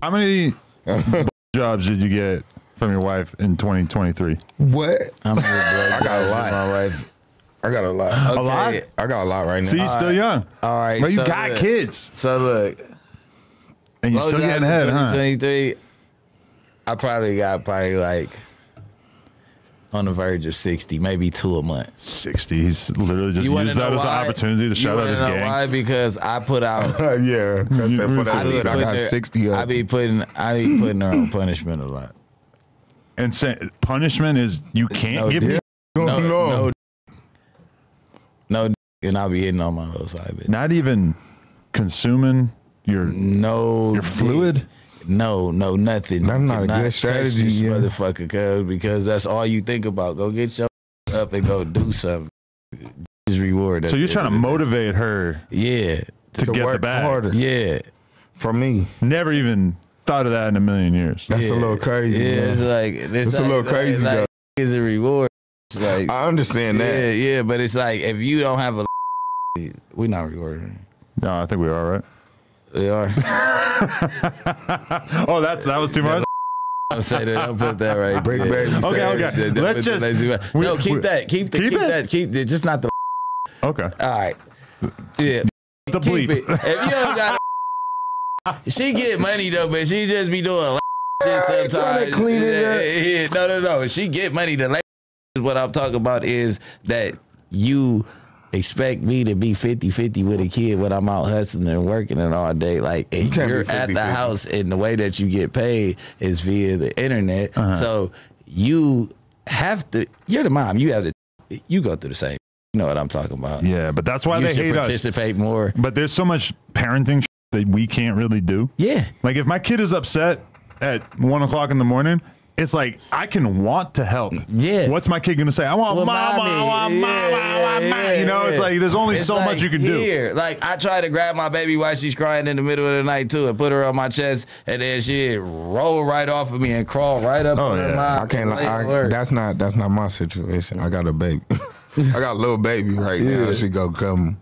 How many jobs did you get from your wife in 2023? What? I got a lot. My wife. I got a lot. A lot? I got a lot right now. See, you're still young. All right. But you so got look, kids. So look. And you're still getting ahead, huh? 2023, I probably got like on the verge of 60, maybe 2 a month. 60. He's literally just used that as an opportunity to shout out his gang. Why? Because I put out. Yeah. I said for that hood, I got 60 up. I be putting her on punishment a lot. And say, punishment is you can't give me. No, and I'll be hitting on my little side bitch. Not even consuming your fluid. No, nothing. That's not a good strategy, this yeah. motherfucker, cuz, because that's all you think about. Go get your up and go do something. Just reward. So you're trying to motivate her, to get the bag. Harder. Yeah, For me, never even thought of that in a million years. that's a little crazy. Yeah, man. it's a little crazy. Like, it's a reward. It's like I understand that. Yeah, but it's like if you don't have a, we're not rewarding. No, I think we are, right? We are. Oh, that was too much. Don't say that. Don't put that right. Bricc there. baby. Okay. Let's just no. Keep that. Keep that. Keep it. Just not the. Okay. All right. Yeah. The Keep bleep. it. If you don't got, she get money though, but she just be doing shit sometimes. Trying to clean it up. Yeah, no. She get money. The what I'm talking about is that you expect me to be 50-50 with a kid when I'm out hustling and working and all day. Like, and you're at the house, and the way that you get paid is via the internet. So you have to. You're the mom. You have to. You go through the same. You know what I'm talking about. Yeah, but that's why you they should hate participate more. But there's so much parenting that we can't really do. Yeah. Like if my kid is upset at 1 o'clock in the morning, it's like I can want to help. Yeah. What's my kid gonna say? I want mama. I want mama. I want mama. You know, it's like there's only so much you can do. Like I try to grab my baby while she's crying in the middle of the night too, and put her on my chest, and then she roll right off of me and crawl right up on her mouth. I can't. That's not my situation. I got a baby. I got a little baby right now. She gonna come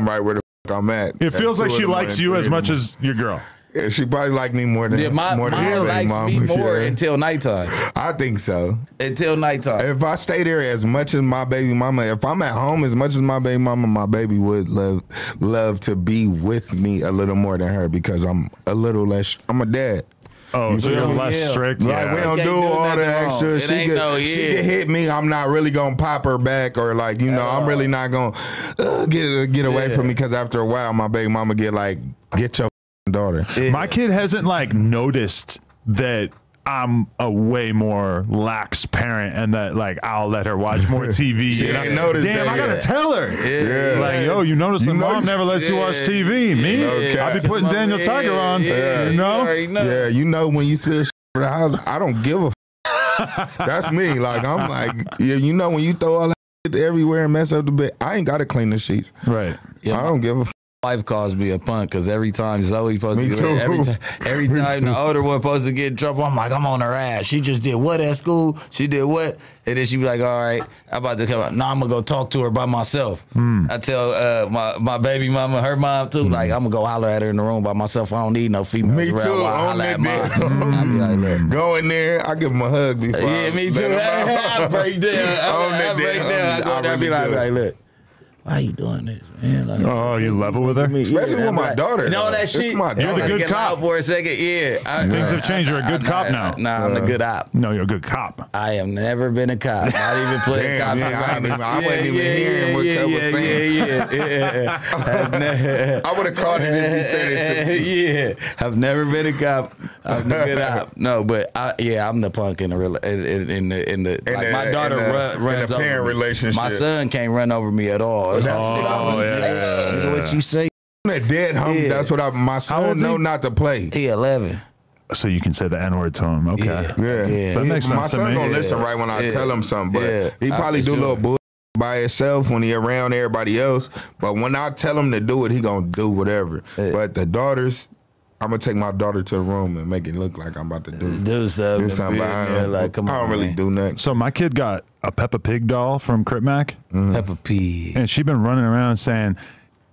right where the fuck I'm at. It feels like she likes you as much as your girl. Yeah, she probably like me more than mine likes mom. me more until nighttime. I think so. Until nighttime. If I stay there as much as my baby mama, if I'm at home as much as my baby mama, my baby would love to be with me a little more than her because I'm a little less. I'm a dad. Oh, so you're less strict. Like we don't do all the extra. She can hit me. I'm not really gonna pop her back or like I'm really not gonna get away from me because after a while my baby mama get your daughter. My kid hasn't like noticed that I'm a way more lax parent and that like I'll let her watch more TV. She ain't noticed damn, that I gotta yet. tell her. Yeah. Like, yo, you notice the mom never lets you watch TV. Me, I be putting Daniel Tiger on. You know? Yeah, you know when you spill shit for the house, I don't give a That's me. Like I'm like, yeah, you know when you throw all that shit everywhere and mess up the bed, I ain't gotta clean the sheets. Right. I don't give a wife calls me a punk because every time Zoe supposed Me to too. every time the older one supposed to get in trouble, I'm like, I'm on her ass. She just did what at school? She did what? And then she be like, all right, I'm about to come out. No, I'm gonna go talk to her by myself. I tell my baby mama, her mom too, like I'm gonna go holler at her in the room by myself. I don't need no female Me around too. while I On holler that at mine. I be like, look. Go in there. I give him a hug before. Yeah, me too. I break down. I break down. I go there and be like, look. Why you doing this, man? Like, oh, you level with her? Especially with my daughter. You know that shit? It's my daughter. You're the good Get cop. loud for a second. Yeah. Things have changed. You're a good cop now. Nah, I'm the good op. No, you're a good cop. I have never been a cop. Not even playing cops. I wasn't even hearing what Kev was saying. Yeah. I would have caught it if you said it to me. Yeah. I've never been a cop. I'm the good op. No, but I'm the punk in the like my daughter runs in a parent over me. relationship. My son can't run over me at all. That's what I was saying. You know what you say? I'm a dead homie. That's what my son know not to play. He 11. So you can say the N-word to him. Okay. Yeah. That makes sense my son to me. gonna listen right when I tell him something, but he probably do a little bull by himself when he around everybody else. But when I tell him to do it, he gonna do whatever. But the daughters, I'm gonna take my daughter to the room and make it look like I'm about to do something. Like, come on, I don't really do nothing. So my kid got a Peppa Pig doll from Crip Mac. Peppa Pig. And she been running around saying,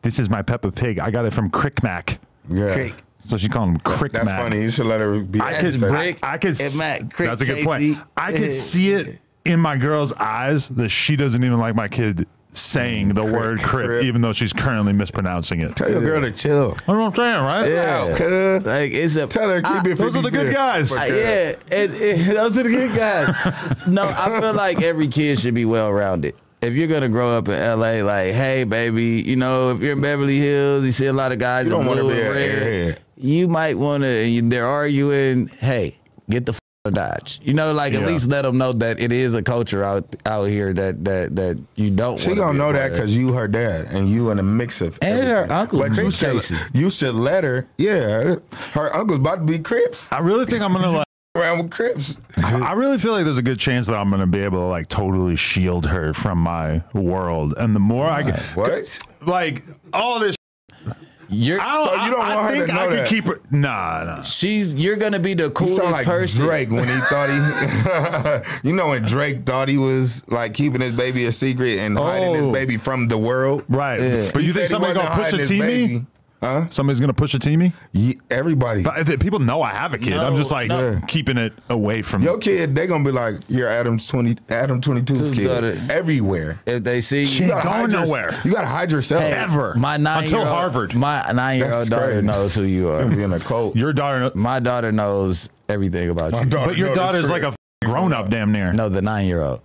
this is my Peppa Pig. I got it from Crick Mac. Yeah. So she called him Crick That's Mac. funny. You should let her be. Bricc That's a good Casey. point. I could see it in my girl's eyes that she doesn't even like my kid saying the word Crip, even though she's currently mispronouncing it. Tell your girl to chill. That's what I'm saying, right? Yeah. Like it's a Tell her keep it. Those are the good guys. yeah, those are the good guys. No, I feel like every kid should be well rounded. If you're gonna grow up in LA, like, hey, baby, you know, if you're in Beverly Hills, you see a lot of guys in blue and red. You might want to. They're arguing. Hey, get the f Dodge. You know, like at least let them know that it is a culture out here that you don't. She gonna know that because you her dad and you in a mix of and everything. her uncle. But you should let her. Yeah, her uncle's about to be Crips. I really think I'm gonna like. Around with Crips. I really feel like there's a good chance that I'm going to be able to like totally shield her from my world. And the more I get, like all this, so you don't want her to know that. Keep her. Nah. You're going to be the coolest like person. Drake when he thought you know when Drake thought he was like keeping his baby a secret and hiding his baby from the world. Right. Yeah. But you think somebody's going to push a TV? Huh? Somebody's gonna push a teamy? Yeah, everybody. But people know I have a kid. I'm just like keeping it away from your kid. They gonna be like, you're Adam 22's kid. Everywhere. If they see she ain't going nowhere. You gotta hide yourself. Ever. Until Harvard. My 9-year-old daughter knows who you are. Being a cult. My daughter knows everything about you. But your daughter's like a grown up, damn near. No, the 9-year-old.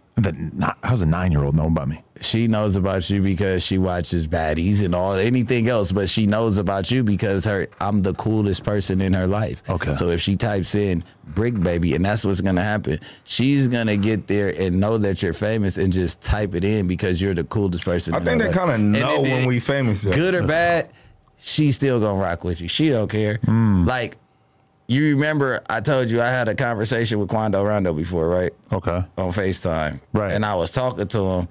How's a 9-year-old know about me? She knows about you because she watches Baddies and anything else, but she knows about you because I'm the coolest person in her life. Okay. So if she types in Bricc baby, and that's what's gonna happen, she's gonna get there and know that you're famous and just type it in because you're the coolest person. I think they kind of know when we famous. Though. Good or bad, she's still gonna rock with you. She don't care. Like. You remember I told you I had a conversation with Quando Rondo before, right? Okay. On FaceTime. Right. And I was talking to him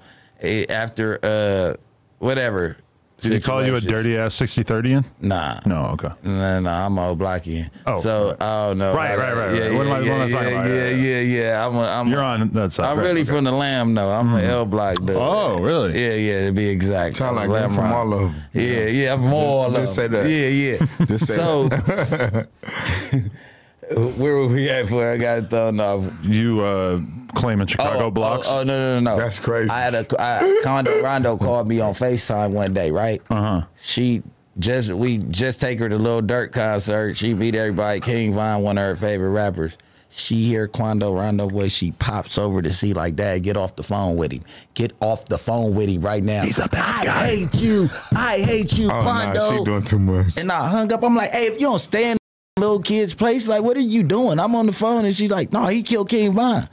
after whatever. Did he call you a dirty ass 60-30-ian? Nah. No, okay. No, I'm old blockian. Oh. So I don't know. Right. Yeah, what am I talking about? Yeah. You're on that side. I'm really from the Lamb though. I'm an L block dude. Oh, really? Yeah, to be exact. Sound like I'm from all of them. Yeah, I'm from all of them. Just say that. Yeah. Just say that. Where were we at before I got thrown off? You claiming Chicago blocks? Oh, no. That's crazy. Quando Rondo called me on FaceTime one day, right? We just take her to Lil Durk concert. She beat everybody. King Von, one of her favorite rappers. She hear Quando Rondo voice. She pops over to see like, Dad, get off the phone with him. Get off the phone with him right now. He's a bad guy. I hate you, Quando. Nah, she doing too much. And I hung up. I'm like, hey, if you don't stand little kid's place, like, what are you doing? I'm on the phone, and she's like, no, he killed King Von.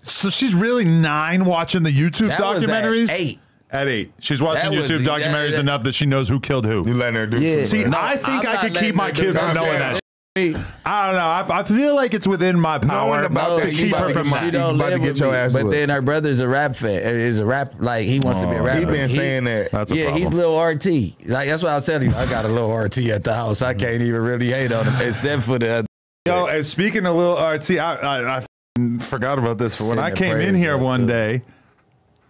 So she's really 9 watching the YouTube documentaries? Was at 8. At 8. She's watching YouTube documentaries enough that she knows who killed who. You letting her do too much. See, I think I could keep my kids from knowing that. I don't know. I feel like it's within my power to keep her from that. She don't live with me. But then her brother's a rap fan. Is a rap, like, he wants to be a rapper. He been saying that. That's a problem. He's little RT. Like, that's what I was telling you. I got a little RT at the house. I can't even really hate on him except for the. Yo, and speaking of little RT, I forgot about this. When I came in here one day,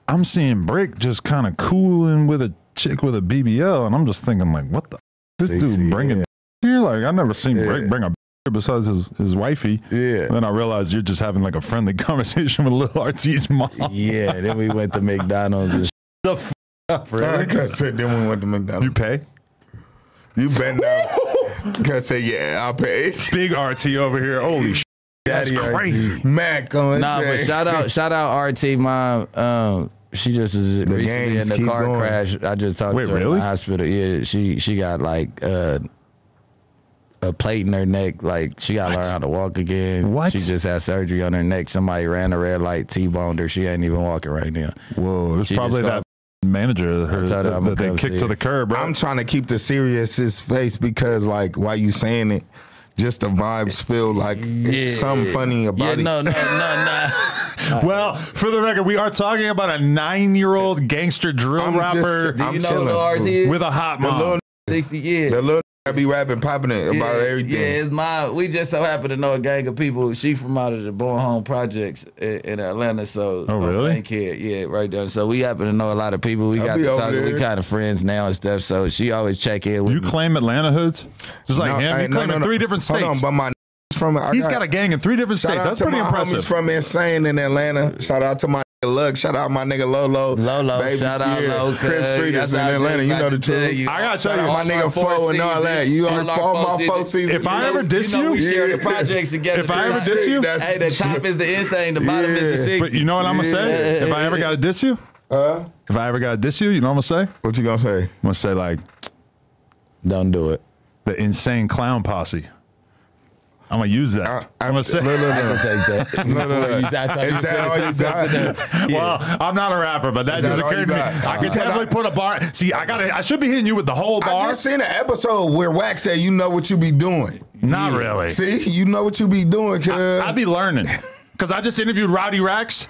I'm seeing Bricc just kind of cooling with a chick with a BBL, and I'm just thinking, like, what the? This dude bringing here? Like, I've never seen Bricc bring a besides his wifey. Yeah. Then I realized you're just having like a friendly conversation with little RT's mom. Yeah. Then we went to McDonald's. And the f up, really? I said then we went to McDonald's. You pay? You bet now. I said yeah, I'll pay. Big RT over here. Holy shit. That's crazy. RT. Mac on but shout out RT mom. She just was recently in the car crash. I just talked to her in the hospital. Yeah, she got like a plate in her neck. Like, she got to learn how to walk again. What? She just had surgery on her neck. Somebody ran a red light, T-boned her. She ain't even walking right now. Whoa, it's probably that manager that they kicked to the curb, bro. I'm trying to keep the serious face because, like, while you saying it, just the vibes feel like something funny about it. No. Well, for the record, we are talking about a 9-year-old gangster drill rapper do you know Lil RT with a hot mom. 60 years. I be rapping, popping it about everything. Yeah, it's mine. We just so happen to know a gang of people. She from out of the Born Home Projects in Atlanta. So, oh really? Yeah, right there. So we happen to know a lot of people. We got to talk. We kind of friends now and stuff. So she always check in with me. Claim Atlanta hoods? Just like him? You claim in 3 different states. Hold on, but my from he's got a gang in 3 different states. That's pretty impressive. Homies from Insane in Atlanta. Shout out to my Lug, shout out my nigga Lolo. Baby. Shout out Lolo. Crib Street is in Atlanta. You know the truth. I gotta tell you, my nigga Fo and all that. You on all my 4 seasons. If I ever diss you, we share the projects together. If I ever diss you, hey, the top is the Insane, the bottom is the 60. But you know what I'm gonna say? If I ever gotta diss you, if I ever gotta diss you, you know what I'm gonna say? What you gonna say? I'm gonna say like, don't do it. The Insane Clown Posse. I'm gonna use that. I'm gonna say. No. I can take that. Is that all you got? Well, I'm not a rapper, but that just occurred to me. I could definitely put a bar. See, I should be hitting you with the whole bar. I just seen an episode where Wax said, "You know what you be doing." Not really. See, you know what you be doing, cuz. I be learning. Because I just interviewed Rowdy Rax.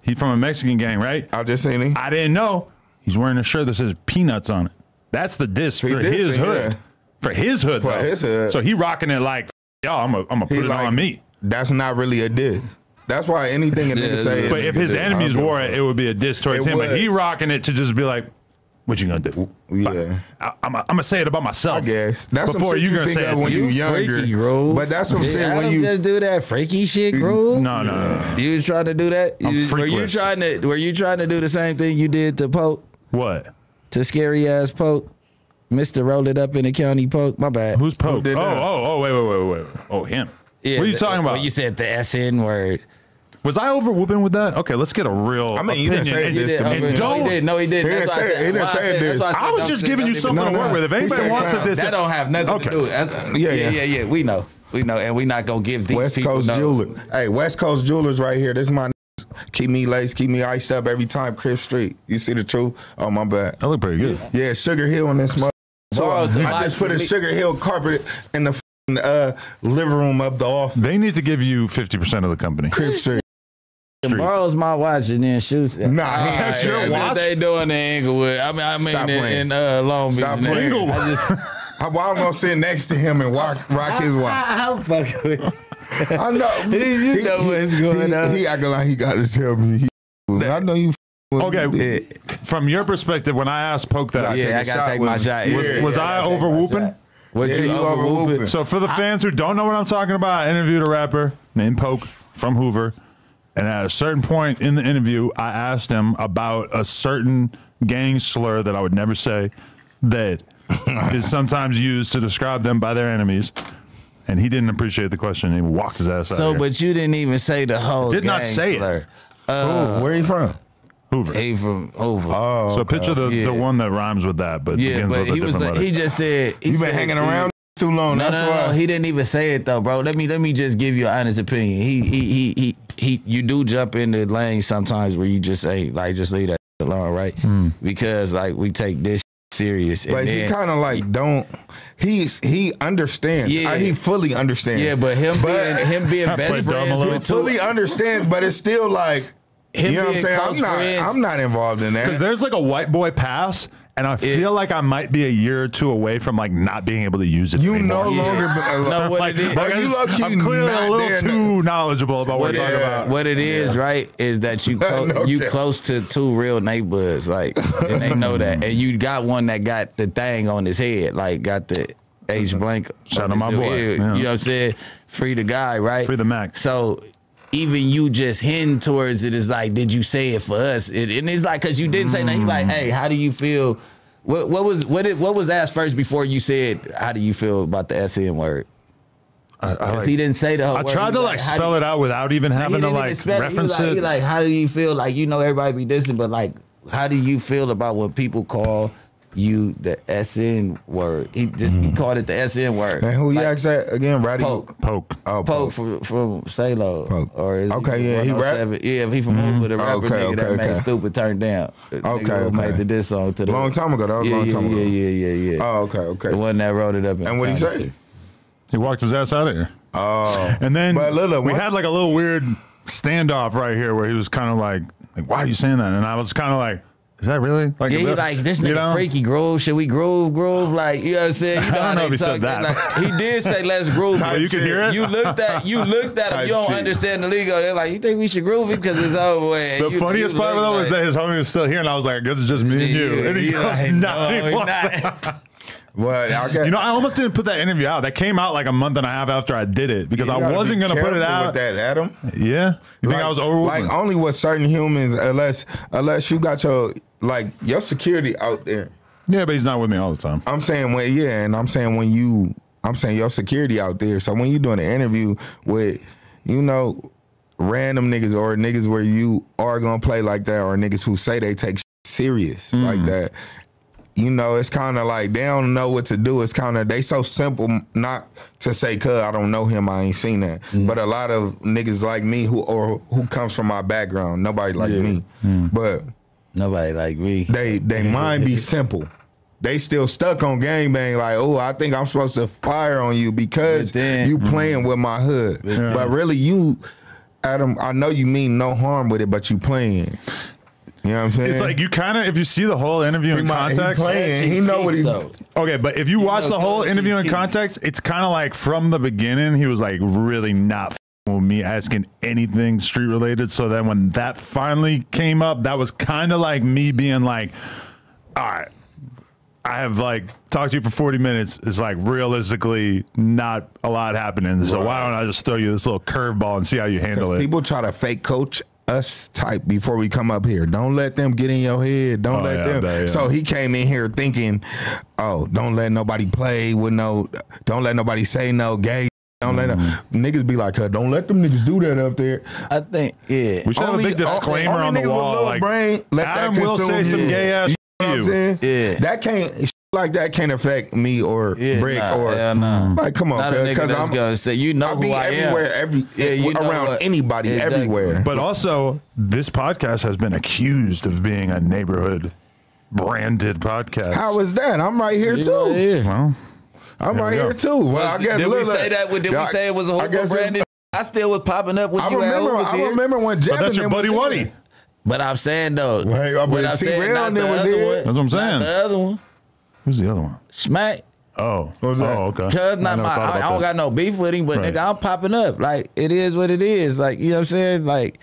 He's from a Mexican gang, right? I just seen him. I didn't know. He's wearing a shirt that says Peanuts on it. That's the diss for his hood. For his hood, though. For his hood. So he rocking it like, yo, I'm gonna put it on me. That's not really a diss. That's why anything a nigga say. But if his enemies wore it, it would be a diss towards him. But he rocking it to just be like, what you gonna do? Yeah, I'm gonna say it about myself. I guess that's before some shit you think of when you younger. Freaky, but that's some shit when you just do that freaky shit, Grove. No. You was trying to do that. Were you trying to do the same thing you did to Poke? What? To scary ass Poke. Mr. Roll It Up in the County Poke. My bad. Who's Poke? Wait. Oh, him. Yeah, what are you talking about? Well, you said the SN word. Was I over whooping with that? Okay, let's get a real opinion. You didn't say this to me. No, he didn't. He didn't say this. I was just giving you something to work with. If anybody wants to diss, that don't have nothing to do with it. Yeah. We know, and we not gonna give these West people Coast Jewelers. Hey, West Coast Jewelers right here. This is my keep me laced, keep me iced up every time. Crib Street. You see the truth? Oh my bad. I look pretty good. Yeah, Sugar Hill on this. So I just put a Sugar Hill carpet in the living room up the office. They need to give you 50% of the company. Crib Street. Borrows my watch and then shoots it. Nah, that's your watch. What they doing in Inglewood. I mean in Long Beach. Stop playing. I'm gonna sit next to him and rock his watch. I'm fucking with I know. You know what's going on. He acting like he got to tell me. I know you. Okay, from your perspective, when I asked Poke that, I gotta take my shot. Was I over whooping? Was you over whooping? So for the fans who don't know what I'm talking about, I interviewed a rapper named Poke from Hoover, and at a certain point in the interview, I asked him about a certain gang slur that I would never say that is sometimes used to describe them by their enemies. And he didn't appreciate the question. He walked his ass out. So, but you didn't even say the whole. Did not say slur. it. Where are you from? Hoover. He from Hoover. Oh, so picture the one that rhymes with that, but begins with a different letter. He just said you been hanging around too long. No, that's why. No, he didn't even say it though, bro. Let me just give you an honest opinion. He you do jump into lanes sometimes where you just say like just leave that alone, right? Because like we take this serious. But he kind of like don't. He understands. Yeah. He fully understands. Yeah, but him being best friends with fully understands, but it's still like. Him you know what I'm saying? I'm not involved in that. Because there's like a white boy pass, and I feel like I might be a year or two away from like not being able to use it. You anymore. no longer know what it is. I'm clearly a little too knowledgeable about what we're talking about. What it is, right, is that you close to 2 real neighborhoods, like, and they know that, and you got one that got the thing on his head, like got the H blank. Shout out my boy. You know what I'm saying? Free the guy, right? Free the Mac. So. Even you just hinting towards it is like, did you say it for us? And it's like, cause you didn't say nothing. He's like, hey, how do you feel? What was asked first before you said, how do you feel about the SN word? Cause he didn't say the whole word. I tried to like spell it out without even having to like reference it. He like, how do you feel? Like, you know, everybody be dissing, but like, how do you feel about when people call you the SN word? He called it the SN word. And who you asked that again? Roddy? Poke. Oh, Poke from Salo. Poke. Or is he rap? Yeah, he from Hoover, the rapper nigga that made Stupid Turn Down. Okay. Made the diss song to the long time ago. That was a long time ago. Yeah. Oh, okay. The one that wrote it up. And what did he say? He walked his ass out of here. Oh. And then we had like a little weird standoff right here where he was kind of like, why are you saying that? And I was kind of like, Is that really? Like, yeah, he like, this nigga freaky groove. Should we groove? Like, you know what I'm saying? You know I don't know if he said that. that. Like, he did say let's groove. You can hear it. You looked at him. You don't understand the lingo. They're like, you think we should groove it because it's over. The funniest part though was that his homie was still here, and I was like, I guess it's just me and you. And he goes, like, no, not. Well, I almost didn't put that interview out. That came out like a month and a half after I did it because I wasn't going to put it out. With that, Adam. Yeah, you think I was overruled? Like only with certain humans, unless you got your security out there. Yeah, but he's not with me all the time. I'm saying I'm saying your security out there. So when you doing an interview with, random niggas or niggas where you are gonna play like that, or niggas who say they take serious like that. It's kind of like they don't know what to do. It's kind of, they so simple not to say, cuz I don't know him, I ain't seen that. But a lot of niggas like me who comes from my background, nobody like me. But nobody like me. They mind be simple. They still stuck on gangbang like, oh, I think I'm supposed to fire on you because you playing with my hood. But really you, Adam, I know you mean no harm with it, but you playing. You know what I'm saying? It's like you kind of, if you see the whole interview in context, he know what he does. Okay, but if you watch the whole interview in context, it's kind of like from the beginning, he was like really not with me asking anything street related. So then when that finally came up, that was kind of like me being like, all right, I have like talked to you for 40 minutes. It's like realistically not a lot happening. So why don't I just throw you this little curveball and see how you handle it? People try to fake coach us type before we come up here. Don't let them get in your head. Don't let them. So he came in here thinking, oh, don't let nobody play with don't let nobody say no gay. Don't let them. Niggas be like, don't let them niggas do that up there. I think, we should have a big disclaimer on the wall. Like, Adam will say some gay ass shit. You know what I'm saying? Yeah. That can't affect me or Bricc or like, come on, because I'm gonna say, I'll who be I everywhere, am. Around anybody, everywhere. But also, this podcast has been accused of being a neighborhood branded podcast. How is that? I'm right here too. Yeah. Well, I'm right here too. Well, I guess did we say that? Did we say it was a whole branded? I still was popping up with you. I remember when Jeb. That's your buddy Waddy. But I'm saying though, what I'm saying, not the other one. That's what I'm saying. Not the other one. Who's the other one? Smack. Oh. What was that? Oh, okay. Cause I don't got no beef with him, but nigga, I'm popping up. Like, it is what it is. Like, you know what I'm saying? Like,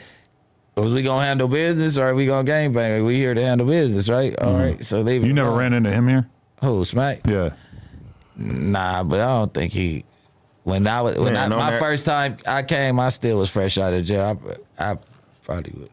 was we gonna handle business or are we gonna gangbang? We here to handle business, right? All right. So leave it. You never ran into him here? Who, Smack? Yeah. Nah, but I don't think he. My first time I came, I still was fresh out of jail. I probably would.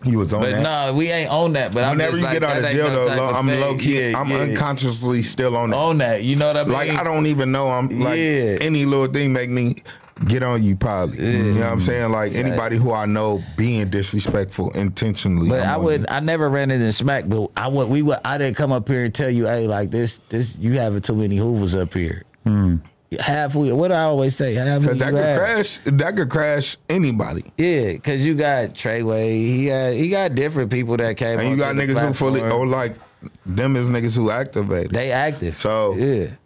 He was on that. But no, we ain't on that. But whenever you get out of jail, though, I'm low key. I'm yeah. unconsciously still on that. On that, you know what I mean? Like, I don't even know. I'm like, any little thing make me get on you probably. You know what I'm saying? Like, anybody who I know being disrespectful intentionally. But I never ran into Smack, but I didn't come up here and tell you, hey, like this, you having too many hoovers up here. What do I always say? Because that could crash anybody. Yeah, because you got Treyway. He got different people that came. And you got niggas who fully, or like them is niggas who activated. They active. So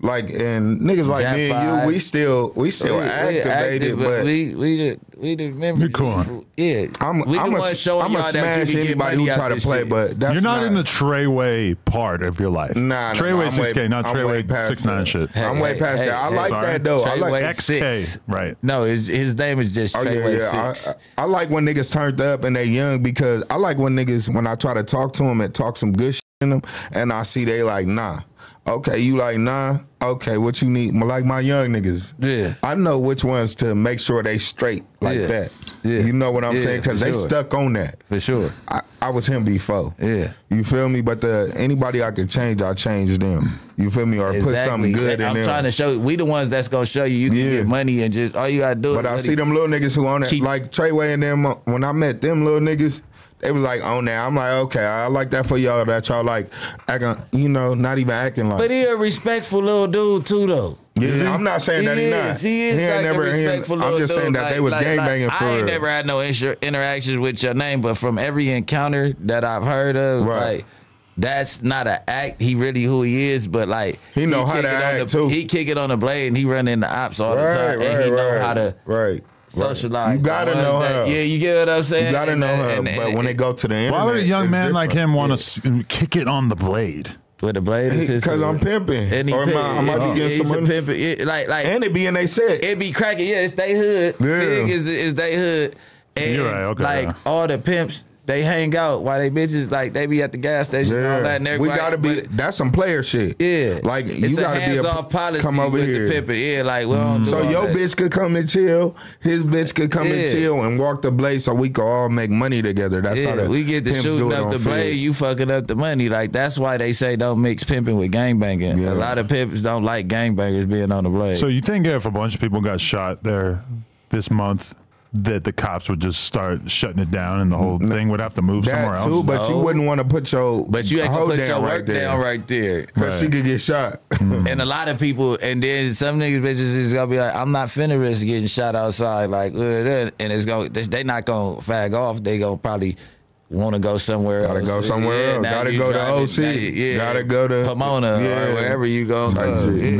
like, and niggas like me and you, we still activated, but we the members. You're cool. Yeah, I'm gonna smash anybody who try to play, but that's you're not in the Treyway part of your life. Nah, Treyway 6K, not Treyway 6ix9ine shit. I'm way past that. I like that though. I like XK, right? No, his name is just Treyway 6. I like when niggas turned up and they young because I like when I try to talk to them and talk some good shit in them, and I see they like, nah. Okay, you like, nah? Okay, what you need? Like my young niggas. Yeah. I know which ones to make sure they straight like that. Yeah. You know what I'm saying? Because they stuck on that. For sure. I was him before. Yeah. You feel me? But anybody I could change, I change them. You feel me? Or put something good in them. I'm trying to show you. We the ones that's going to show you can get money and just, all you got to do is. But I see them little niggas who on it. Like Treyway and them, when I met them little niggas, they was like on there. I'm like, okay, I like that for y'all that y'all like acting, not even acting like. But he a respectful little dude too, though. Yeah, I'm not saying that he not. He is like a respectful little dude. I'm just saying that they was gangbanging for I ain't never had no interactions with your name, but from every encounter that I've heard of, like, that's not an act. He really who he is, but like he know how to act too. He kick it on the blade and he run in the ops all the time, and he know how to socialize. You gotta know her. Yeah, you get what I'm saying? You gotta know her. But when they go to the internet, why would a young man like him want to Yeah. kick it on the blade? With the blade, because I'm pimping. And Or I might be getting some money. pimping. Yeah, like, And it be in they set. it be cracking. Yeah, it's they hood. Yeah. Fig is they hood. And You're right, okay, like yeah. all the pimps, they hang out while they bitches like they be at the gas station and all that. And We everybody- gotta be. but- That's some player shit. Yeah, like it's you a gotta be hands-off policy come over with here. the pimping. Yeah, like we don't do So all your that. bitch could come and chill. His bitch could come and Yeah. chill and walk the blade, so we could all make money together. That's how Yeah, the we get to pimps do shooting it up on the Fig. blade, you fucking up the money. Like that's why they say don't mix pimping with gangbanging. Yeah. A lot of pimps don't like gangbangers being on the blade. So you think if a bunch of people got shot there this month, that the cops would just start shutting it down and the whole thing would have to move somewhere That too, else? but you No. wouldn't want to put your but you ain't gonna hoe put your down work down right there. because she could get shot. And a lot of people, and then some niggas bitches is gonna be like, I'm not finna risk getting shot outside, like, and it's gonna, they not gonna fag off. They gonna probably want to go somewhere Gotta else. go somewhere else. now Gotta you go to driving- OC. now you- Gotta go to Pomona or wherever you go.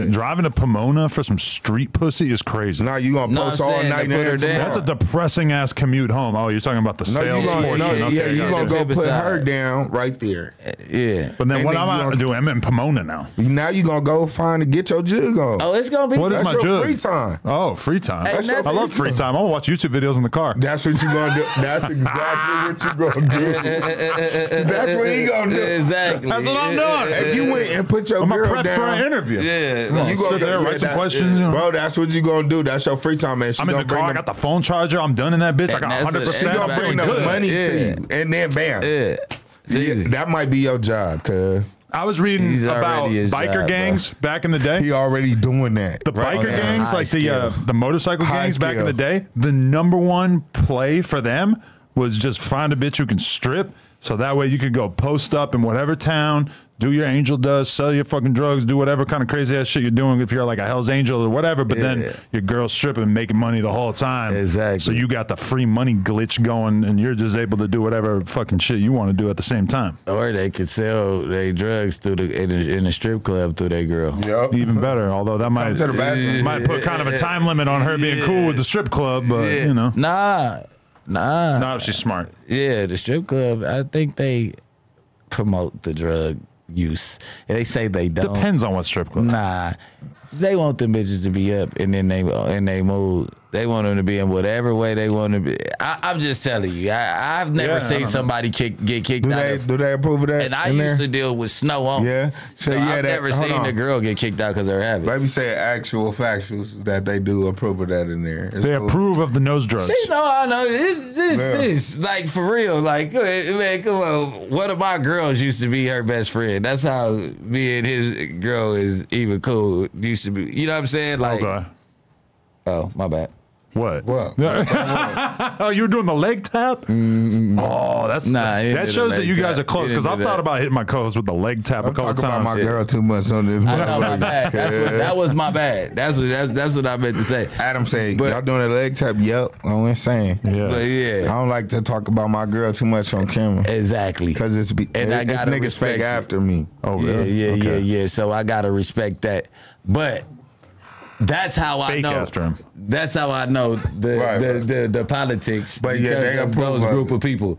Driving to Pomona for some street pussy is crazy. Now you gonna No, I'm post all saying night to put her and down. That's a depressing ass commute home. Oh, you're talking about the No, sales you gonna, portion. no, Okay, yeah, you gotcha. gonna go Flip put aside. her down right there. Yeah. But then And what then am you I gonna- doing? I'm in Pomona now. Now you gonna go find and get your jig on. Oh, it's gonna be. What is That's my your jug? free time. Oh, free time. Hey, I love free time. I want to watch YouTube videos in the car. That's what you gonna do. That's exactly what you gonna do. That's what he gonna do. Exactly. That's what I'm doing. If you went and put your I'm gonna girl prep down, for an interview. Yeah. I'm you gonna sit there, write some questions. You know. Bro, that's what you gonna do. That's your free time, man. She I'm in gonna the car. I bring got the phone charger. I'm done in that bitch. I And got that's what 100%. She I'm gonna bring feeling the good. money Yeah. to you, and then bam. Yeah. Yeah, that might be your job, cuz I was reading He's about already his biker job, gangs back in the day. he already doing that. The right? biker yeah. gangs, High like skill. the motorcycle High gangs back in skill. the day, the number one play for them was just find a bitch who can strip, so that way you could go post up in whatever town, do your angel dust, sell your fucking drugs, do whatever kind of crazy ass shit you're doing if you're like a Hell's Angel or whatever, but then Yeah. your girl's stripping, making money the whole time. Exactly. So you got the free money glitch going and you're just able to do whatever fucking shit you want to do at the same time. Or they could sell their drugs through in the strip club through their girl. Yep. Even better, although that might to the bathroom. might put kind of a time limit on her being cool with the strip club, but you know, Nah. not if she's smart. Yeah, the strip club, I think they promote the drug use. They say they don't. Depends on what strip club. Nah. They want them bitches to be up and then they move. They want them to be in whatever way they want to be. I'm just telling you. I've never Yeah, I seen don't somebody get kicked Do out they of. do they approve of that? And I in used there? to deal with snow on. Yeah. So So, yeah, I've that- never hold seen on. a girl get kicked out because of her habits. Let me say actual factuals that they do approve of that in there. It's They cool. approve of the nose drugs. See, no, I know. This, Yeah. like, for real. Like, man, come on. One of my girls used to be her best friend. That's how me and his girl is even cool. Used to be. You know what I'm saying? Like, Okay. oh, my bad. What? What? Oh, you were doing the leg tap? Oh, that's Nah, he that did shows a that leg you guys tap. are close He because didn't I've do thought that. about hitting my co-host with the leg tap a I'm couple talking about times. my girl too much on this. I know, my bad. That was my bad. That's what I meant to say. Adam say, But- y'all doing a leg tap? Yep. I'm insane. Yeah. But I yeah, don't like to talk about my girl too much on camera exactly. because it's And I it's gotta niggas respect fake it. after me. Oh, Yeah, really? yeah, Okay. yeah. So I gotta respect that. But that's how I Fake know. after him. That's how I know the Right, the politics. But yeah, because they of approve those of group it. of people.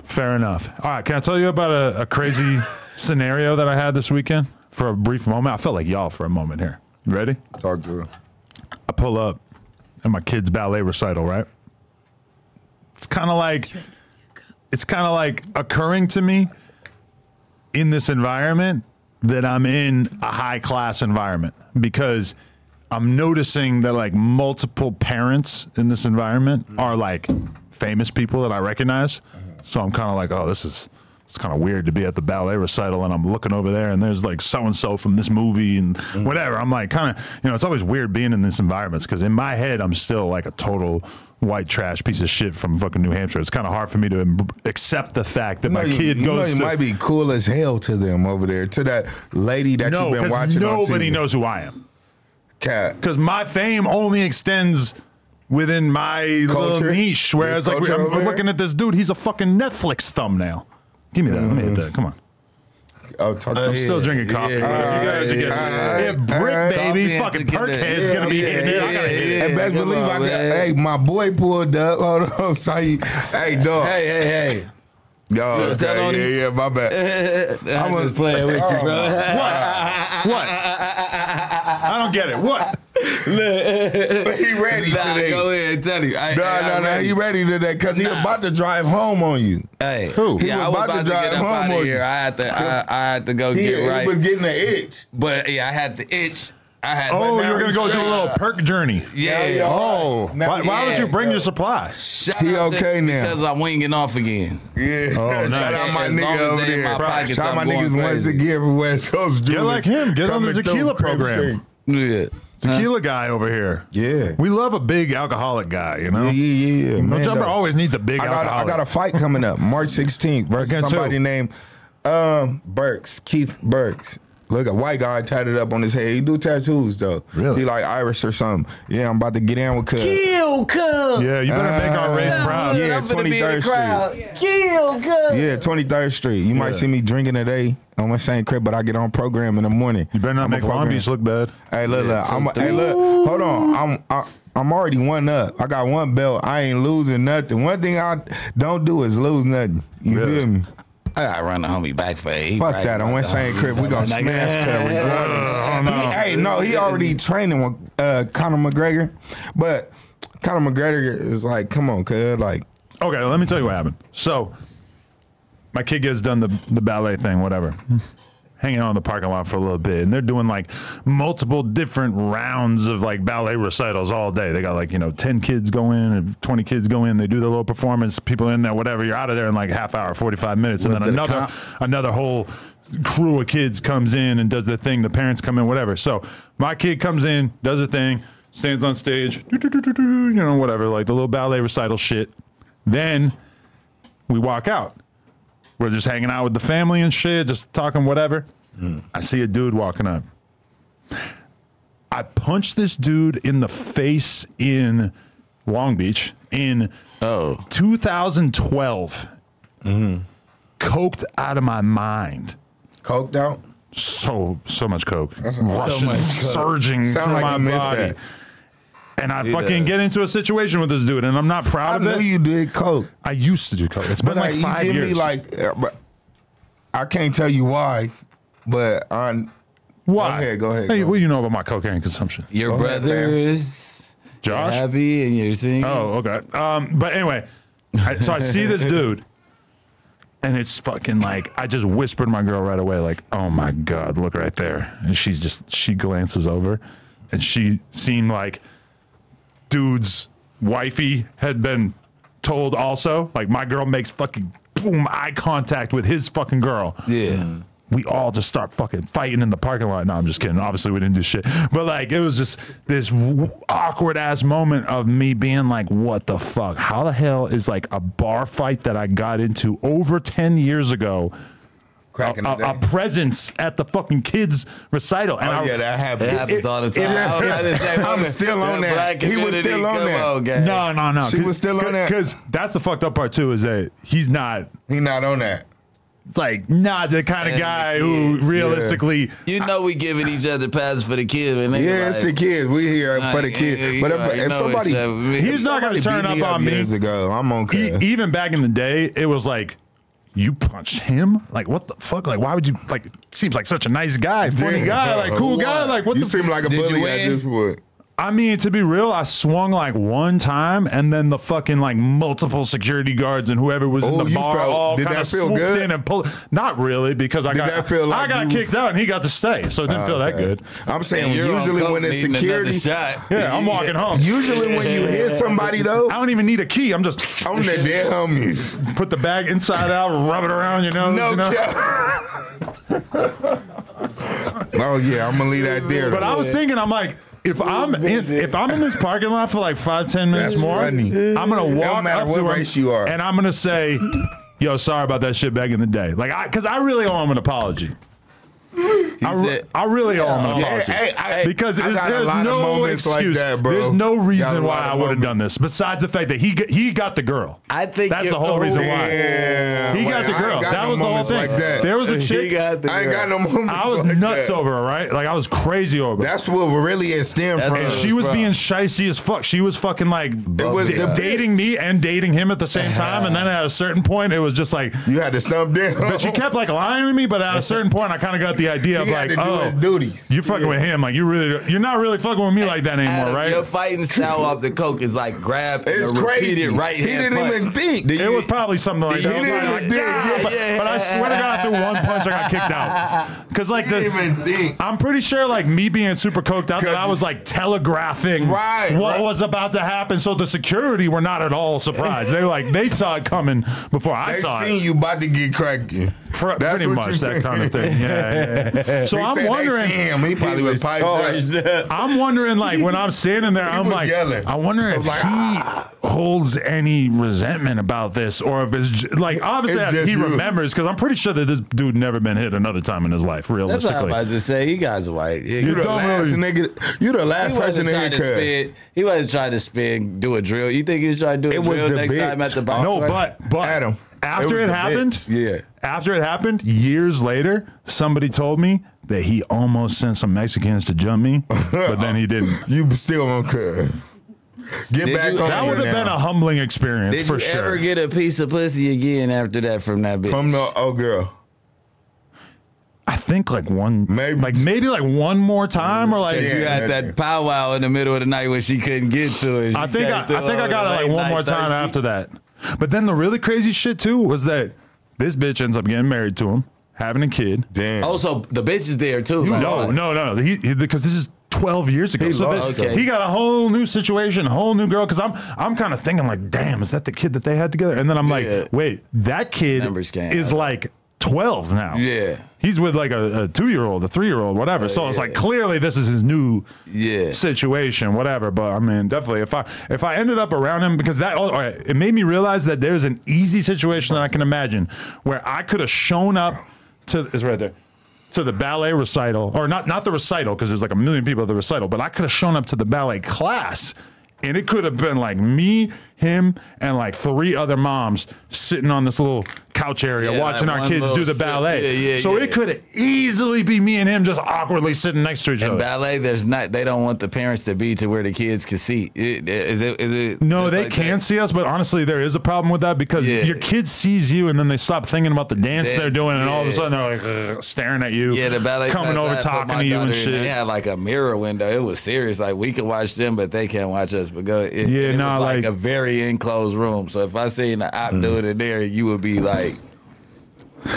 Fair enough. All right, can I tell you about a crazy scenario that I had this weekend for a brief moment? I felt like y'all for a moment here. You ready? Talk to her. I pull up at my kid's ballet recital, right? It's kind of like occurring to me in this environment that I'm in a high class environment because I'm noticing that like multiple parents in this environment are like famous people that I recognize. So I'm kind of like, oh, it's kind of weird to be at the ballet recital and I'm looking over there and there's like so-and-so from this movie and whatever. I'm like kind of, it's always weird being in this environment because in my head, I'm still like a total white trash piece of shit from fucking New Hampshire. It's kind of hard for me to accept the fact that my kid goes you to... might be cool as hell to them over there, to that lady that No, you've been because watching on nobody TV. knows who I am. Cat. Because my fame only extends within my little Culture? niche. Whereas, There's like, culture I'm over there? looking at this dude. He's a fucking Netflix thumbnail. Give me that. Let me hit that. Come on. I'm still drinking coffee. You guys are getting Bricc, baby, fucking Perkhead's gonna be hitting it. I gotta hit it. And best believe I got. Hey, my boy pulled up. Hold on, sorry. Hey, dog. Hey. Yo, yeah, my bad. I'm just playing with you, bro. What? I don't get it. What? But he ready today. Go ahead and tell you. No, he ready today because he about to drive home on you. Hey, who? Yeah, I was about to drive home on here. I had to go get right. He was getting an itch. But yeah, I had the itch. You were gonna go do a little perk journey. Yeah. Oh, why would you bring your supply? He okay now because I'm winging off again. Yeah. Oh, nice. Shout out my nigga over there. Shout out my niggas once again from West Coast. Get like him. Get on the tequila program. Yeah. Tequila guy over here. Yeah. We love a big alcoholic guy, you know? Yeah. No jumper always needs a big alcoholic. I got a fight coming up March 16th versus somebody named Burks, Keith Burks. Look, a white guy tatted up on his head. He do tattoos, though. Really? He like Irish or something. Yeah, I'm about to get in with Cub. Kill Cub. Yeah, you better make our race proud. Yeah, 23rd Street. Kill Cub. Yeah, 23rd Street. You might see me drinking today on my same crib, but I get on program in the morning. You better not make Long Beach look bad. Hey, look. Hold on. I'm already one up. I got one belt. I ain't losing nothing. One thing I don't do is lose nothing. You feel me? I gotta run the homie back for it. Fuck that. On one same crib, we gonna smash Cub. He already training with Conor McGregor. But Conor McGregor is like, come on, cuz. Like, okay, let me tell you what happened. So, my kid gets done the ballet thing, whatever. Hanging out in the parking lot for a little bit, and they're doing like multiple different rounds of like ballet recitals all day. They got like 10 kids go in and 20 kids go in. They do their little performance. People in there, whatever. You're out of there in like half hour, 45 minutes, and then another whole crew of kids comes in and does their thing. The parents come in, whatever. So my kid comes in, does her thing, stands on stage, whatever, like the little ballet recital shit. Then we walk out. We're just hanging out with the family and shit, just talking whatever. I see a dude walking up. I punched this dude in the face in Long Beach in 2012. Coked out of my mind. Coked out? So much coke. Rushing, surging through my body. And I fucking get into a situation with this dude, and I'm not proud of it. I know you did coke. I used to do coke. It's been like 5 years. Me like, I can't tell you why, but why? Go ahead. Hey, what do you know about my cocaine consumption? Your brothers, Josh, happy, and you're singing. Oh, okay. But anyway, so I see this dude, and it's fucking like I just whispered to my girl right away, like, "Oh my god, look right there!" And she glances over, and she seemed like dude's wifey had been told also. Like, my girl makes fucking boom eye contact with his fucking girl. Yeah. We all just start fucking fighting in the parking lot. No, I'm just kidding. Obviously, we didn't do shit. But like, it was just this awkward ass moment of me being like, what the fuck? How the hell is like a bar fight that I got into over 10 years ago a presence at the fucking kids recital? And that happens. It happens all the time. I'm still on that. He was still on that. No. She was still on that. Because that's the fucked up part too, is that he's not on that. It's like not the kind of guy who realistically, we giving each other passes for the kids. It's the kids. We here for the kids. But if somebody, he's not going to turn up on me. Years ago, I'm okay. Even back in the day, it was like, you punched him? Like, what the fuck? Like, why would you? Like, seems like such a nice guy, funny guy, like cool guy. Like, what? You seem like a bully at this point. I mean, to be real, I swung like one time, and then the fucking like multiple security guards and whoever was in the bar all kind of swooped in and pulled. Not really, because I got kicked out and he got to stay, so it didn't feel that good. I'm saying usually when it's security, I'm walking home. Usually when you hit somebody though, I don't even need a key. I'm just the dead homies. Put the bag inside out, rub it around your nose. Oh yeah, I'm gonna leave that there. But I was thinking, I'm like, if I'm in this parking lot for like 5-10 minutes more, funny. I'm gonna walk up to him and I'm gonna say, "Yo, sorry about that shit back in the day." Like, because I really owe him an apology. I really owe him an apology. Because there's no excuse. Like that, there's no reason why I would have done this besides the fact that he got the girl. I think that's the whole reason why. He got the girl. That was the whole thing. Like there was a chick. I ain't got no moments. I was like nuts that. over her, right? Like I was crazy over her. That's what really it stemmed from. And she was being shicey as fuck. She was fucking like dating me and dating him at the same time. And then at a certain point, it was just like you had to stump down. But she kept like lying to me. But at a certain point, I kind of got the idea of like, oh, you're fucking with him. Like you're not really fucking with me like that anymore, Adam, right? Your fighting style off the coke is like grab and repeat it right. He didn't even think. It was probably something like that. He didn't even think. But I swear to God, through one punch, I got kicked out. Because like I'm pretty sure like me being super coked out that I was like telegraphing what was about to happen. So the security were not at all surprised. They were like they saw it coming before I saw it. They seen you about to get cracking. Pretty much that kind of thing. Yeah. So I'm wondering. He probably was piped up. I'm wondering, like, when I'm standing there, I'm like, yelling. I wonder if he holds any resentment about this, or if it's like, obviously he remembers, because I'm pretty sure that this dude never been hit another time in his life. Realistically, that's what I'm about to say. You guys are white. You the last nigga. You the last person to hit. He wasn't trying to do a drill. You think he was trying to do a drill next time at the bar? No, but Adam. After it happened, after it happened, years later, somebody told me that he almost sent some Mexicans to jump me, but then he didn't. You still on cut. Get back on. That would have been a humbling experience for sure. Did you ever get a piece of pussy again after that from that bitch? From the old girl. I think like maybe like one more time, or like you had that powwow in the middle of the night when she couldn't get to it. I think I got it like one more time after that. But then the really crazy shit too was that this bitch ends up getting married to him, having a kid. Damn. Oh, so the bitch is there too. No. He because this is 12 years ago. He got a whole new situation, a whole new girl. Because I'm kind of thinking like, damn, is that the kid that they had together? And then I'm like, wait, that kid is like 12 now. Yeah. He's with like a 2-year-old, a 3-year-old, whatever. So it's like clearly this is his new situation, whatever. But I mean, definitely if I ended up around him, because it made me realize that there's an easy situation that I can imagine where I could have shown up to the ballet recital, or not the recital, because there's like a million people at the recital, but I could have shown up to the ballet class. And it could have been like me, him, and like 3 other moms sitting on this little couch area watching our kids do the ballet. So it could easily be me and him just awkwardly sitting next to each other. In ballet, they don't want the parents to be to where the kids can see. Is it? No, they like can see us, but honestly, there is a problem with that, because your kid sees you and then they stop thinking about the dance they're doing, and all of a sudden they're like staring at you. Yeah, the ballet coming over, talking to you and shit. They had like a mirror window. It was serious. Like we could watch them, but they can't watch us. But it was like a very enclosed room. So if I seen the op do it in there, you would be like,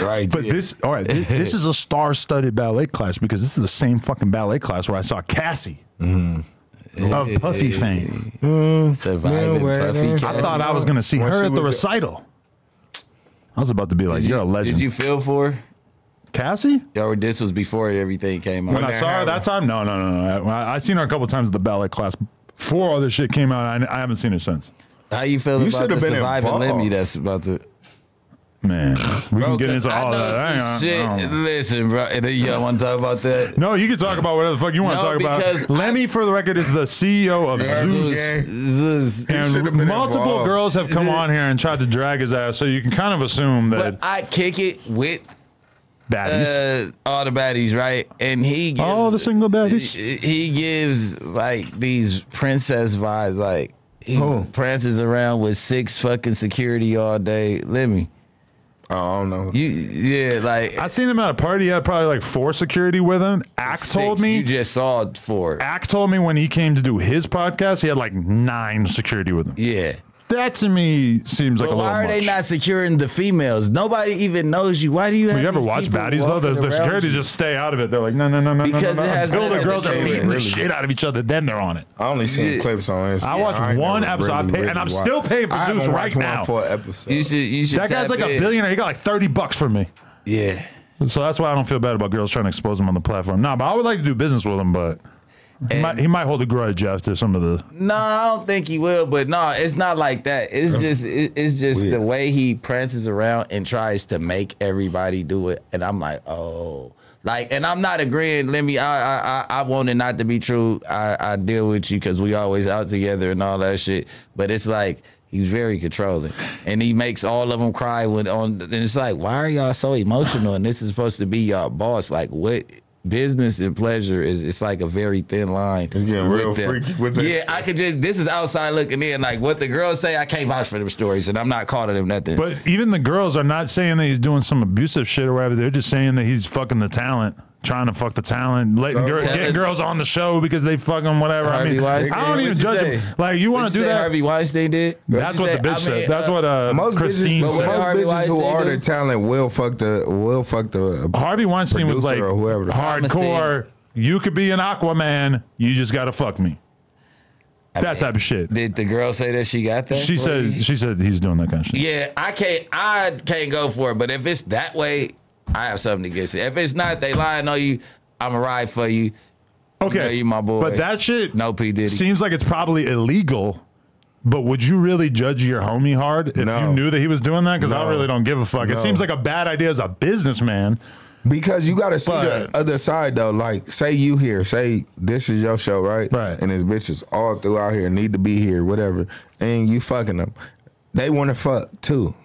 right. But this is a star-studded ballet class, because this is the same fucking ballet class where I saw Cassie of Puffy fame. Surviving Puffy. I thought I was gonna see her at the recital. I was about to be like, you're a legend. Did you feel for her? Cassie? Or this was before everything came out? When I saw her that time? No. I seen her a couple times at the ballet class. 4 other shit came out. I haven't seen her since. How you feel about the Surviving Lemmy that's about to... Man, we can get into all that. Listen, bro, you don't want to talk about that? No, you can talk about whatever the fuck you want to talk about. Lemmy, for the record, is the CEO of Zeus. And multiple girls have come on here and tried to drag his ass, so you can kind of assume that... But I kick it with... baddies, all the baddies, right? And he gives, all the single baddies. He gives like these princess vibes, like he prances around with 6 fucking security all day. Let me. I don't know. Like I seen him at a party. He had probably like 4 security with him. Ack told me you just saw 4. Ack told me when he came to do his podcast, he had like 9 security with him. Yeah. That to me seems like a little much. Why are they not securing the females? Nobody even knows you. Why do you have you ever watch baddies though? The security just stay out of it. They're like, no. Because it has until the girls are beating the shit out of each other, then they're on it. I only seen clips on Instagram. I watched one episode, and I'm still paying for Zeus right now. You should. That guy's like a billionaire. He got like $30 from me. Yeah. So that's why I don't feel bad about girls trying to expose him on the platform. But I would like to do business with him, but. He might hold a grudge after some of the. No, I don't think he will. But no, it's not like that. It's just the way he prances around and tries to make everybody do it. And I'm like, oh, Like, and I'm not agreeing. I want it not to be true. I deal with you because we always out together and all that shit. But it's like, he's very controlling, and he makes all of them cry and it's like, why are y'all so emotional? And this is supposed to be y'all boss. Like, what? Business and pleasure it's like a very thin line. It's getting real freaky with that. Yeah, I could just, this is outside looking in. Like, what the girls say, I can't vouch for them stories, and I'm not calling them nothing. But even the girls are not saying that he's doing some abusive shit or whatever. They're just saying that he's fucking the talent. Trying to fuck the talent, getting girls on the show because they fucking whatever. Harvey Weinstein. I don't even judge him. Like, you want to do that? Harvey Weinstein did. That's what the bitch said. That's what Christine said. Most bitches who are the talent will fuck the Harvey Weinstein was like hardcore. You could be an Aquaman. You just gotta fuck me. That type of shit. Did the girl say that she got that? She said he's doing that kind of shit. Yeah, I can't go for it. But if it's that way, I have something against it. If it's not, they lying on you, I'ma ride for you. Okay, you know, you my boy. But that shit, no P Diddy, seems like it's probably illegal. But would you really judge your homie hard if you knew that he was doing that? Because I really don't give a fuck. It seems like a bad idea as a businessman. Because you got to see the other side, though. Like, say you here. Say this is your show, right? Right. And there's bitches all throughout here need to be here, whatever. And you fucking them. They want to fuck, too.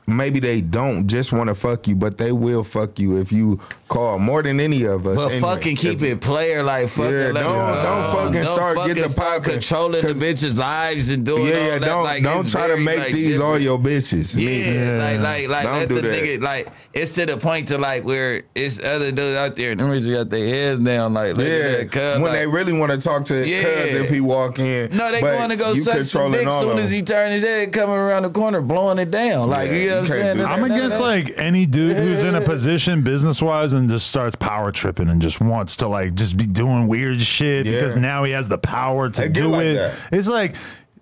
Maybe they don't just want to fuck you, but they will fuck you if you call more than any of us. But fucking keep it player, like fucking. Yeah, don't fucking start getting the pocket. Controlling the bitches' lives and doing all that. Don't try to make these different. All your bitches. Yeah, like don't do that. Nigga, like, it's to the point to like where it's other dudes out there and them bitches got their heads down, like when they really want to talk to Cuz if he walk in. No, they going to go suck some dick as soon as he turn his head, coming around the corner, blowing it down. Like, you know what I'm saying? I'm against like any dude who's in a position business wise and just starts power tripping and just wants to like just be doing weird shit because now he has the power to do it. It's like,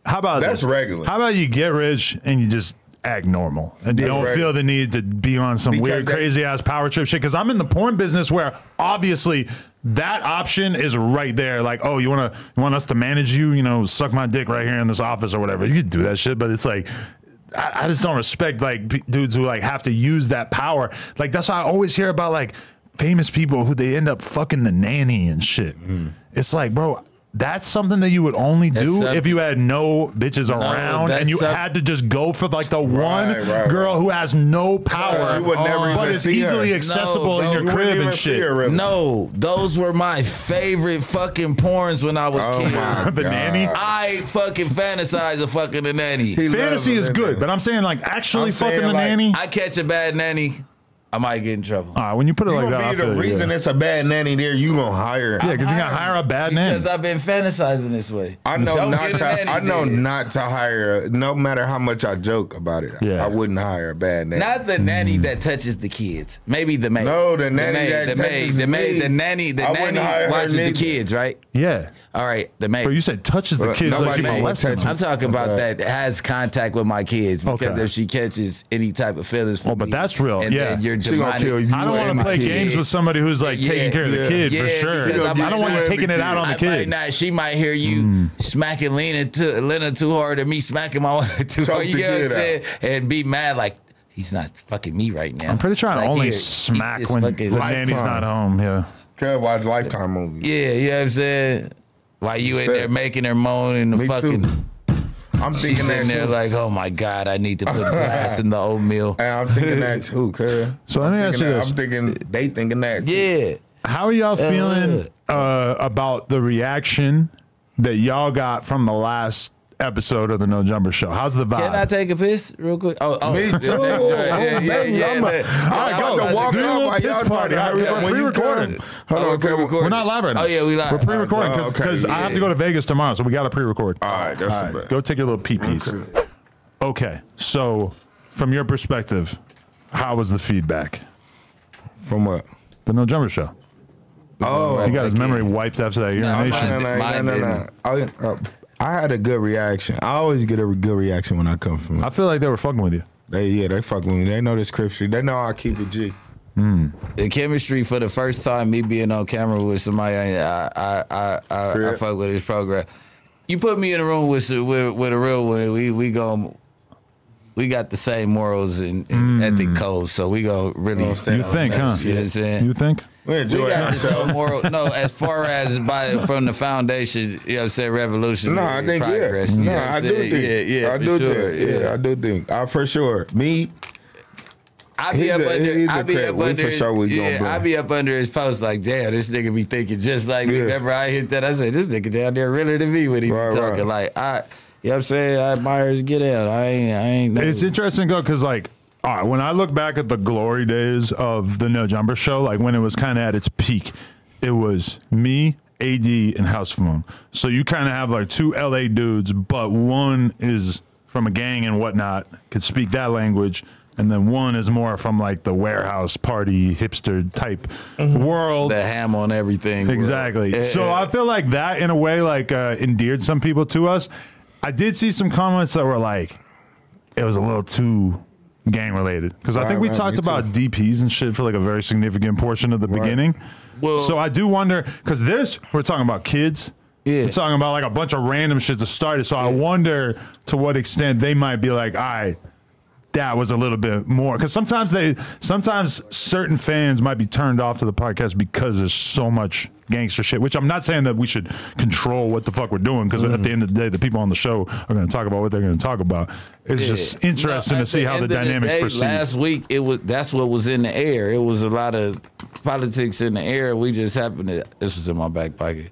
how about that's regular? How about you get rich and you just act normal and you don't feel the need to be on some weird crazy ass power trip shit? Because I'm in the porn business where obviously that option is right there. Like, oh, you want us to manage you, you know, suck my dick right here in this office or whatever. You could do that shit, but it's like, I just don't respect like dudes who like have to use that power. Like, that's why I always hear about like famous people who they end up fucking the nanny and shit. It's like, bro, that's something that you would only do if you had no bitches around and you had to just go for like the one girl who has no power, you would never but it's easily accessible in your crib and shit. Really. No, those were my favorite fucking porns when I was kid. The nanny? I fucking fantasize of fucking the nanny. Fantasy is good, but I'm saying like actually fucking the nanny. I catch a bad nanny, I might get in trouble. When you put it like that, I feel the reason it's a bad nanny there, you gonna hire. Yeah, because you gotta hire a bad nanny. Because I've been fantasizing this way. I know not to hire. No matter how much I joke about it, I wouldn't hire a bad nanny. Not the nanny that touches the kids. Maybe the maid. No, the nanny that touches the maid. The nanny watches the kids, right? Yeah. All right, the maid. But you said touches the kids. Nobody I'm talking about that has contact with my kids because if she catches any type of feelings from me, but that's real. And then you're demonic. I don't want to play games with somebody who's like taking care of the kid for sure. I don't want you taking it out on the kid. She might hear you smacking Lena too hard and me smacking my wife too hard. You know what I'm saying? And be mad like, he's not fucking me right now. I'm pretty sure I only smack when the nanny's not home. Yeah. Can't watch Lifetime movies. Yeah, you know what I'm saying? While you in there making her moan and the fucking... Too. I'm thinking she's in there like, oh my God, I need to put grass in the oatmeal. And I'm thinking that too, cuz. So let me ask you this. I'm thinking, they thinking that too. Yeah. How are y'all feeling about the reaction that y'all got from the last episode of the No Jumper Show? How's the vibe? Can I take a piss real quick? Oh, me too. Yeah. I'm about to walk do a out little while piss y'all party. talking. We're pre-recording. Hold on, pre-recording. We're not live right now. Oh yeah, we live. We're pre-recording because I have to go to Vegas tomorrow, so we got to pre-record. All right, that's the best. Go take your little pee-pees. Okay, so from your perspective, how was the feedback? From what? The No Jumper Show. Oh, he got his memory wiped after that urination. No. I had a good reaction. I always get a good reaction when I come from. I feel like they were fucking with you. They fucking with me. They know the scripture. They know I keep it G. The chemistry for the first time, me being on camera with somebody, I fuck with his program. You put me in a room with a real one, we gon' we got the same morals and ethic code, so we go really. You think, huh? You know what I'm saying? You think? We enjoy got the ourselves. same moral. No, as far as from the foundation, you know what I'm saying, revolution. No, I think progress, yeah. you know No, what I'm I do saying? think. Yeah, I for do sure, think. Yeah, I do think. For sure. Me. I be up under. For sure we gonna I be up under his post like, damn, this nigga be thinking just like me. Whenever I hit that, I say, this nigga down there realer than me when he be talking. Like, you know what I'm saying? I admire his get out. I ain't. It's interesting, though, because, like, all right, when I look back at the glory days of the No Jumper Show, like when it was kind of at its peak, it was me, AD, and House Phone. So you kind of have like two LA dudes, but one is from a gang and whatnot, could speak that language. And then one is more from like the warehouse party hipster type world. The ham on everything. Exactly. So I feel like that in a way like endeared some people to us. I did see some comments that were like, it was a little too gang related. Because I think we talked about DPs and shit for like a very significant portion of the beginning. Well, so I do wonder, because we're talking about kids. Yeah. We're talking about like a bunch of random shit to start it. So I wonder to what extent they might be like, all right, that was a little bit more, because sometimes certain fans might be turned off to the podcast because there's so much gangster shit, which I'm not saying that we should control what the fuck we're doing, because at the end of the day the people on the show are going to talk about what they're going to talk about. It's just interesting to see how the dynamics proceed. Last week that's what was in the air. It was a lot of politics in the air. We just happened to, this was in my back pocket.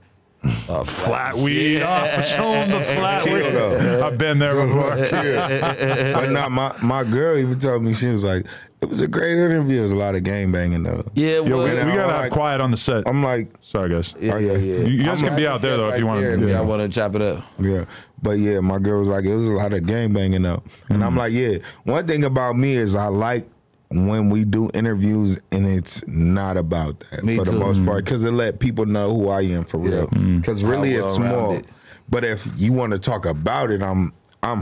Flat weed. Show them the flat weed. I've been there before. But not my girl even told me, she was like, it was a great interview. There's a lot of gang banging though. Yeah, we gotta have quiet on the set. I'm like, sorry guys. Yeah. You guys can be out there though if you want to. I want to chop it up. Yeah, but yeah, my girl was like, it was a lot of gang banging though, and I'm like, yeah. One thing about me is I like when we do interviews and it's not about that for the most part, because it let people know who I am for real. Because really it's small. But if you want to talk about it, I'm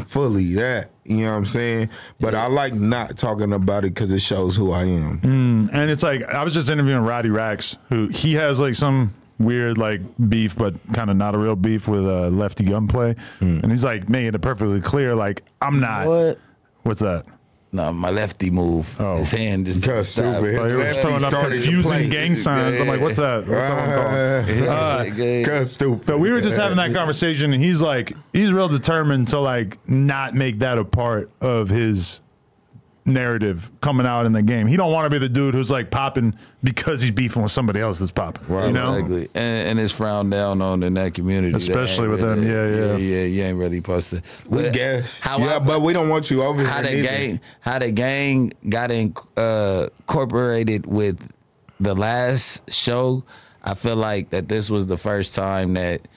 fully that. You know what I'm saying? But I like not talking about it because it shows who I am. And it's like, I was just interviewing Roddy Rax, who he has like some weird like beef, but kind of not a real beef with Lefty Gunplay. And he's like making it perfectly clear, like, I'm not. What's that? No, my lefty move. His hand just stupid. He was throwing up confusing gang signs. I'm like, what's that? Cause stupid. But we were just having that conversation, and he's like, he's real determined to like not make that a part of his narrative coming out in the game. He don't want to be the dude who's like popping because he's beefing with somebody else that's popping. Right, you know? Exactly. And it's frowned down on in that community. Especially with them. Yeah. You ain't really supposed to. We guess. But we don't want you over here. How the gang got incorporated with the last show, I feel like that this was the first time that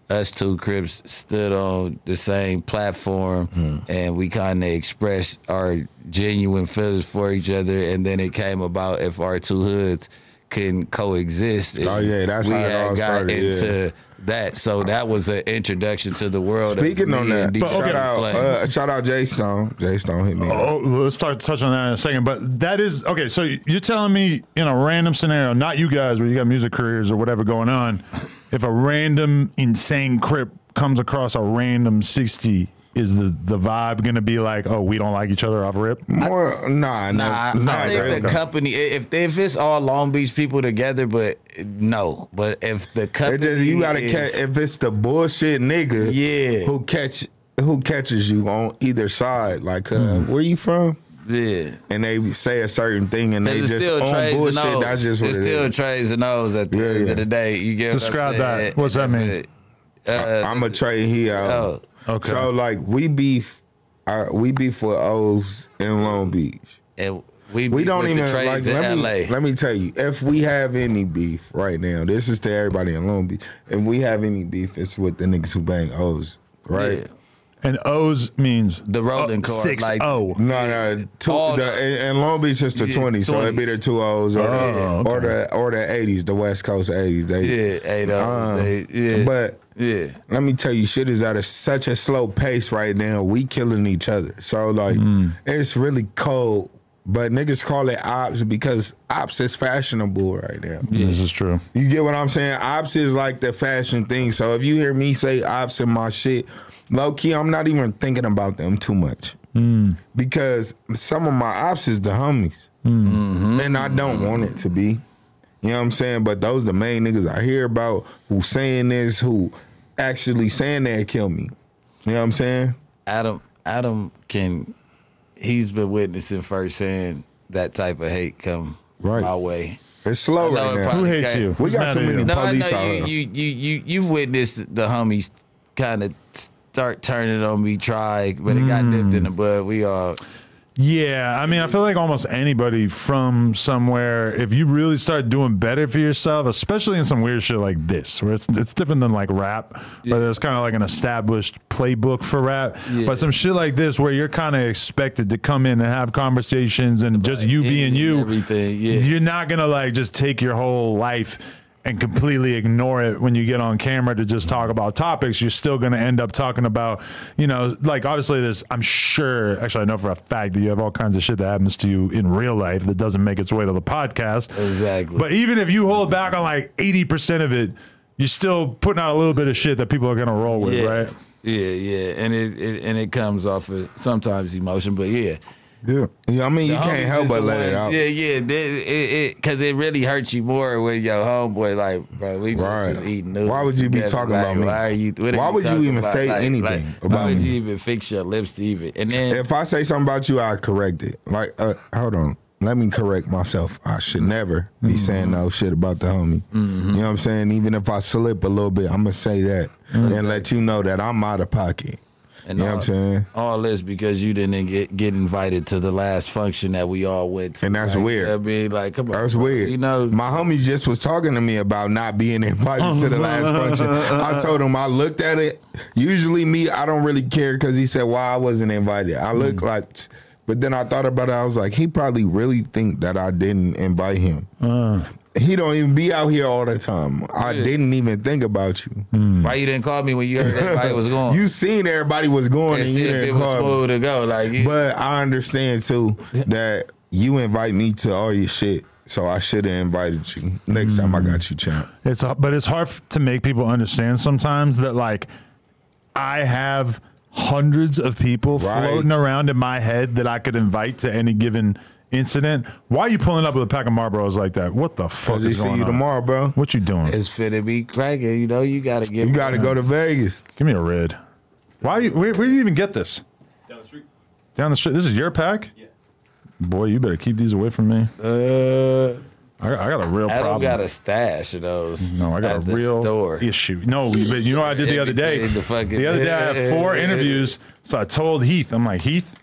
us two Crips stood on the same platform and we kind of expressed our genuine feelings for each other, and then it came about if our two hoods can coexist. That's how it all started. Into that, so that was an introduction to the world. Speaking on that, shout out Jay Stone. Jay Stone hit me. Let's touch on that in a second. But that is okay. So you're telling me in a random scenario, not you guys, where you got music careers or whatever going on, if a random insane Crip comes across a random 60, is the vibe going to be like, oh, we don't like each other off rip? I think the company, if it's all Long Beach people together, but no. But if the company, you gotta catch, if it's the bullshit nigga, who catches you on either side, like where you from? Yeah, and they say a certain thing, and they just on bullshit. That's just what it is. It's still trades and O's at the end of the day. You get describe that. What's that mean? I'm a trade here. Okay. So like we beef with O's in Long Beach, and we don't even like. Let me tell you, if we have any beef right now, this is to everybody in Long Beach. If we have any beef, it's with the niggas who bang O's, right? Yeah. And O's means the rolling card, 6-0. In Long Beach it's the 20, so it'd be the 2 O's or the 80s, the West Coast 80s. 8 O's. But let me tell you, shit is at such a slow pace right now. We killing each other, so like it's really cold. But niggas call it ops because ops is fashionable right now. Yeah. This is true. You get what I'm saying? Ops is like the fashion thing. So if you hear me say ops in my shit, low key, I'm not even thinking about them too much. because some of my ops is the homies, and I don't want it to be. You know what I'm saying? But those the main niggas I hear about who saying this, who actually saying they'll kill me. You know what I'm saying? Adam he's been witnessing firsthand that type of hate come my way. It's slow right now. Who hates you? We got too many police out here. You've witnessed the homies kind of start turning on me, but it got nipped in the bud. We all... Yeah, I mean, I feel like almost anybody from somewhere, if you really start doing better for yourself, especially in some weird shit like this, where it's different than like rap, where there's kind of like an established playbook for rap, but some shit like this where you're kind of expected to come in and have conversations and just you being you, you're not gonna like just take your whole life and completely ignore it when you get on camera to just talk about topics. You're still going to end up talking about, you know, like obviously there's, I'm sure, actually I know for a fact that you have all kinds of shit that happens to you in real life that doesn't make its way to the podcast. Exactly. But even if you hold back on like 80% of it, you're still putting out a little bit of shit that people are going to roll with, right? Yeah. And it comes off of sometimes emotion, but yeah. Yeah, I mean, you can't help but let it out. Yeah, because it really hurts you more when your homeboy, like, bro, we just was eating noodles. Why would you be talking about me? Why would you even say anything about me? Why would you even fix your lips to even? And then if I say something about you, I correct it. Like, hold on, let me correct myself. I should never be saying no shit about the homie. You know what I'm saying? Even if I slip a little bit, I'm gonna say that and let you know that I'm out of pocket. And you know what I'm saying? All this because you didn't get invited to the last function that we all went to. And that's weird. I mean, like, come on. That's weird. You know, my homie just was talking to me about not being invited to the last function. I told him I looked at it. Usually me, I don't really care because he said why I wasn't invited. I look like, but then I thought about it. I was like, he probably really think that I didn't invite him. He don't even be out here all the time. I didn't even think about you. Why you didn't call me when you heard everybody was going? You seen everybody was going and see you if didn't it was call smooth to go. Like, but I understand too that you invite me to all your shit, so I should have invited you. Next time I got you, champ. But it's hard to make people understand sometimes that like I have hundreds of people floating around in my head that I could invite to any given incident. Why are you pulling up with a pack of Marlboros like that? What the fuck is going on? See you tomorrow, bro. What you doing? It's finna be cracking. You know, you gotta get. You gotta go to Vegas. Give me a red. Why? Where do you even get this? Down the street. Down the street. This is your pack? Yeah. Boy, you better keep these away from me. I got a real problem. I don't got a stash of those. No, I got a real issue. No, but you know what I did the other day? The other day I had 4 interviews, so I told Heath, I'm like, Heath,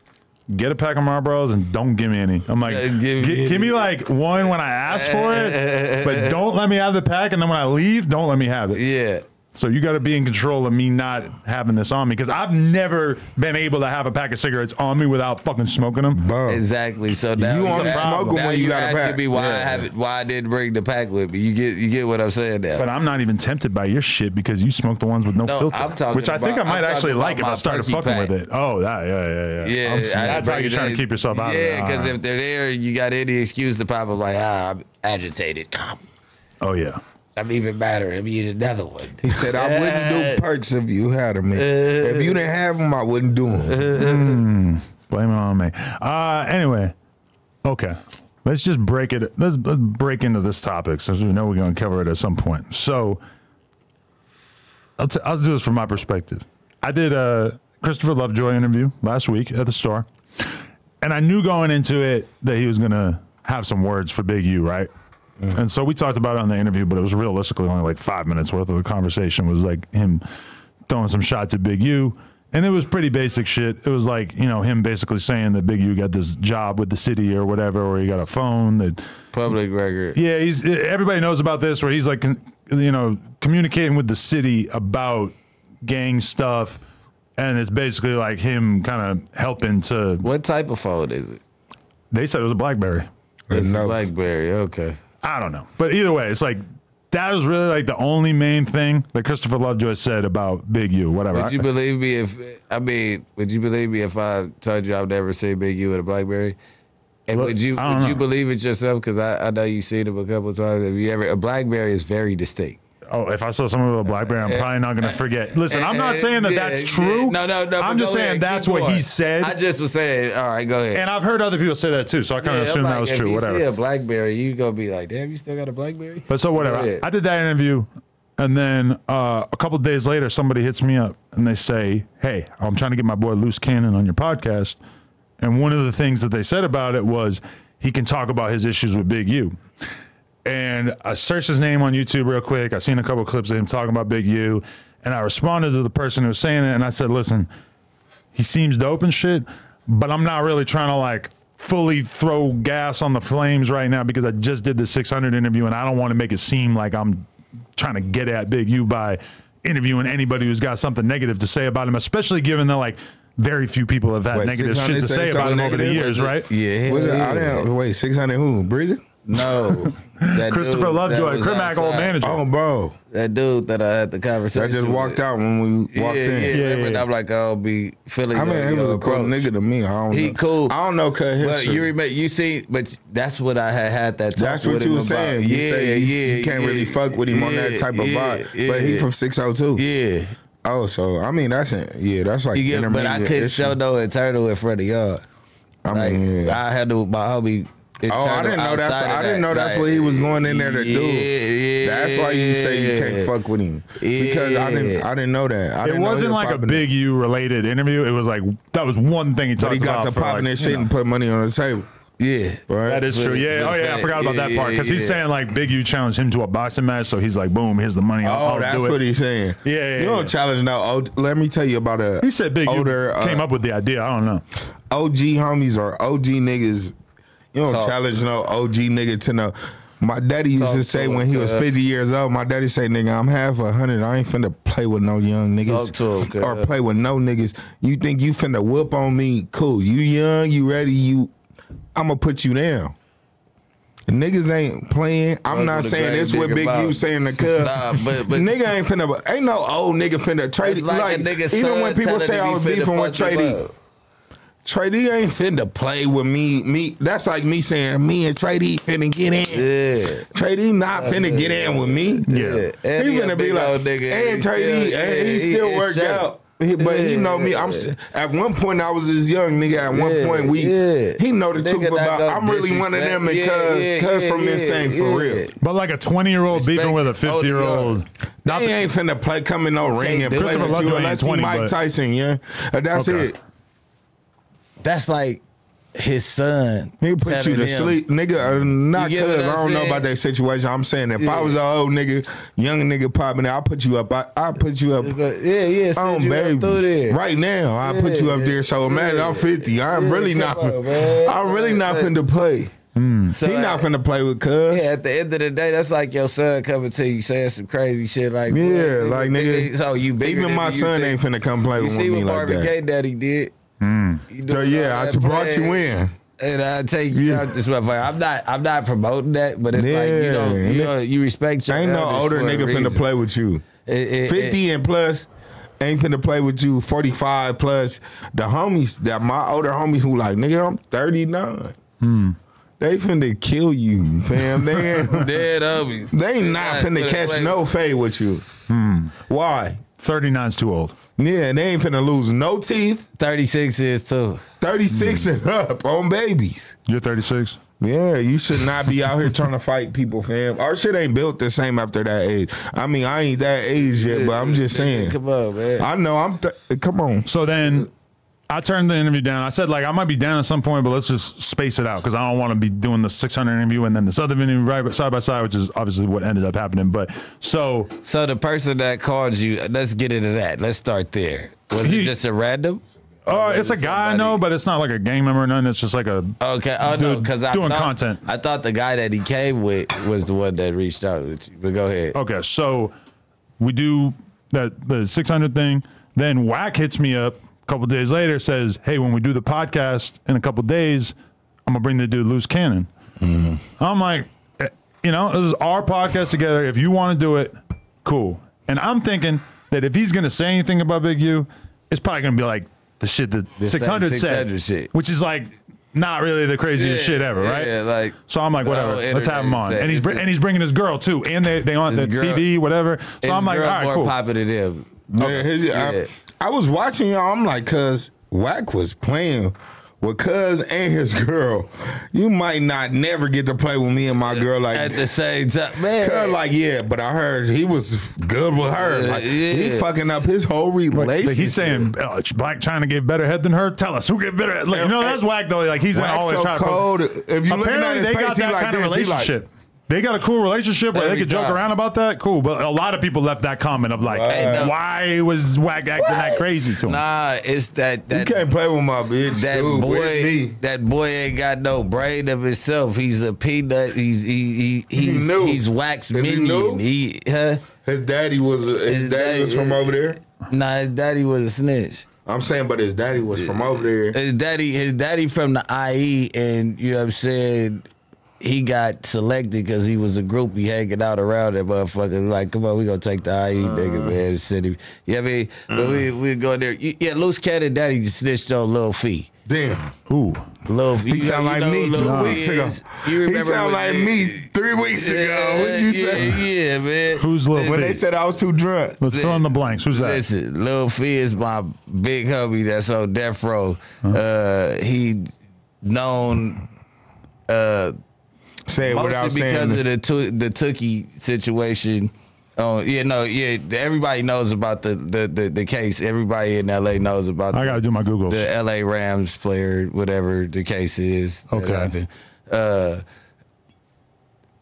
get a pack of Marlboros and don't give me any. I'm like, give me like one when I ask for it, but don't let me have the pack. And then when I leave, don't let me have it. Yeah. So you got to be in control of me not having this on me because I've never been able to have a pack of cigarettes on me without fucking smoking them. Exactly. So now you want to smoke them when you got a pack. Me why I didn't bring the pack with me. You get what I'm saying now. But I'm not even tempted by your shit because you smoke the ones with no filter, which I think I might actually like if I started fucking with it. Oh, that yeah. That's how you're trying to keep yourself out of it. Yeah, because if they're there, you got any excuse to pop up like, I'm agitated. Oh yeah. I'm even madder. I need another one. He said, I wouldn't do perks if you had them. If you didn't have them, I wouldn't do them. Blame it on me. Anyway, okay. Let's just break it. Let's break into this topic since we know we're going to cover it at some point. So I'll do this from my perspective. I did a Christopher Lovejoy interview last week at the store. And I knew going into it that he was going to have some words for Big U, right? And so we talked about it on the interview, but it was realistically only like 5 minutes worth of the conversation was like him throwing some shots at Big U. And it was pretty basic shit. It was like, you know, him basically saying that Big U got this job with the city or whatever, or he got a phone that public record. Yeah, everybody knows about this where he's like, you know, communicating with the city about gang stuff. And it's basically like him kind of helping to. What type of phone is it? They said it was a BlackBerry. It's a BlackBerry, okay. I don't know. But either way, it's like that was really like the only main thing that Christopher Lovejoy said about Big U, whatever. Would you believe me if I told you I've never seen Big U with a BlackBerry? And would you believe it yourself? Because I know you've seen him a couple of times. Have you ever? A BlackBerry is very distinct. Oh, if I saw someone with a BlackBerry, I'm probably not going to forget. Listen, I'm not saying that that's true. No. I'm just saying that's what he said. I just was saying, all right, go ahead. And I've heard other people say that too, so I kind of assume that was true. Whatever. If you see a BlackBerry, you going to be like, damn, you still got a BlackBerry? But so whatever. I did that interview, and then a couple of days later, somebody hits me up, and they say, hey, I'm trying to get my boy Loose Cannon on your podcast. And one of the things that they said about it was he can talk about his issues with Big U. And I searched his name on YouTube real quick. I seen a couple of clips of him talking about Big U, and I responded to the person who was saying it, and I said, listen, he seems dope and shit, but I'm not really trying to like fully throw gas on the flames right now because I just did the 600 interview, and I don't want to make it seem like I'm trying to get at Big U by interviewing anybody who's got something negative to say about him, especially given that like very few people have had negative shit to say about him over the years, right? Yeah. Wait, 600 who? Bricc? No. Christopher Lovejoy, Crimac old manager. Oh, bro. That dude that I had the conversation I just walked out when we walked in. And I'm like, I'll be feeling. I mean, he was a cool nigga to me. I don't know. He cool. I don't know, cuz but you see, but that's what I had that talk. That's what you were saying. You can't really fuck with him on that type of vibe. But he from 602. Yeah. Oh, so I mean that's like intermediate. But I couldn't show no internal in front of y'all. I mean, I had to my homie. I didn't know that's what he was going in there to do. That's why you say you can't fuck with him because I didn't know that. It wasn't like a Big U related interview. It was like that was one thing he talked about. But he got to popping that shit and put money on the table. Yeah, right? That is true. Yeah. Oh yeah, I forgot about that part because he's saying like Big U challenged him to a boxing match, so he's like, boom, here's the money. I'll that's do it. what he's saying. Yeah. You don't challenge no. Let me tell you about a. He said Big older, U came up with the idea. I don't know. OG homies or OG niggas. You don't challenge no OG nigga to no. My daddy used to say when he was 50 years old, my daddy say, nigga, I'm half 100. I ain't finna play with no young niggas or play with no niggas. You think you finna whoop on me? Cool. You young, you ready, I'ma put you down. The niggas ain't playing. I'm not saying this what Big U saying to cuz. But nigga ain't finna, ain't no old nigga finna trade. Like even when people say I was beefing with Trady. Trady ain't finna play with me. That's like me saying me and Trady finna get in. Yeah. Trady not finna get in with me. Yeah. He finna be like, and Trady, he still worked out. But he know me. At one point I was this young nigga. At one point he know the truth about. I'm really one of them because from this ain't for real. But like a 20-year-old beefing with a 50-year-old. He ain't finna play come in no ring and play with you unless he Mike Tyson. Yeah, that's it. That's like his son. He put you to sleep, nigga. Not cuz I don't know about that situation. I'm saying if I was an old nigga, young nigga popping there, I'll put you up. I'll put you up. On babies. Right now, I'll put you up there. So imagine I'm 50. I'm really not finna play. So he not finna play with cuz. Yeah, at the end of the day, that's like your son coming to you saying some crazy shit like like nigga. So you even my son ain't finna come play with me like that. You see what Marvin Gaye daddy did? So yeah, I brought you in, and I take you out this motherfucker. I'm not promoting that, but it's like you respect your. Ain't no older nigga finna play with you. 50 and plus ain't finna play with you. 45 plus the homies that my older homies who like nigga I'm 39. They finna kill you, fam. They dead homies. They not finna catch no fade with you. Why? 39's too old. Yeah, they ain't finna lose no teeth. 36 is too. 36 and up on babies. You're 36? Yeah, you should not be out here trying to fight people, fam. Our shit ain't built the same after that age. I mean, I ain't that age yet, but I'm just saying. Come on, man. I know, come on. So then I turned the interview down. I said, like, I might be down at some point, but let's just space it out because I don't want to be doing the 600 interview and then this other interview right side by side, which is obviously what ended up happening. But so the person that called you, let's get into that. Let's start there. Was it just a random? It's a guy I know, but it's not like a gang member or nothing. It's just like a no, because doing content. I thought the guy that he came with was the one that reached out with you. But go ahead. Okay, so we do the 600 thing. Then Whack hits me up. Couple days later says, hey, when we do the podcast in a couple days, I'm gonna bring the dude Loose Cannon. I'm like, this is our podcast together. If you want to do it, cool. And I'm thinking that if he's gonna say anything about Big U, it's probably gonna be like the shit that 600 said, shit. which is like not really the craziest shit ever, right? Yeah, like so I'm like, whatever, let's have him on. And he's bringing his girl too, and they on the TV, whatever. So I'm like, all right, cool. Popular than him. I was watching y'all. I'm like, cuz Wack was playing with Cuz and his girl. You might not never get to play with me and my girl like at the same time, man. Cuz like, yeah, but I heard he was good with her. Like, he's fucking up his whole relationship. He's saying Black China gave better head than her. Tell us who gave better head. Like, that's Wack though. Like he's always so trying cold. If you apparently they got that kind of relationship. They got a cool relationship where they could joke around about that. Cool. But a lot of people left that comment of like, why was Wack acting that crazy to him? Nah, it's that you can't play with my bitch. That boy ain't got no brain of himself. He's a peanut. He's Wack's minion. His daddy was from over there. Nah, his daddy was a snitch. I'm saying, but his daddy was from over there. His daddy from the IE, and you know what I'm saying. He got selected because he was a groupie hanging out around that motherfucker. Like, come on, we gonna take the IE nigga, man. The city. You know what I mean? But we go there. Yeah, Loose Cannon Daddy just snitched on Lil Fee. Damn. Who? Lil Fee. He sound like me 2 weeks ago. You remember he sound like me 3 weeks ago. What'd you say? Yeah, man. Who's Lil Fee? When they said I was too drunk. Let's fill in the blanks. Who's that? Listen, Lil Fee is my big homie that's on death row. He known... Say it without saying because of the Tookie situation. Everybody knows about the case. Everybody in LA knows about. I gotta do my Googles. The LA Rams player, whatever the case is. Okay.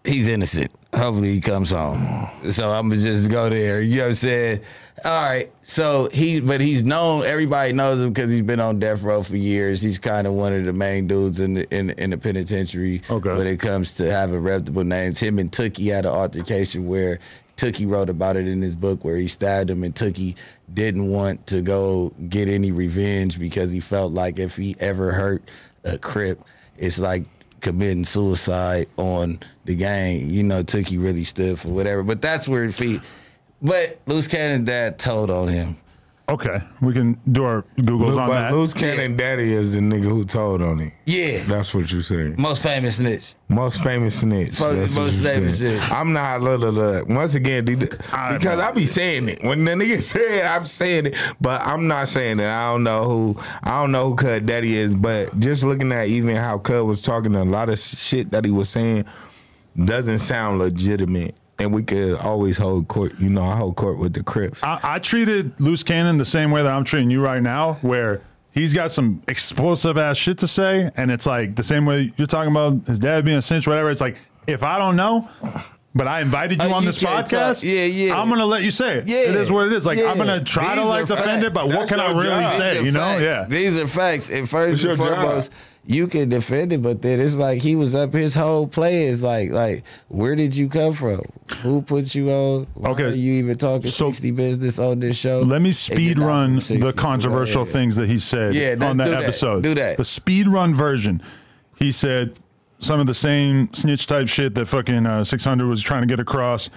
He's innocent. Hopefully he comes home. So I'm gonna just go there. You know what I'm saying? All right. So he's known. Everybody knows him because he's been on death row for years. He's kind of one of the main dudes in the penitentiary when it comes to having reputable names. Him and Tookie had an altercation where Tookie wrote about it in his book where he stabbed him, and Tookie didn't want to go get any revenge because he felt like if he ever hurt a Crip, it's like committing suicide on the gang. You know, Tookie really stood for whatever. But that's where But Loose Cannon Dad told on him. Okay, we can do our Googles on that. Loose Cannon Daddy is the nigga who told on him. Yeah. That's what you're saying. Most famous snitch. Most famous snitch. Most famous snitch. I'm not, once again, because I be saying it. When the nigga say it, I'm saying it, but I'm not saying it. I don't know who Cud Daddy is, but just looking at even how Cud was talking, a lot of shit that he was saying doesn't sound legitimate. And we could always hold court. You know, I hold court with the Crips. I treated Loose Cannon the same way that I'm treating you right now, where he's got some explosive ass shit to say, and it's like the same way you're talking about his dad being a cinch, whatever. It's like, if I don't know, but I invited you on this podcast, I'm gonna let you say it. Yeah. It is what it is. Like, I'm gonna try to defend it, but what can I really say? You know? Yeah. These are facts. And first and foremost, you can defend it, but then it's like he was up. His whole play is like, where did you come from? Who put you on? Why are you even talking 60 business on this show? Let me speed run the controversial things that he said on that episode. Do that. The speed run version. He said some of the same snitch type shit that fucking 600 was trying to get across.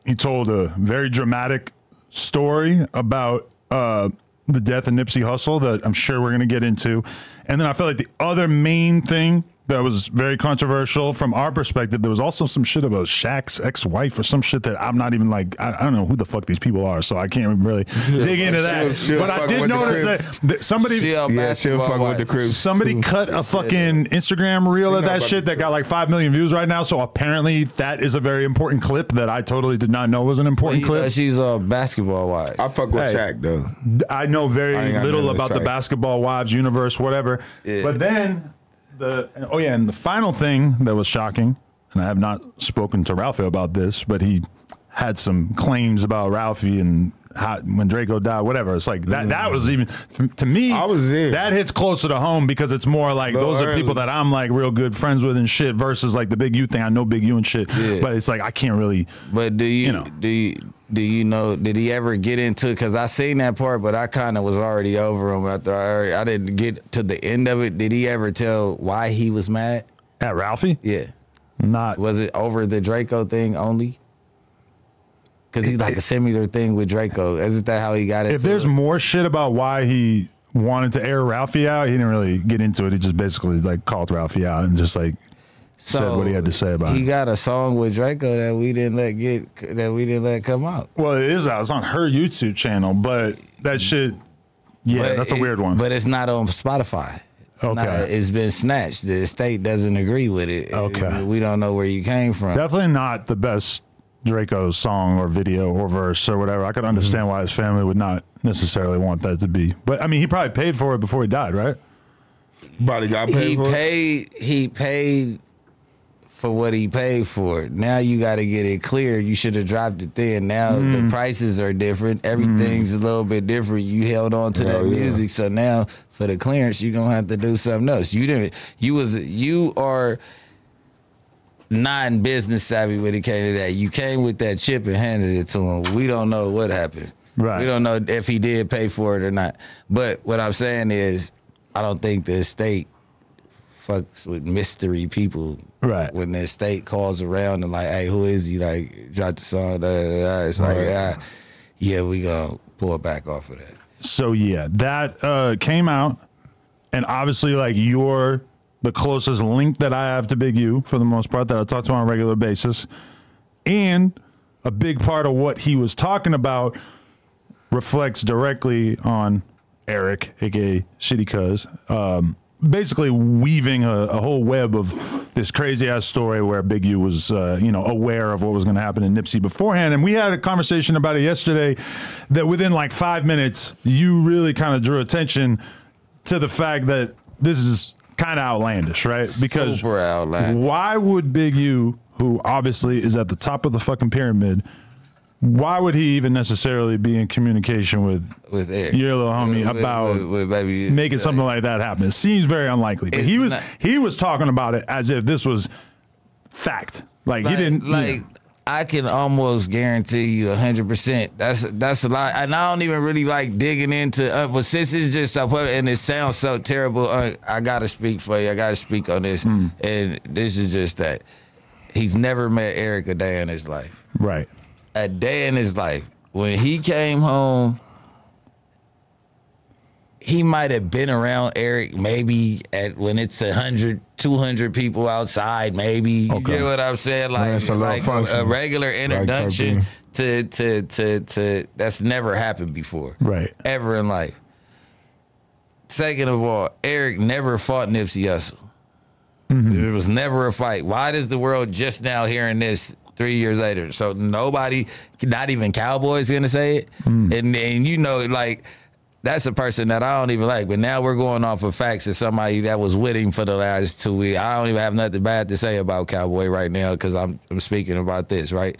He told a very dramatic story about the death of Nipsey Hussle that I'm sure we're going to get into. And then I felt like the other main thing that was very controversial from our perspective, there was also some shit about Shaq's ex-wife or some shit that I'm not even like, I don't know who the fuck these people are, so I can't even really dig into that. But I did notice that somebody she'll fuck with the Crips. Somebody cut a fucking Instagram reel of that shit that got like 5 million views right now, so apparently that is a very important clip that I totally did not know was an important clip. She's a basketball wife. I fuck with Shaq though. I know very little about the basketball wives universe, whatever. Yeah. But then and the final thing that was shocking, and I have not spoken to Ralphie about this, but he had some claims about Ralphie and when Draco died, whatever. It's like that was even, to me, that hits closer to home because it's more like those are people that I'm like real good friends with and shit versus like the Big U thing. I know Big U and shit, but it's like I can't really. But do you know, did he ever get into, because I seen that part, but I kind of was already over him after I didn't get to the end of it. Did he ever tell why he was mad? At Ralphie? Yeah. Not. Was it over the Draco thing only? Because he's like a similar thing with Draco. Isn't that how he got it? If there's more shit about why he wanted to air Ralphie out. He didn't really get into it. He just basically like called Ralphie out and just like said what he had to say about it. He got a song with Draco that we didn't let come out. Well, it is out. It's on her YouTube channel, but that shit, that's a weird one. But it's not on Spotify. It's been snatched. The estate doesn't agree with it. Okay. We don't know where you came from. Definitely not the best Draco song or video or verse or whatever. I could understand why his family would not necessarily want that to be. But I mean, he probably paid for it before he died, right? Probably got paid for it. He paid for what he paid for. Now you got to get it clear. You should have dropped it then. Now the prices are different. Everything's a little bit different. You held on to that music, so now for the clearance, you're gonna have to do something else. You are non-business savvy when it came to that. You came with that chip and handed it to him. We don't know what happened. Right. We don't know if he did pay for it or not. But what I'm saying is, I don't think the estate fucks with mystery people. Right. When the estate calls around and like, hey, who is he? Like, drop the song. Da, da, da. It's like, we gonna pull it back off of that. So yeah, that came out, and obviously, like, you're the closest link that I have to Big U for the most part that I talk to on a regular basis, and a big part of what he was talking about reflects directly on Eric, aka Shitty Cuz, basically weaving a whole web of this crazy ass story where Big U was, aware of what was going to happen in Nipsey beforehand. And we had a conversation about it yesterday that within like 5 minutes, you really kind of drew attention to the fact that this is kind of outlandish, right? Because super outlandish. Why would Big U, who obviously is at the top of the fucking pyramid, why would he even necessarily be in communication with Eric, your little homie about making something like that happen? It seems very unlikely. But he was talking about it as if this was fact. Like he didn't. I can almost guarantee you 100%. That's a lot, and I don't even really like digging into. But since it's just so, and it sounds so terrible, I gotta speak for you. I gotta speak on this, and this is just that he's never met Eric a day in his life. Right. A day in his life. When he came home, he might have been around Eric maybe when it's 100, 200 people outside, maybe. You get what I'm saying? Like a regular introduction to that's never happened before. Right. Ever in life. Second of all, Eric never fought Nipsey Hussle. There was never a fight. Why does the world just now hearing this 3 years later? So nobody, not even Cowboy's gonna say it. And like, that's a person that I don't even like. But now we're going off of facts as somebody that was with him for the last 2 weeks. I don't even have nothing bad to say about Cowboy right now because I'm speaking about this, right?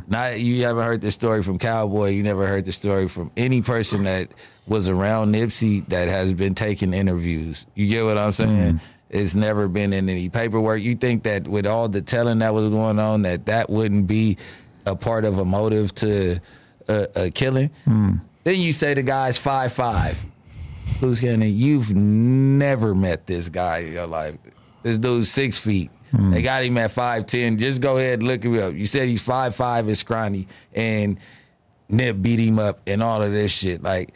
Not you haven't heard the story from Cowboy. You never heard the story from any person that was around Nipsey that has been taking interviews. You get what I'm saying? It's never been in any paperwork. You think that with all the telling that was going on, that wouldn't be a part of a motive to a killing? Then you say the guy's 5'5". Loose cannon, you've never met this guy in your life. This dude's 6 feet. They got him at 5'10". Just go ahead and look him up. You said he's 5'5" and scrawny, and Nip beat him up and all of this shit. Like,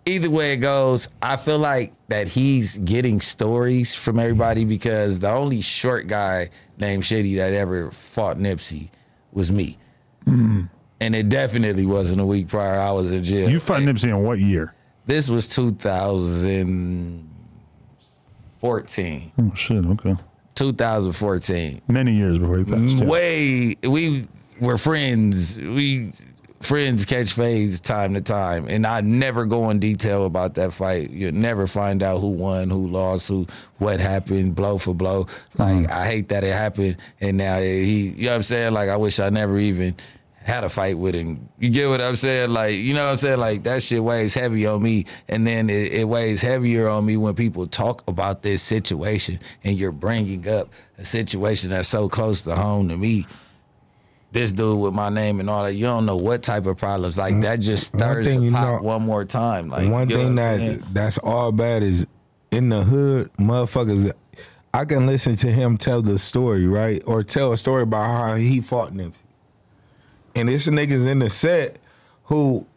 either way it goes, I feel like that he's getting stories from everybody because the only short guy named Shitty that ever fought Nipsey was me. And it definitely wasn't a week prior. I was in jail. You fought Nipsey in what year? This was 2014. Oh, shit, okay. 2014. Many years before he passed. We were friends. Friends catch fades time to time, and I never go in detail about that fight. You'll never find out who won, who lost, what happened, blow for blow. Like, I hate that it happened, and now you know what I'm saying? Like, I wish I never even had a fight with him. You get what I'm saying? Like, you know what I'm saying? Like, that shit weighs heavy on me, and then it weighs heavier on me when people talk about this situation, and you're bringing up a situation that's so close to home to me. This dude with my name and all that, you don't know what type of problems. Like, that just stirs the pot one more time. Like, one thing that's all bad is in the hood, motherfuckers, I can listen to him tell the story, right? Or tell a story about how he fought Nipsey. And it's niggas in the set who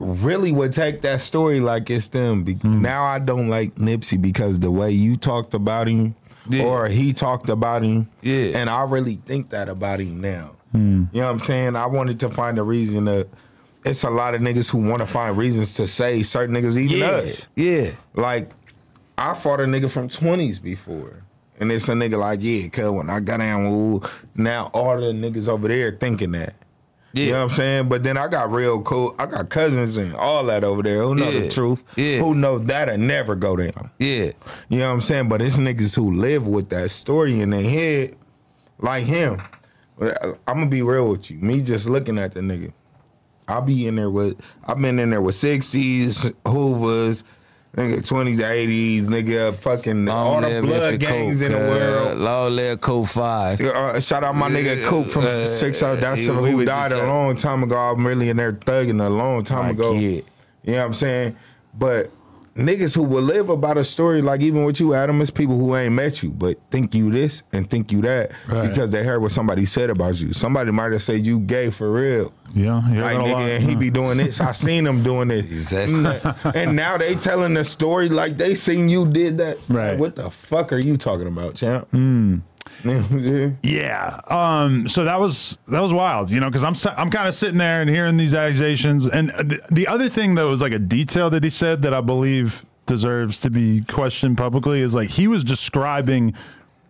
really would take that story like it's them. Now I don't like Nipsey because the way you talked about him or he talked about him, and I really think that about him now. You know what I'm saying? I wanted to find a reason to. It's a lot of niggas who want to find reasons to say certain niggas, even us. Yeah. Like, I fought a nigga from 20s before. And it's a nigga like, yeah, cuz when I got down, ooh, now all the niggas over there thinking that. Yeah. You know what I'm saying? But then I got real cool. I got cousins and all that over there who know the truth. Who knows that'll never go down. Yeah. You know what I'm saying? But it's niggas who live with that story in their head, like him. I'm gonna be real with you. Me just looking at the nigga, I've been in there with 60s, Hoovers, nigga 20s, 80s, nigga fucking all the blood gangs in the world. Long live Coop 5. Shout out my nigga Coop from 6-0. That's who died a long time ago. I'm really in there thugging a long time ago. Kid. You know what I'm saying? But niggas who will live about a story like even with you, Adam, is people who ain't met you but think you this and think you that because they heard what somebody said about you. Somebody might have said you gay for real. Yeah, like nigga, and he be doing this. I seen him doing this. And now they telling the story like they seen you did that. Right. Like, what the fuck are you talking about, champ? Yeah. So that was wild, you know, because I'm kind of sitting there and hearing these accusations, and the other thing that was like a detail that he said that I believe deserves to be questioned publicly is like he was describing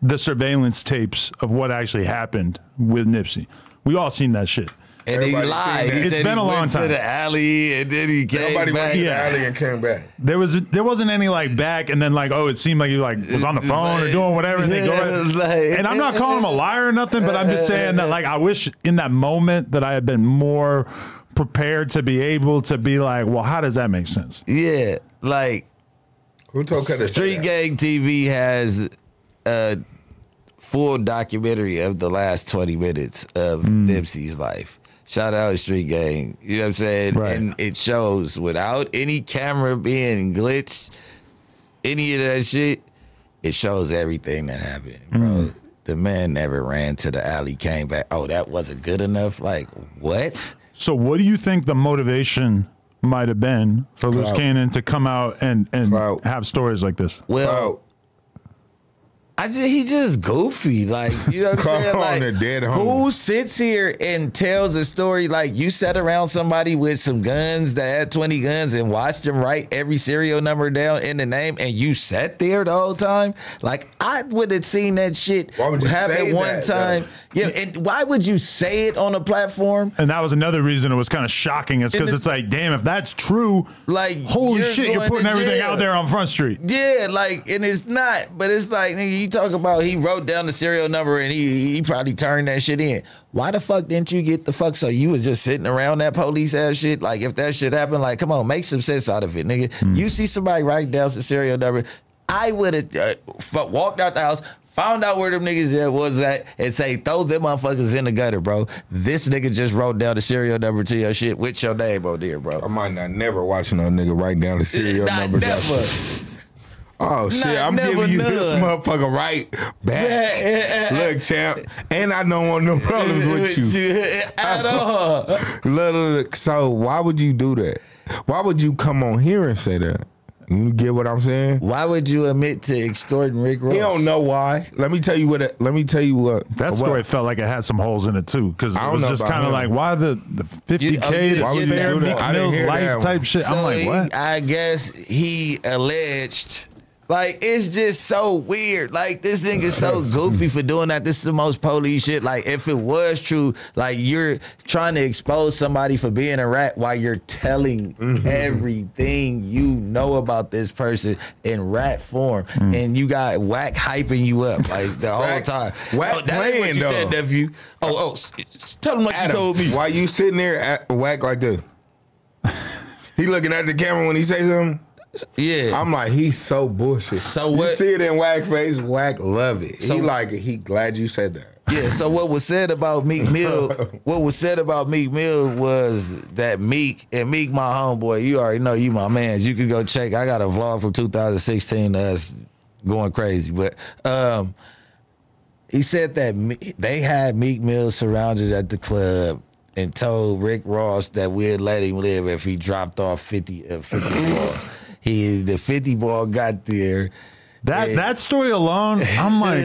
the surveillance tapes of what actually happened with Nipsey. We all seen that shit. And everybody he lied. He said been a long time. To the alley, and then he came back. Went to the alley and came back. There wasn't any like back, and then like it seemed like he like was on the phone or doing whatever. And, and I'm not calling him a liar or nothing, but I'm just saying that like I wish in that moment that I had been more prepared to be able to be like, well, how does that make sense? Yeah, like who told Street Gang TV has a full documentary of the last 20 minutes of Nipsey's life. Shout out Street Gang. You know what I'm saying? Right. And it shows without any camera being glitched, any of that shit, it shows everything that happened, bro. The man never ran to the alley, came back. Oh, that wasn't good enough? Like, what? So what do you think the motivation might have been for Loose Cannon to come out and have stories like this? Well, he just goofy, like, you know what I'm saying? Like, dead who sits here and tells a story like you sat around somebody with some guns that had 20 guns and watched them write every serial number down in the name, and you sat there the whole time? Like, I would have seen that shit happen one time. Yeah, and why would you say it on a platform? And that was another reason it was kind of shocking, is because it's like, damn, if that's true, like, holy shit, you're putting everything out there on Front Street. Yeah, like, and it's not, but it's like, nigga, you talk about he wrote down the serial number and he probably turned that shit in. Why the fuck didn't you get the fuck? So you was just sitting around that police ass shit? Like, if that shit happened, like, come on, make some sense out of it, nigga. You see somebody write down some serial number, I would have walked out the house, found out where them niggas was at, and say, throw them motherfuckers in the gutter, bro. This nigga just wrote down the serial number to your shit with your name on there, bro. I might not never watch no nigga write down the serial number. Never. Oh, shit, I'm giving you this motherfucker right back. Look, champ, and I don't want no problems with you. At all. Look, so why would you do that? Why would you come on here and say that? You get what I'm saying? Why would you admit to extorting Rick Ross? You don't know why. Let me tell you what. That story felt like it had some holes in it too, because it was just kind of like, why the $50K to spare Meek Mill's life type shit? So I'm like, what? I guess he alleged. Like, it's just so weird. Like, this nigga's so goofy for doing that. This is the most police shit. Like, if it was true, like, you're trying to expose somebody for being a rat while you're telling everything you know about this person in rat form. And you got Whack hyping you up, like, the whole time. Whack that ain't what you said, nephew. Tell him like Adam, you told me. Why you sitting there at Whack like this? He looking at the camera when he say something? Yeah, I'm like, he's so bullshit. So what? You see it in Whack face, Whack love it. So, he glad you said that. Yeah. So what was said about Meek Mill? What was said about Meek Mill was that Meek my homeboy. You already know, you my man. You can go check. I got a vlog from 2016 us going crazy, but he said that they had Meek Mill surrounded at the club. and told Rick Ross that we'd let him live if he dropped off 50 ball. The 50 ball got there. That story alone, I'm like,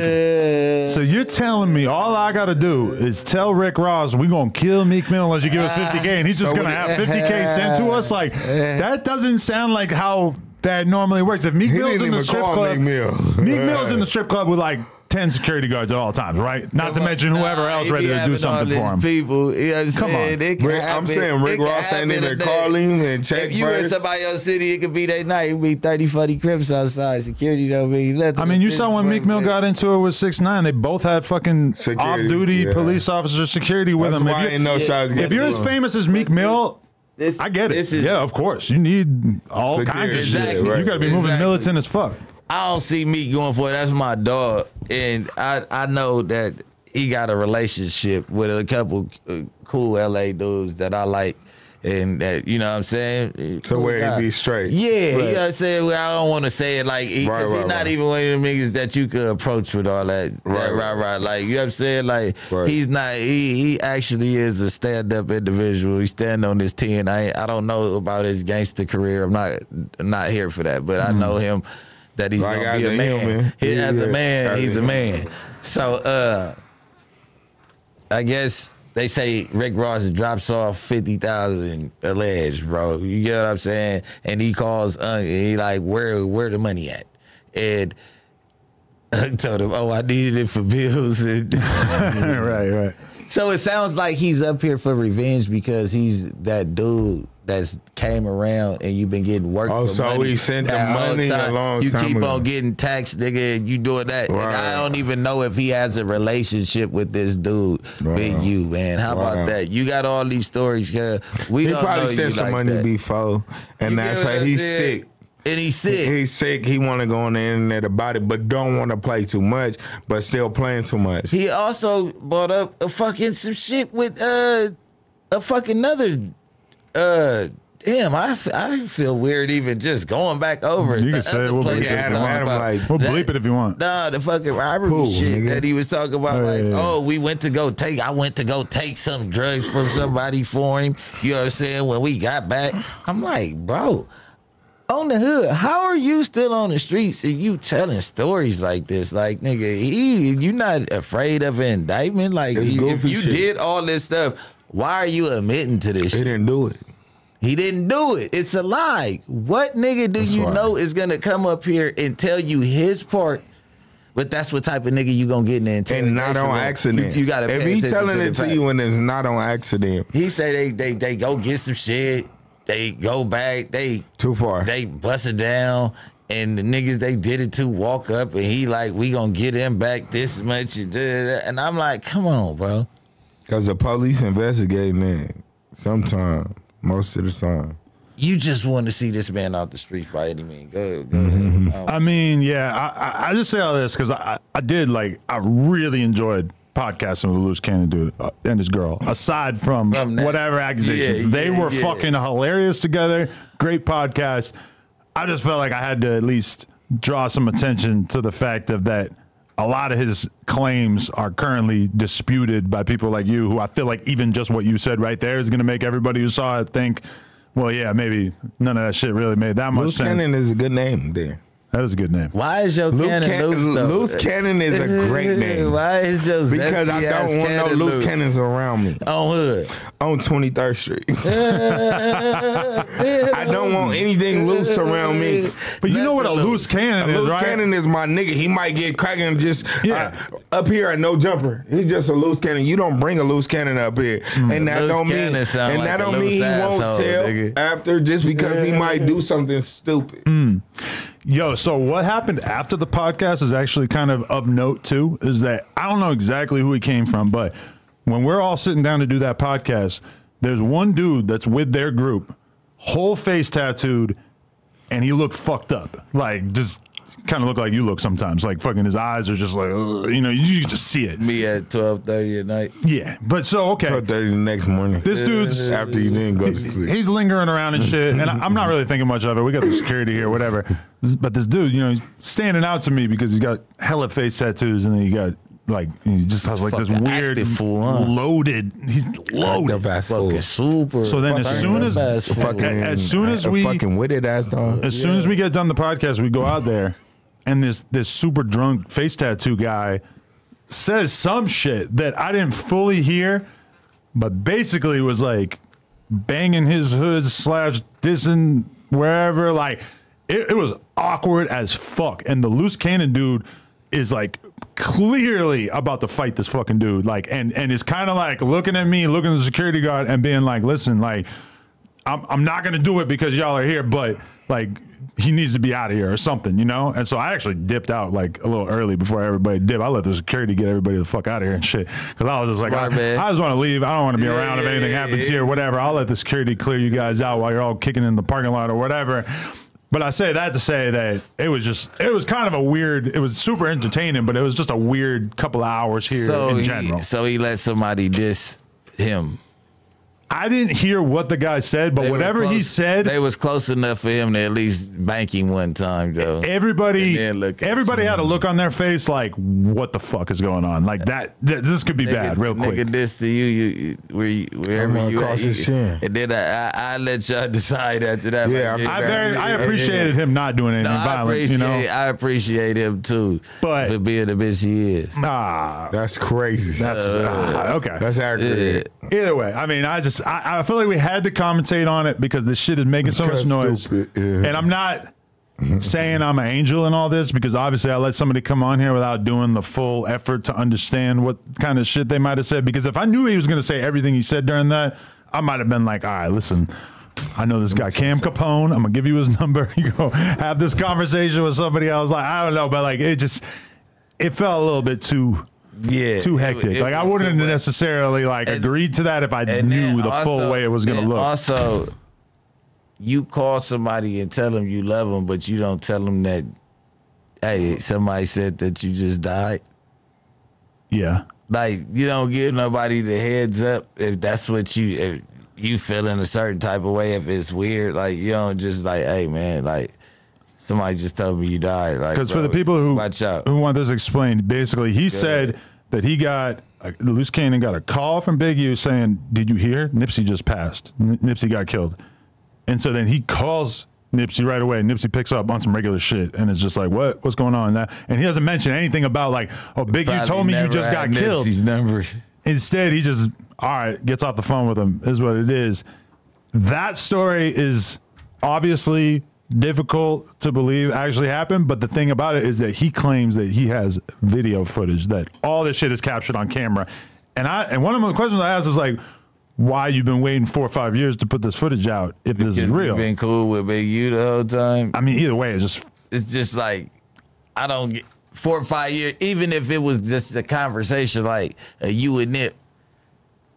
so you're telling me all I got to do is tell Rick Ross we're going to kill Meek Mill unless you give us 50K, and he's just going to have 50K sent to us? Like, that doesn't sound like how that normally works. If Meek Mill's in the strip club, Meek Mill's in the strip club with like 10 security guards at all times, right? Not to mention whoever else ready to do something for him. People, you know what I'm saying? Come on. I'm saying Rick Ross ain't even call him and check if you in somebody else's city, it could be that night. It could be 30, 40 Crips outside. Security don't mean nothing. I mean, you saw when Meek Mill got into it with 6ix9ine, they both had fucking off-duty police officer security with them. If you're as famous as Meek Mill, I get it. Yeah, of course. You need all kinds of shit. Right? You got to be moving militant as fuck. I don't see Meek going for it. That's my dog. And I know that he got a relationship with a couple cool LA dudes that I like. And that, you know what I'm saying? To where he be straight. Yeah, right. You know what I'm saying? Well, I don't want to say it like, he's not even one of them niggas that you could approach with all that. Right. Like, you know what I'm saying? Like, he's not, he actually is a stand-up individual. He stand on his 10. I don't know about his gangster carear. I'm not here for that. But I know him. That he's like gonna be a man. As a man, he's a man. So I guess they say Rick Ross drops off 50,000 alleged, bro. You get what I'm saying? And he calls he like, where the money at? And I told him, I needed it for bills. And right. So it sounds like he's up here for revenge because he's that dude that's came around and you've been getting work for so money. He sent the money a long you time keep ago. on getting taxed, nigga, and you doing that. Right. And I don't even know if he has a relationship with this dude, Big U, man. How about that? You got all these stories, cause we don't know you like that. He probably sent some money before, and that's why he's sick. And he's sick. He's sick. He want to go on the internet about it, but don't want to play too much, but still playing too much. He also brought up a fucking some shit with a fucking other damn, I feel weird even just going back over it. You can say it. We'll bleep it if you want. Nah, the fucking robbery shit that he was talking about. We went to go take some drugs from somebody for him. You know what I'm saying? When we got back, I'm like, bro, on the hood, how are you still on the streets and you telling stories like this? Like, nigga, you not afraid of an indictment? Like, if you did all this stuff, why are you admitting to this shit? He didn't do it. He didn't do it. It's a lie. What nigga do you know is gonna come up here and tell you his part? But that's what type of nigga you gonna get in there and not on accident. You gotta. If he telling it to you and it's not on accident, he say they go get some shit. They go back. They too far. They bust it down. And the niggas they did it to walk up and he like, we gonna get him back this much. And I'm like, come on, bro. Because the police investigating it sometimes. Most of the time. You just want to see this man out the streets by any means. Go ahead. I mean, yeah, I just say all this because I really enjoyed podcasting with a loose cannon dude and his girl. Aside from whatever accusations, they were fucking hilarious together. Great podcast. I just felt like I had to at least draw some attention to the fact of that. A lot of his claims are currently disputed by people like you, who I feel like even just what you said right there is going to make everybody who saw it think, well, yeah, maybe none of that shit really made that much sense. Loose Cannon is a good name there. That is a good name. Why is your cannon loose, though? Loose Cannon is a great name. Why is your Because I don't want no loose cannons around me. On hood? On 23rd Street. I don't want anything loose around me. But you know what a loose cannon is, right? A loose cannon is my nigga. He might get cracking just up here at no jumper. He's just a loose cannon. You don't bring a loose cannon up here. And that don't mean he won't tell after just because he might do something stupid. Yo, so what happened after the podcast is actually kind of note too, is that I don't know exactly who he came from, but when we're all sitting down to do that podcast, there's one dude that's with their group, whole face tattooed, and he looked fucked up. Like, just kind of look like you look sometimes. Like, fucking his eyes are just like, you know, you can just see it. Me at 12:30 at night. Yeah, but so, okay. 12:30 the next morning. This dude's... After you didn't go to sleep. He's lingering around and shit, and I'm not really thinking much of it. We got the security here, whatever. But this dude, you know, he's standing out to me because he's got hella face tattoos, and then you got Like he just has like this weird loaded. He's loaded. Fucking super. So then as soon as we fucking witted ass dog. As soon as we get done the podcast, we go out there, and this super drunk face tattoo guy says some shit that I didn't fully hear, but basically was like banging his hood / dissing wherever. Like it was awkward as fuck. And the loose cannon dude is like clearly about to fight this fucking dude, like, and is kind of like looking at me, looking at the security guard, and being like, "Listen, like, I'm not gonna do it because y'all are here, but like, he needs to be out of here or something, you know." And so I actually dipped out like a little early before everybody dipped. I let the security get everybody the fuck out of here and shit, because I was just like, I just want to leave. I don't want to be around if anything happens here, whatever. I'll let the security clear you guys out while you're all kicking in the parking lot or whatever. But I say that to say that it was kind of a weird, it was super entertaining, but it was just a weird couple of hours here in general. So he let somebody diss him. I didn't hear what the guy said, but whatever he said, they was close enough for him to at least bank him one time, though. Everybody had a look on their face like, "What the fuck is going on?" Like that this could be bad, real quick. Nigga, this to wherever you at, and then I let y'all decide after that. Yeah, I appreciated him not doing anything violent. I appreciate him too, but for being the bitch he is. That's crazy. That's okay. That's accurate. Either way, I mean, I feel like we had to commentate on it because this shit is making so much noise. And I'm not saying I'm an angel in all this, because obviously I let somebody come on here without doing the full effort to understand what kind of shit they might have said. Because if I knew he was going to say everything he said during that, I might have been like, all right, listen, I know this guy Cam Capone. I'm going to give you his number. You go have this conversation with somebody else. Like, I don't know, but like it felt a little bit too hectic. Like I wouldn't necessarily like agreed to that if I knew the full way it was going to look. Also, you call somebody and tell them you love them, but you don't tell them that, hey, somebody said that you just died. Yeah. Like you don't give nobody the heads up if that's what if you feel in a certain type of way. If it's weird, like you don't just like, hey man, like somebody just told me you died. Like, because for the people who want this explained, basically he said that he got the loose cannon got a call from Big U saying, "Did you hear? Nipsey just passed. Nipsey got killed." And so then he calls Nipsey right away. Nipsey picks up on some regular shit, and it's just like, what's going on? And he doesn't mention anything about like, oh, Big U told me you just got killed. Nipsey's number. Instead, he just gets off the phone with him. Is what it is. That story is obviously difficult to believe actually happened, but the thing about it is that he claims that he has video footage, that all this shit is captured on camera. And one of the questions I asked is like, why you've been waiting 4 or 5 years to put this footage out if this is real? You've been cool with Big U the whole time. I mean, either way, it's just like, I don't get 4 or 5 years, even if it was just a conversation like you and Nip.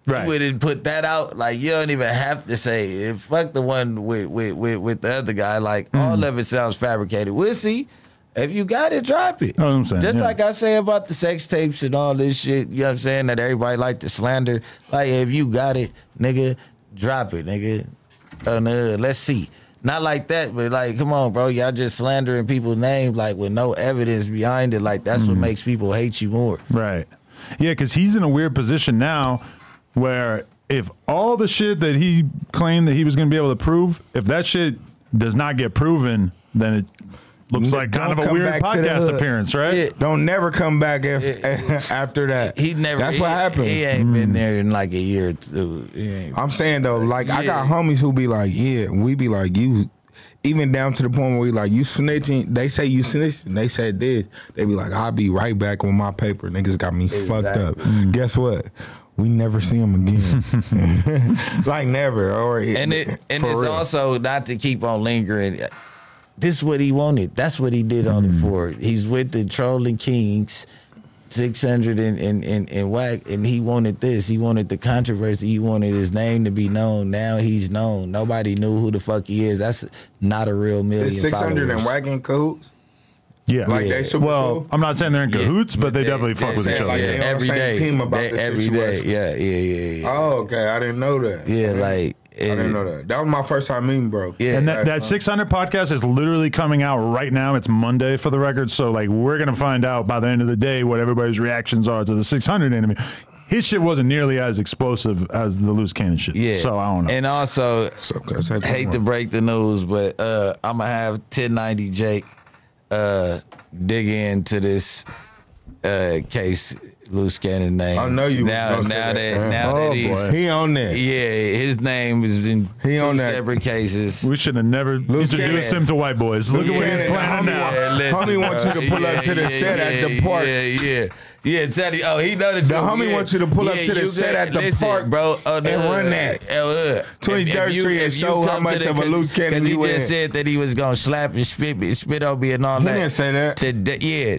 Right. You wouldn't put that out. Like you don't even have to say fuck the one with the other guy. Like all of it sounds fabricated. We'll see. If you got it, drop it. Oh, I'm saying, just like I say about the sex tapes and all this shit, you know what I'm saying, that everybody like to slander. Like if you got it, nigga, drop it, nigga. Let's see. Not like that, but like, come on, bro. Y'all just slandering people's names like with no evidence behind it. Like that's what makes people hate you more. Right. Yeah, because he's in a weird position now where if all the shit that he claimed that he was going to be able to prove, if that shit does not get proven, then it looks like kind of a weird podcast appearance, right? Yeah. Don't never come back after that. That's what happened. He ain't been there in like a year or two. I'm saying though, like I got homies who be like, we be like, you, even down to the point where we like, you snitching. They say you snitching. They said this. They be like, I'll be right back on my paper. Niggas got me fucked up. Guess what? We never see him again. Like never. And it's also not to keep on lingering. This is what he wanted. That's what he did on it for. He's with the Trolling Kings, 600 and whack, and he wanted this. He wanted the controversy. He wanted his name to be known. Now he's known. Nobody knew who the fuck he is. That's not a real million. Is 600 and whack in cahoots? Yeah. Like they super cool? I'm not saying they're in cahoots, but they definitely fuck with each other. Like they on the same team about this every situation. day. Yeah. Oh, okay. I didn't know that. Yeah, like didn't know that. That was my first time meeting, bro. Yeah, and that 600 podcast is literally coming out right now. It's Monday for the record, so like we're gonna find out by the end of the day what everybody's reactions are to the 600 interview. His shit wasn't nearly as explosive as the loose cannon shit. Yeah, so I don't know. And also, hate to break the news, but I'm gonna have 1090 Jake dig into this case. Loose cannon name. I know you. Now that he on there. Yeah, his name is in two separate cases. We should have never introduced him to white boys. Look at what he's planning now. Homie wants you to pull up to the set at the park. Yeah, Teddy. Oh, he know the homie wants you to pull up to the set at the park, bro, and run that 23rd Street and show how much of a loose cannon you in. He just said that he was gonna slap and spit on me and all that. He didn't say that.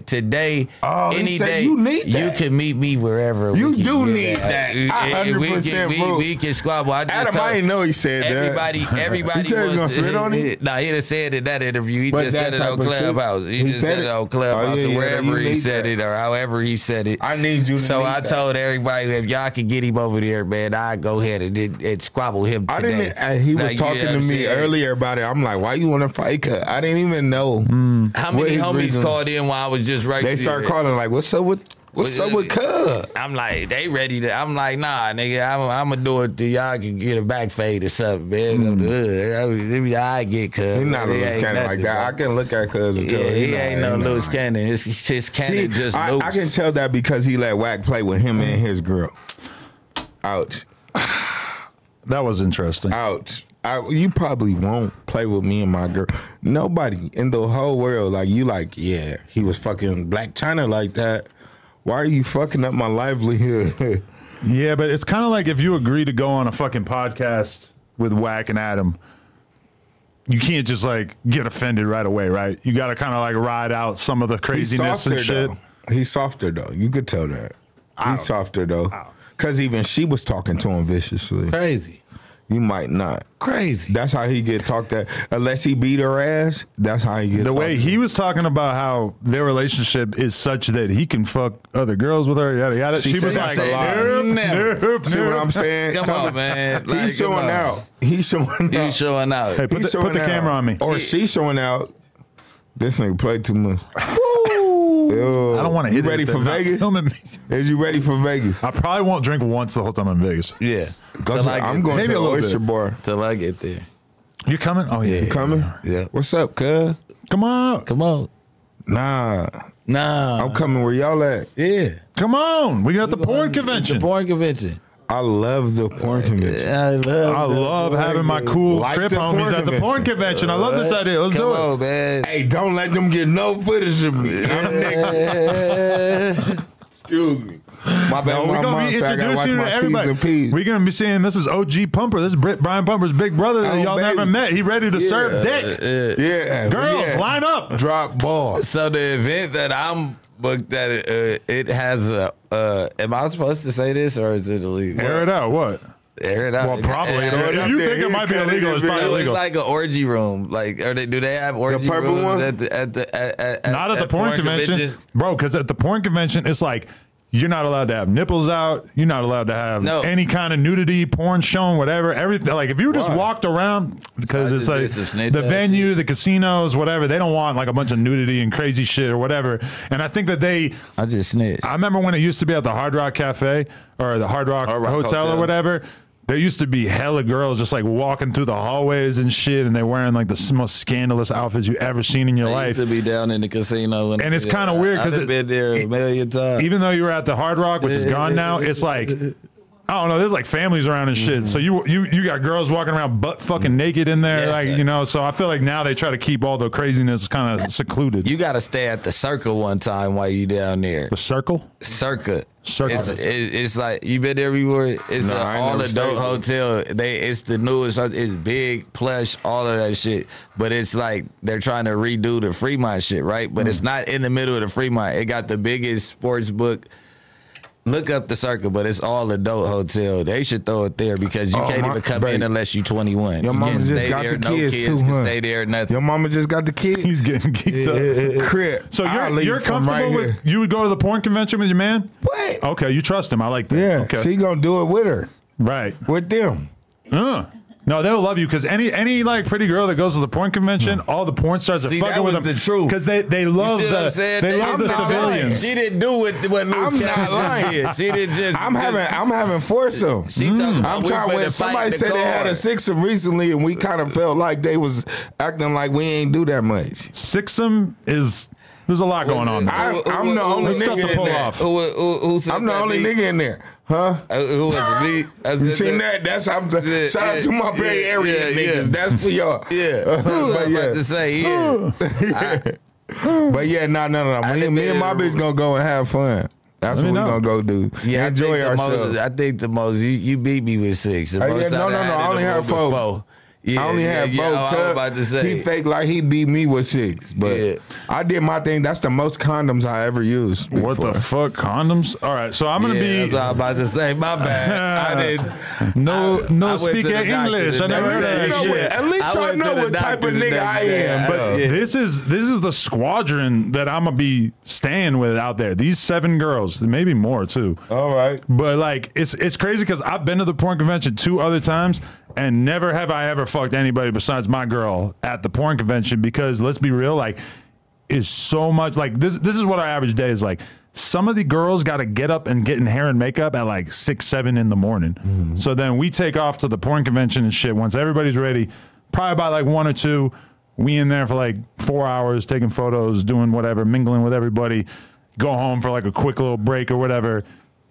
Today, any day, you need that. You can meet me wherever. You do need that. 100% we can squabble. I didn't know he said that. Everybody. He said he was gonna spit on him. Nah, he didn't say it in that interview. He just said it on Clubhouse. He just said it on Clubhouse, wherever he said it or however he said it. I need you to So I told everybody, if y'all can get him over there, man, I'd go ahead and squabble him today. He was talking to me earlier about it. I'm like, why you want to fight? Cause I didn't even know. How many homies called in while I was just right there? They start calling like, what's up with Cub? I'm like, they ready to. I'm like, nah, nigga, I'm gonna do it till y'all can get a back fade or something, man. I get Cub. He's not a loose cannon like that. I can look at Cuz and tell he ain't no loose cannon. It's his cannon just loose. I can tell that because he let Wack play with him and his girl. Ouch. That was interesting. Ouch. You probably won't play with me and my girl. Nobody in the whole world like you. Like, yeah, he was fucking Black China like that. Why are you fucking up my livelihood? Yeah, but it's kind of like if you agree to go on a fucking podcast with Wack and Adam, you can't just like get offended right away, right? You got to kind of like ride out some of the craziness and shit. Though. He's softer though. You could tell that. He's softer though. Because even she was talking to him viciously. Crazy. You might not. Crazy. That's how he get talked at. Unless he beat her ass, that's how he get the way he was talking about how their relationship is such that he can fuck other girls with her, yada yada. She was like, nope. See what I'm saying? Come on, man. Like, he's showing out. He's showing out. Hey, put the camera on me. Or she's showing out. This nigga played too much. Yo, I don't want to hit. You ready for Vegas? Is you ready for Vegas? I probably won't drink once the whole time I'm in Vegas. Yeah. I'm going to the oyster bar. Till I get there. You coming? Oh, yeah. You coming? Yeah. What's up, cuz? Come on. Come on. Nah. I'm coming where y'all at. Yeah. Come on. We got the porn convention. The porn convention. I love the porn convention. I love having my cool crip homies at the porn convention. I love this idea. Let's do it. Come on, man. Hey, don't let them get no footage of me. Excuse me. My bad. We're going to be introducing you to everybody. We're going to be seeing this is OG Pumper. This is Brian Pumper's big brother that y'all never met. He ready to serve dick. Yeah. Girls, line up. Drop balls. So the event that I'm booked at, it has a, am I supposed to say this or is it illegal? Air it out. What? Air it out. Well, probably. If you think it might be illegal, it's probably illegal. It's like an orgy room. Like, do they have orgy rooms at not at the porn convention, bro? Because at the porn convention, it's like you're not allowed to have nipples out. You're not allowed to have any kind of nudity, porn shown, whatever. Everything. Like if you just walked around, because it's like the venue, the casinos, whatever. They don't want like a bunch of nudity and crazy shit or whatever. And I think that I just snitched. I remember when it used to be at the Hard Rock Cafe or the Hard Rock Hotel or whatever. There used to be hella girls just like walking through the hallways and shit, and they're wearing like the most scandalous outfits you ever seen in your life. Used to be down in the casino, and it's kind of weird because I've been there a million times. Even though you were at the Hard Rock, which is gone now, it's like I don't know. There's like families around and shit. So you got girls walking around butt fucking naked in there, So I feel like now they try to keep all the craziness kind of secluded. You got to stay at the Circle one time while you down there. The Circle? Circle. It's like you been there before. It's an all adult hotel. It's the newest. It's big, plush, all of that shit. But it's like they're trying to redo the Fremont shit, right? But it's not in the middle of the Fremont. It got the biggest sports book. Look up the Circle, but it's all adult hotel. They should throw it there because you can't even come in unless you're 21. Your mama just got the kids too, can stay there. Nothing. Your mama just got the kids. He's getting geeked up. Crip. So you're comfortable with you would go to the porn convention with your man? What? Okay, you trust him. I like that. Yeah. Okay. She gonna do it with her. Right. With them. No, they'll love you because any like pretty girl that goes to the porn convention, all the porn stars are fucking with them. The truth, because they love the civilians. She didn't do what Loose Cannon did. She didn't just. I'm having foursome. She talking about I'm trying. When somebody said they had a sixsome recently, and we kind of felt like they was acting like we ain't do that much. Sixsome is. There's a lot going on. I'm the only nigga in there. Who said I'm the only nigga in there. Huh? Who was me? You seen that? That's shout out to my Bay Area niggas. That's for y'all. Yeah. But I'm about to say, but yeah, no. Me and my bitch gonna go and have fun. That's what we gonna go do. Yeah, enjoy ourselves. I think the most you beat me with 6. No. I only have 4. Yeah, I only had both. I was about to say. He faked like he beat me with 6, but I did my thing. That's the most condoms I ever used. What the fuck, condoms? All right, so I'm gonna be. That's what I was about to say. My bad. I didn't. No speaking English. I never heard that shit. At least y'all know what type of nigga I am. But this is the squadron that I'm gonna be staying with out there. These 7 girls, maybe more too. All right, but like it's crazy because I've been to the porn convention 2 other times. And never have I ever fucked anybody besides my girl at the porn convention because let's be real, like, is so much like this is what our average day is like. Some of the girls got to get up and get in hair and makeup at like 6, 7 in the morning. Mm-hmm. So then we take off to the porn convention and shit. Once everybody's ready, probably by like 1 or 2, we in there for like 4 hours, taking photos, doing whatever, mingling with everybody, go home for like a quick little break or whatever,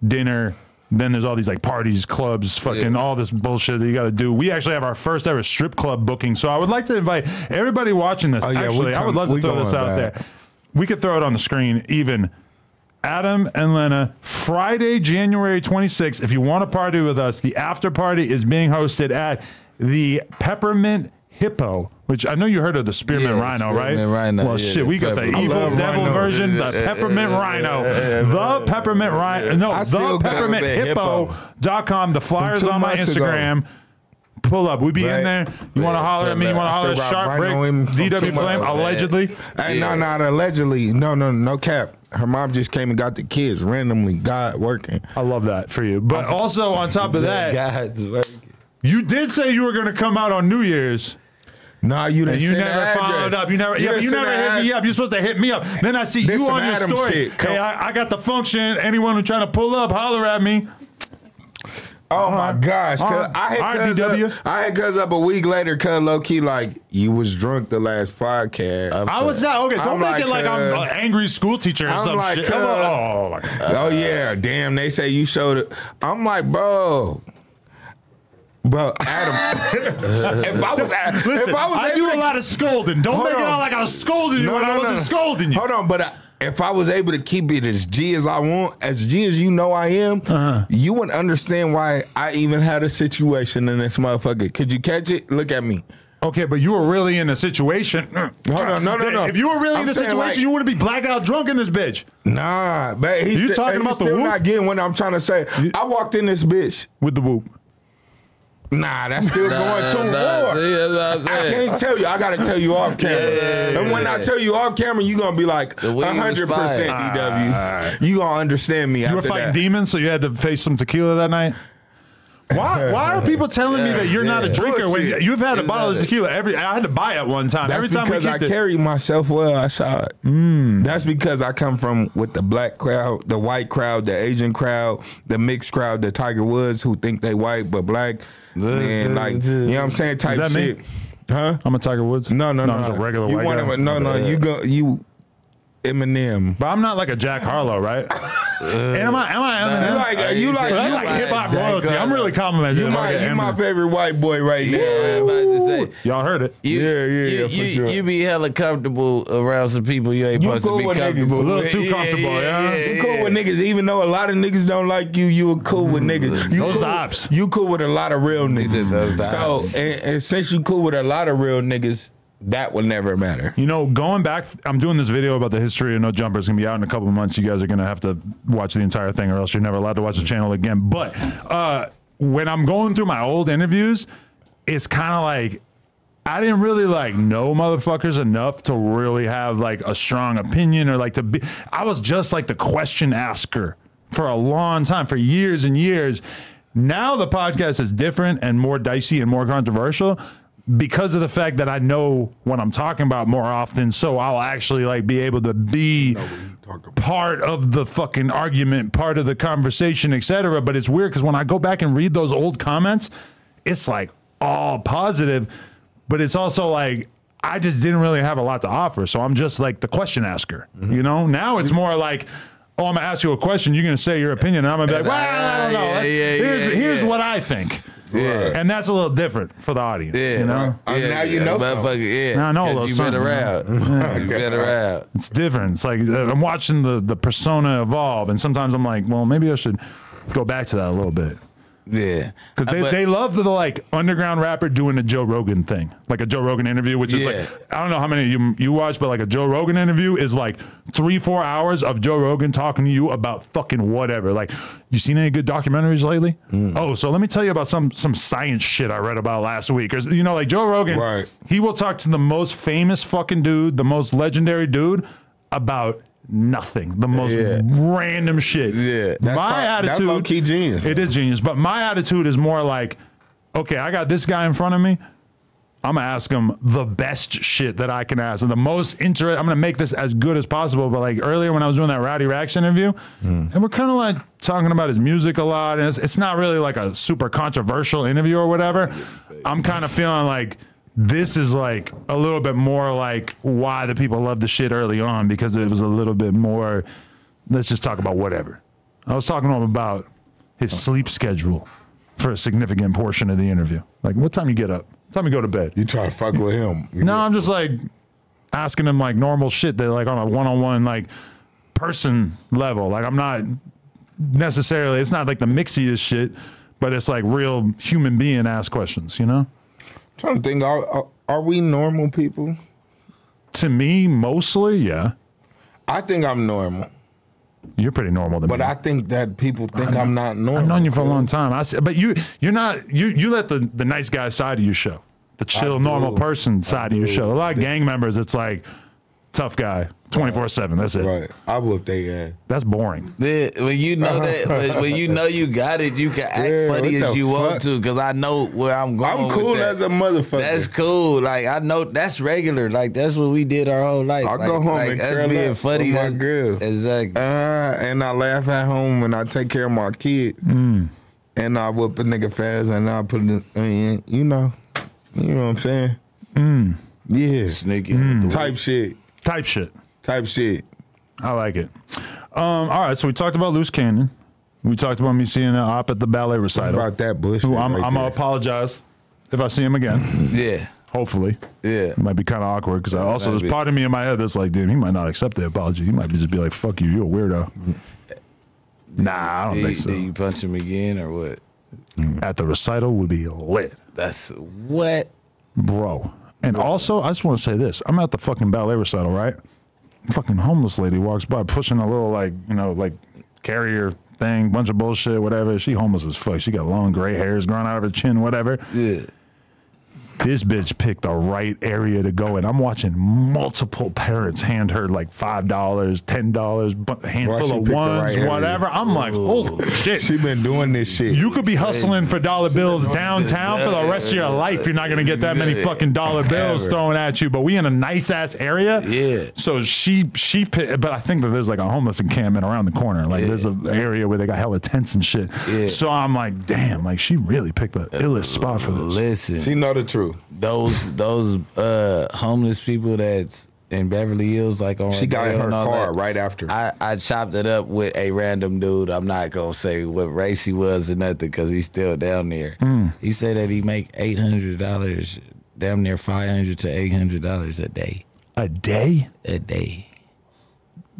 dinner. Then there's all these like parties, clubs, fucking all this bullshit that you got to do. We actually have our first ever strip club booking. So I would like to invite everybody watching this. Actually, I would love to throw this out there. We could throw it on the screen. Even Adam and Lena, Friday, January 26th. If you want to party with us, the after party is being hosted at the Peppermint Hippo, which I know you heard of the Spearmint Rhino, right? Rhino, well, shit, we got the evil devil version, the Peppermint Rhino, the Peppermint Rhino, no, the Peppermint Hippo.com. The flyers on my Instagram. Pull up. We be in there. You want to holler at me? You want to holler at Sharp Bricc, DW Flame, allegedly? Hey, no, not allegedly. No cap. Her mom just came and got the kids randomly. God working. I love that for you. But also on top of that, God's working. You did say you were going to come out on New Year's. No, you didn't. You never followed up. You never hit me up. You're supposed to hit me up. Then I see you on your story. Hey, I got the function. Anyone who trying to pull up, holler at me. Oh my gosh! I had cuz up a week later. Cuz low key like you was drunk the last podcast. I was not okay. Don't make it like I'm an angry school teacher or some shit. Oh yeah, damn. They say you showed it. I'm like, bro. Bro, Adam, if I do a lot of scolding. Don't make it out like I was scolding you when I wasn't scolding you. Hold on, but if I was able to keep it as G as I want, as G as you know I am, you wouldn't understand why I even had a situation in this motherfucker. Could you catch it? Look at me. Okay, but you were really in a situation. Hold on, no. If you were really in a situation, like, you wouldn't be blackout drunk in this bitch. Nah, but he's talking about the whoop? Not getting what I'm trying to say. I walked in this bitch with the whoop. Nah, that's still going too far. I can't tell you. I got to tell you off camera. And when I tell you off camera, you going to be like 100% DW. You going to understand me after that. You were fighting demons, so you had to face some tequila that night? Why are people telling me that you're not a drinker when you've had a bottle of tequila? I had to buy it one time. That's every time because I carry myself well. I saw it. That's because I come from with the black crowd, the white crowd, the Asian crowd, the mixed crowd, the Tiger Woods who think they white but black. And like, you know what I'm saying? Type shit. Me? Huh? I'm a Tiger Woods. No. I'm just a regular white guy. You Eminem. But I'm not like a Jack Harlow, right? Am I Eminem? You like hip hop royalty. I'm really complimenting you. You my favorite white boy right now. Y'all heard it. You be hella comfortable around some people you ain't supposed to be comfortable. A little too comfortable, yeah. You cool with niggas, even though a lot of niggas don't like you. You were cool with niggas. You cool with a lot of real niggas. So and since you cool with a lot of real niggas, that will never matter. You know, going back, I'm doing this video about the history of No Jumper. It's going to be out in a couple of months. You guys are going to have to watch the entire thing or else you're never allowed to watch the channel again. But when I'm going through my old interviews, it's kind of like I didn't really like know motherfuckers enough to really have like a strong opinion or like to be. I was just like the question asker for a long time, for years and years. Now the podcast is different and more dicey and more controversial because of the fact that I know what I'm talking about more often. So I'll actually like be able to be part of the fucking argument, part of the conversation, etc. But it's weird because when I go back and read those old comments, it's like all positive, but it's also like I just didn't really have a lot to offer. So I'm just like the question asker, you know? Now it's more like, oh, I'm gonna ask you a question. You're gonna say your opinion, and I'm gonna be like, well, I don't know. Here's what I think. Yeah. And that's a little different for the audience. Yeah. You know? Now you know something. Yeah. Now I know a little you've something. Been around. You've been around. It's different. It's like I'm watching the persona evolve, and sometimes I'm like, well, maybe I should go back to that a little bit. Yeah, because they love the like underground rapper doing a Joe Rogan thing, like a Joe Rogan interview, which is like, I don't know how many of you watch, but like a Joe Rogan interview is like 3-4 hours of Joe Rogan talking to you about fucking whatever. Like, you seen any good documentaries lately? Oh, so let me tell you about some science shit I read about last week. Or, you know, like Joe Rogan, he will talk to the most famous fucking dude, the most legendary dude about nothing, the most random shit. Yeah, my attitude, that's low-key genius. It is genius, but my attitude is more like, okay, I got this guy in front of me. I'm gonna ask him the best shit that I can ask, and the most interesting. I'm gonna make this as good as possible. But like earlier when I was doing that Rowdy Rax interview, and we're kind of like talking about his music a lot, and it's not really like a super controversial interview or whatever. I'm kind of feeling like this is like a little bit more like why the people love the shit early on, because it was a little bit more, let's just talk about whatever. I was talking to him about his sleep schedule for a significant portion of the interview. Like, what time you get up? What time you go to bed? You try to fuck with him. No, I'm just like asking him like normal shit that like on a one-on-one like person level. Like, I'm not necessarily, it's not like the mixiest shit, but it's like real human being ask questions, you know? Trying to think, are we normal people? To me, mostly, yeah. I think I'm normal. You're pretty normal to me. But I think that people think I'm not normal. I've known you for a long time. But you're not. You let the nice guy side of you show, the chill, normal person side of you show. A lot of gang members, it's like tough guy, 24/7. That's it. Right. I whoop they ass. That's boring. Yeah, when you know that, when you know you got it, you can act funny as you want to. Because I know where I'm going. I'm cool as a motherfucker. That's cool. Like, I know that's regular. Like, that's what we did our whole life. I go home and that's being funny. That's my girl. Exactly. And I laugh at home and I take care of my kid. And I whoop a nigga fast and I put it in, you know what I'm saying? Yeah. Sneaky. Type shit. Type shit. Type shit. I like it. All right, so we talked about Loose Cannon. We talked about me seeing an op at the ballet recital. What about that bullshit? I'm gonna apologize if I see him again. Yeah. Hopefully. Yeah. It might be kind of awkward because there's part of me in my head that's like, dude, he might not accept the apology. He might just be like, fuck you, you're a weirdo. Nah, I don't think so. Did you punch him again or what? At the recital would be lit. That's what? Bro. And also, I just want to say this. I'm at the fucking ballet recital, right? Fucking homeless lady walks by pushing a little, like, you know, like carrier thing, bunch of bullshit, whatever. She homeless as fuck. She got long gray hairs growing out of her chin, whatever. Yeah. This bitch picked the right area to go in. I'm watching multiple parents hand her like $5, $10, handful of ones, whatever. I'm like, oh shit. She been doing this shit. You could be hustling for dollar bills downtown for the rest of your life. You're not gonna get that many fucking dollar bills thrown at you. But we in a nice ass area. Yeah. So she picked, but I think that there's like a homeless encampment around the corner. Like there's an area where they got hella tents and shit. Yeah. So I'm like, damn, like she really picked the illest spot for this. Listen. She know the truth. Those homeless people that's in Beverly Hills, like on she got in her car that, right after. I chopped it up with a random dude. I'm not gonna say what race he was or nothing because he's still down there. He said that he make $800, damn near $500 to $800 a day. A day? A day.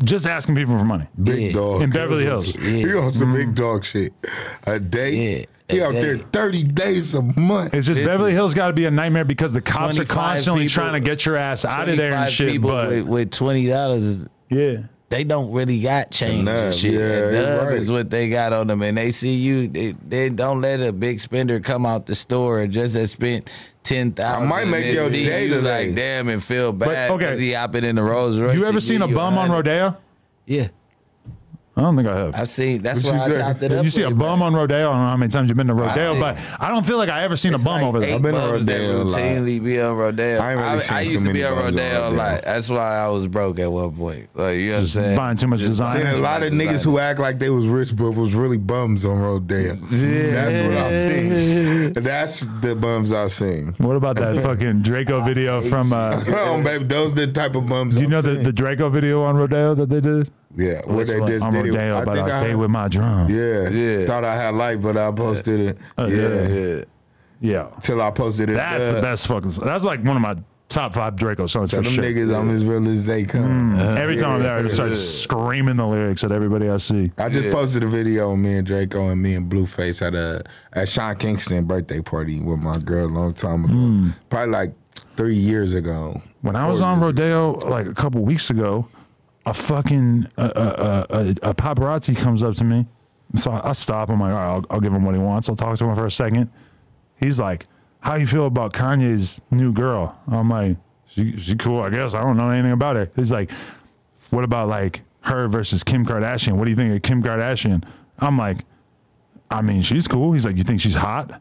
Just asking people for money. Big dog. In Beverly Hills. He on some big dog shit. A day? Yeah. He out there 30 days a month. It's just Beverly Hills got to be a nightmare because the cops are constantly trying to get your ass out of there and shit. But with $20, yeah, they don't really got change and shit. Yeah, Nub is what they got on them, and they see you. They don't let a big spender come out the store and just have spent $10,000. I might make your day today. Like damn and feel bad. But, okay, he hopping in the Rolls Royce. You ever seen a bum on Rodeo? Yeah. I don't think I have. I've seen. That's why I chopped it up. You see a bum on Rodeo? I don't know how many times you've been to Rodeo, but I don't feel like I ever seen a bum over there. I've been to Rodeo. Routinely be on Rodeo. I used to be on Rodeo a lot. That's why I was broke at one point. Like, you know what I'm saying? Buying too much design. Seen a lot of niggas who act like they was rich but was really bums on Rodeo. Yeah. That's what I've seen. That's the bums I've seen. What about that fucking Draco video from? Oh, baby, those the type of bums. You know the Draco video on Rodeo that they did? Yeah, what they just on did. Rodeo, but I stayed with my drum. Yeah. Thought I had light, but I posted it. Yeah. Till I posted it. That's the best fucking. That's like one of my top 5 Draco songs for sure. Them niggas, I'm as real as they come. Every time I'm there, I just start screaming the lyrics at everybody I see. I just posted a video of me and Draco and me and Blueface at Sean Kingston birthday party with my girl a long time ago. Probably like 3 years ago. When I was on Rodeo like a couple weeks ago, a fucking a paparazzi comes up to me. So I stop. I'm like, all right, I'll give him what he wants. I'll talk to him for a second. He's like, how you feel about Kanye's new girl? I'm like, she cool, I guess. I don't know anything about her. He's like, what about like her versus Kim Kardashian? What do you think of Kim Kardashian? I'm like, I mean, she's cool. He's like, you think she's hot?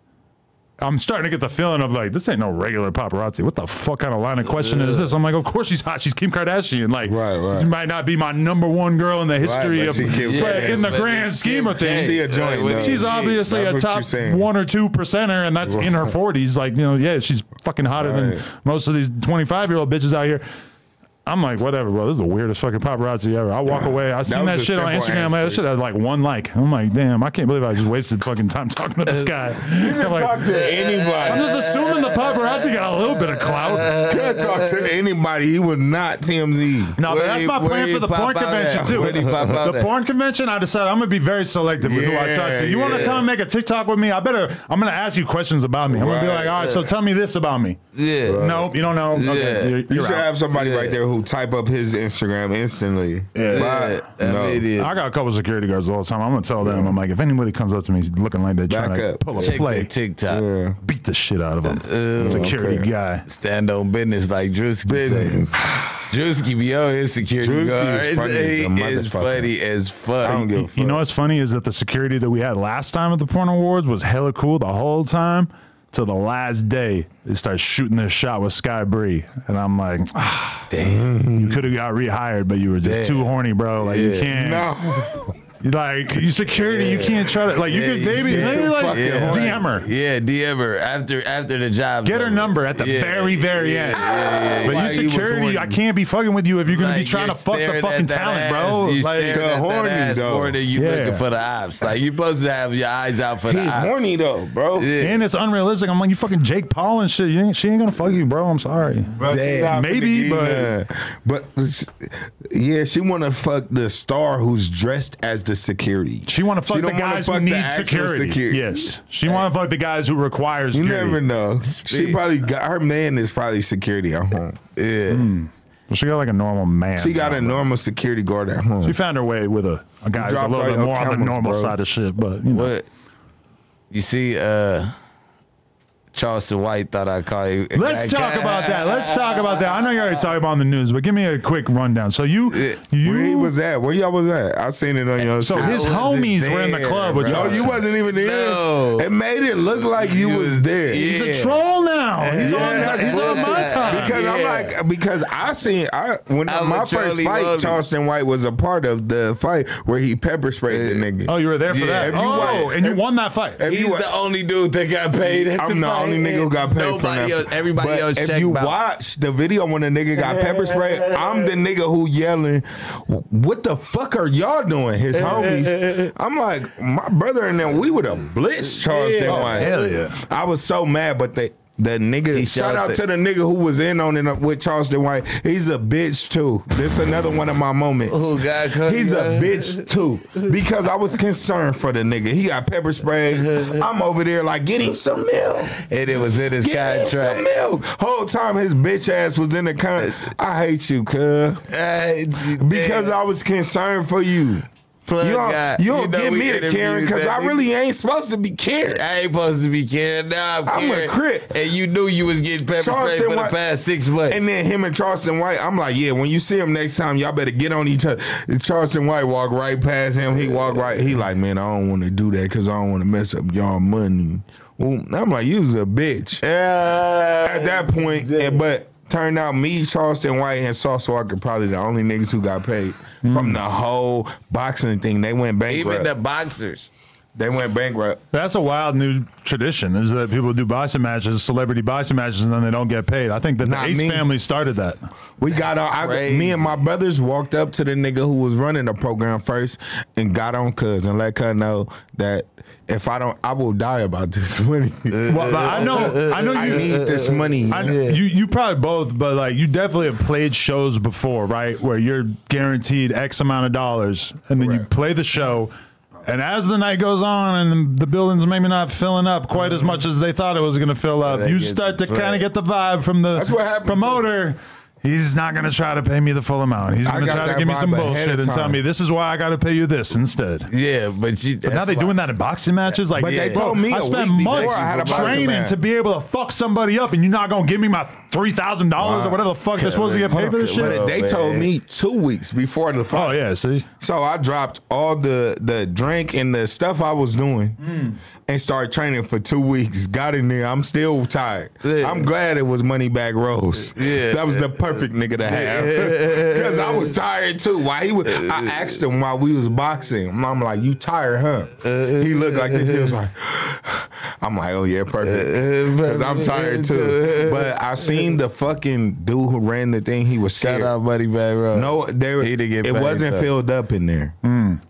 I'm starting to get the feeling of like, this ain't no regular paparazzi. What the fuck kind of line of question is this? I'm like, of course she's hot. She's Kim Kardashian. Like, right. She might not be my #1 girl in the history of, but in the grand scheme of things, she's obviously a top 1 or 2 percenter, and that's in her 40s. Like, you know, yeah, she's fucking hotter than most of these 25-year-old bitches out here. I'm like, whatever, bro. This is the weirdest fucking paparazzi ever. I walk away. I seen that shit on Instagram. That shit had like 1 like. I'm like, damn, I can't believe I just wasted fucking time talking to this guy. You can talk to anybody. I'm just assuming the paparazzi got a little bit of clout. Can't talk to anybody. He was not TMZ. No, but that's my plan for the porn convention too. The porn convention, I decided I'm gonna be very selective with who I talk to. You want to come make a TikTok with me? I'm gonna ask you questions about me. I'm gonna be like, all right, so tell me this about me. Yeah. Nope, you don't know. Okay, you should have somebody right there who type up his Instagram instantly. I got a couple security guards all the time. I'm gonna tell them, I'm like, if anybody comes up to me looking like they're trying to pull a play, TikTok, beat the shit out of them. Security guy, stand on business like Drewski says. Drewski be on his security guard. He is funny as fuck. I don't give a fuck. You know what's funny is that the security that we had last time at the Porn Awards was hella cool the whole time. Till the last day, they start shooting their shot with Sky Bree, and I'm like, damn, you could have got rehired, but you were just too horny, bro. Like you can't. No. Like you security, you can't try to like you could maybe like DM her. Yeah, DM her after the job. Get her number at the very end. But you security, I can't be fucking with you if you're gonna be trying to fuck the fucking talent, bro. You like horny though. More than you looking for the ops. Like you supposed to have your eyes out for the ops. He's horny though, bro. And it's unrealistic. I'm like, you fucking Jake Paul and shit. She ain't gonna fuck you, bro. I'm sorry. Maybe, but yeah, she wanna fuck the star who's dressed as the security. She want to fuck the guys who need security. Yes, she want to fuck the guys who require security. You never know. She probably got her man is probably security at home. Yeah. Well, she got like a normal man. She got a normal security guard at home. She found her way with a guy who's a little bit more on the normal side of shit. But you know. What you see, Charleston White thought I'd call you. Let's talk about that. I know you're already talking about on the news, but give me a quick rundown. So where he was at? Where y'all was at? I seen it on your. So his homies were in the club with y'all. No, you wasn't even there. No. It made it look like you was there. He's a troll now. He's on my time. Because when my first fight, Charleston White was a part of the fight where he pepper sprayed the nigga. Oh, you were there for that. And you won that fight. He's the only dude that got paid at the fight. Only nigga who got paid for that. Everybody else checked. If you watch the video when the nigga got pepper sprayed, I'm the nigga who yelling, "What the fuck are y'all doing?" His homies. I'm like, my brother and them, we would have blitzed Charleston White. Hell yeah! I was so mad, but the nigga, shout out to the nigga who was in on it with Charleston White. He's a bitch too. This is another one of my moments. Oh God, he's a bitch too because I was concerned for the nigga. He got pepper spray. I'm over there like, get him some milk. And it was in his contract. Get him some milk. Whole time his bitch ass was in the contract. I hate you, cuz. Because I was concerned for you. plug you don't get me to caring because I really ain't supposed to be caring. I ain't supposed to be caring. Now I'm a Crip. And you knew you was getting pepper spray for the past 6 months. And then him and Charleston White, I'm like, yeah, when you see him next time, y'all better get on each other. And Charleston White walk right past him. He walk right. He like, man, I don't want to do that because I don't want to mess up y'all money. Well, I'm like, you was a bitch. At that point, but turned out me, Charleston White, and Sauce Walker probably the only niggas who got paid from the whole boxing thing. They went bankrupt. Even the boxers. They went bankrupt. That's a wild new tradition, is that people do boxing matches, celebrity boxing matches, and then they don't get paid. I think that the Ace family started that. We got on. Me and my brothers walked up to the nigga who was running the program first and got on Cuz and let her know that if I don't, I will die about this money. Well, I know. I need this money. You probably both, but like you definitely have played shows before, right? Where you're guaranteed X amount of dollars, and then you play the show. And as the night goes on and the building's maybe not filling up quite as much as they thought it was going to fill up, you start to kind of get the vibe from the promoter. He's not going to try to pay me the full amount. He's going to try to give me some bullshit and tell me this is why I got to pay you this instead. Yeah, but now they doing that in boxing matches. Like, they told me I spent months training to be able to fuck somebody up, and you're not going to give me my $3,000 or whatever the fuck they're supposed to get paid for this shit. But they told me 2 weeks before the fight. Oh yeah, see. So I dropped all the drink and the stuff I was doing and started training for 2 weeks. Got in there. I'm still tired. Yeah. I'm glad it was Moneybag Rose. Yeah, that was the perfect nigga to have because I was tired too. While I asked him while we was boxing. I'm like, "You tired, huh?" He looked like this. He was like, "I'm like, oh yeah, perfect," because I'm tired too. But I seen the fucking dude who ran the thing. He was scared. Shout out Moneybag Rose. No, it wasn't filled up in there.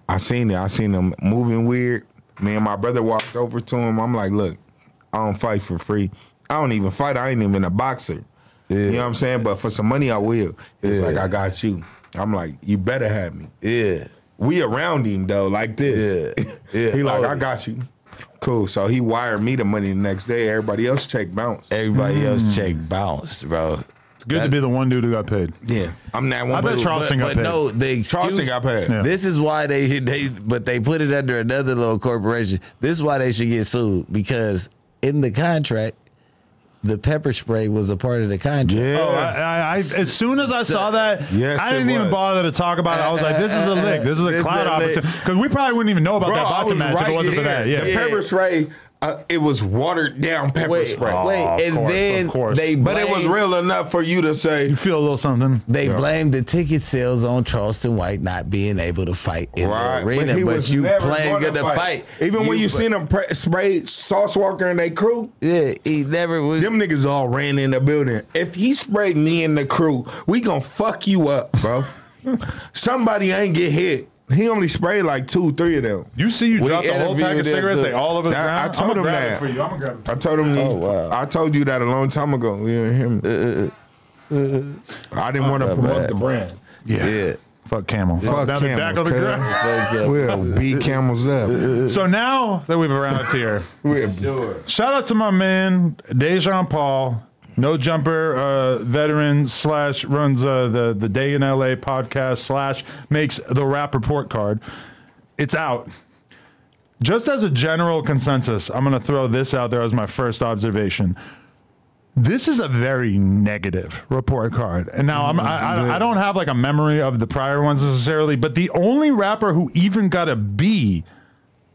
I seen it. I seen him moving weird. Me and my brother walked over to him. I'm like, look, I don't fight for free. I don't even fight. I ain't even a boxer. Yeah. You know what I'm saying? But for some money, I will. It's like, I got you. I'm like, you better have me. Yeah. We around him, though, like this. Yeah. He like, I got you. Cool. So he wired me the money the next day. Everybody else check bounced. Everybody else check bounced, bro. It's good to be the one dude who got paid. Yeah. I'm that one. I bet Charleston got paid. No, the excuse, Charleston got paid. Yeah. This is why but they put it under another little corporation. This is why they should get sued, because in the contract, the pepper spray was a part of the contract. Yeah. Oh, I as soon as I saw that, I didn't even bother to talk about it. I was like, this is a lick. This is a cloud opportunity. Because we probably wouldn't even know about that boxing match if it wasn't for that. Yeah. The pepper spray, it was watered down pepper spray. But it was real enough for you to say. You feel a little something. They blamed the ticket sales on Charleston White not being able to fight in the arena. But you playing good to fight. Even when you seen him spray Sauce Walker and they crew. Yeah, he never was. Them niggas all ran in the building. If he sprayed me and the crew, we gonna fuck you up, bro. Somebody ain't get hit. He only sprayed like 2, 3 of them. You see, you dropped the whole pack of cigarettes. They all over the ground. I told him that. I'm gonna grab it for you. I told him. Oh, wow. I told you that a long time ago. Yeah, him. I didn't want to promote the brand. Yeah. Fuck Camel. Fuck Camel. Back on the ground. We'll beat Camels up. So now that we've arrived here, shout out to my man Dejan Paul. No Jumper veteran / runs the Day in LA podcast / makes the Rap Report card. It's out. Just as a general consensus, I'm going to throw this out there as my first observation. This is a very negative report card. And now I don't have like a memory of the prior ones necessarily, but the only rapper who even got a B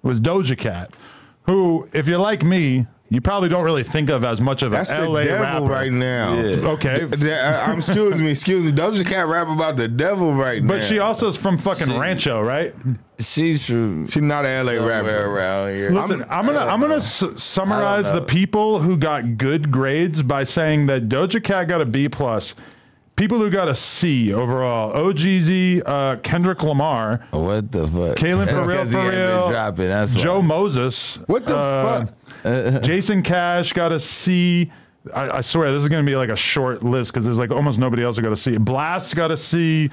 was Doja Cat, who, if you're like me, you probably don't really think of as much of an LA the devil rapper right now. Yeah. Okay. Excuse me. Doja Cat rap about the devil right now. But she also is from fucking Rancho, right? She's not an LA rapper around here. Listen, I'm gonna summarize the people who got good grades by saying that Doja Cat got a B+. People who got a C overall: OGZ, Kendrick Lamar. What the fuck? Kalen for real. Joe Moses. What the fuck? Jason Cash got a C. I swear this is gonna be like a short list because there's like almost nobody else who got a C. Blast got a C.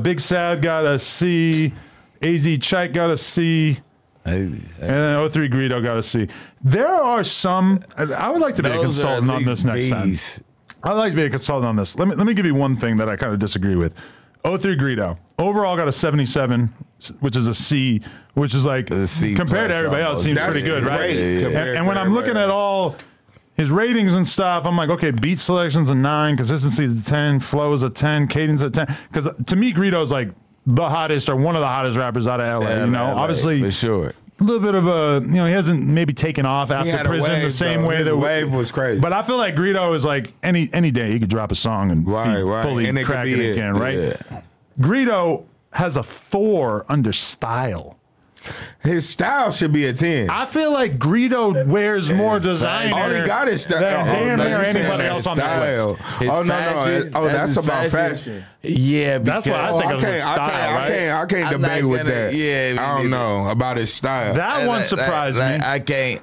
Big Sad got a C. AZ Chike got a C. And then 03 Greedo got a C. There are some. I would like to be a consultant on this next time. I'd like to be a consultant on this. Let me give you one thing that I kind of disagree with. 03 Greedo. Overall got a 77, which is a C, which is like compared to everybody else, seems pretty good, right? And when I'm looking at all his ratings and stuff, I'm like, okay, beat selection's a 9, consistency is a 10, flow is a 10, cadence is a 10. Because to me, Greedo's like the hottest or one of the hottest rappers out of LA. You know, obviously for sure. A little bit of a, he hasn't maybe taken off after prison the same way that wave was crazy. But I feel like Greedo is like any day he could drop a song and be fully and cracking it again, right? Yeah. Greedo has a 4 under style. His style should be a 10. I feel like Greedo wears more designer. All he got is style. Damn near anybody else on this list. That's about fashion. Yeah, that's what I think of his style. I can't debate with that. Yeah, I don't know about his style. That one surprised me. I can't.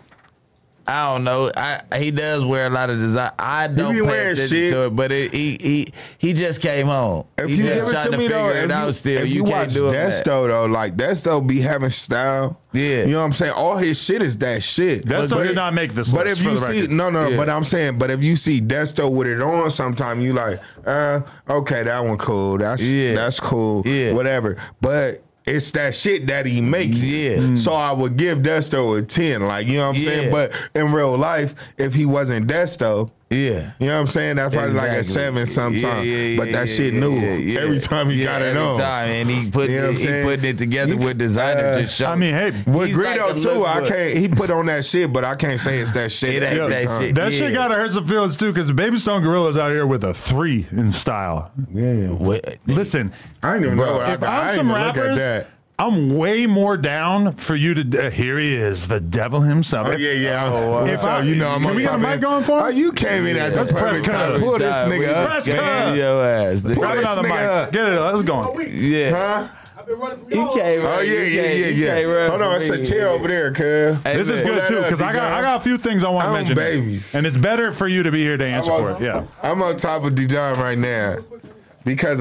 I don't know. He does wear a lot of design. I don't pay attention to it, but he just came home. If you give it to me though, if you watch Desto though, like Desto be having style. Yeah, you know what I'm saying. All his shit is that shit. Desto did not make this. But if you see, but I'm saying, but if you see Desto with it on, sometime you like, okay, that one cool. That's cool. Yeah, whatever. But it's that shit that he makes. Yeah. So I would give Desto a 10. Like, you know what I'm saying? But in real life, if he wasn't Desto, you know what I'm saying? That's probably like a 7 sometimes. But that shit new. Every time he got it on. And he putting it together with designer to show. I mean, hey, with Greedo too, he put on that shit, but I can't say it's that shit. It ain't that shit. That shit gotta hurt some feelings too, because the Baby Stone Gorilla's out here with a 3 in style. Listen, I ain't even know. If I'm some rappers, I'm way more down for you to. Here he is, the devil himself. Oh yeah. If I, I'm can on we get a mic going for him? Oh, you came in at the perfect time. Pull this nigga up. Press cut. Your ass. Grab another mic. Get it. Let's go. Yeah. Huh? You can't run. Oh yeah. Hold on, it's a chair over there, cuz. This is good too, because I got a few things I want to mention. Babies. And it's better for you to be here to answer for it. Yeah. I'm on top of Dijon right now. Because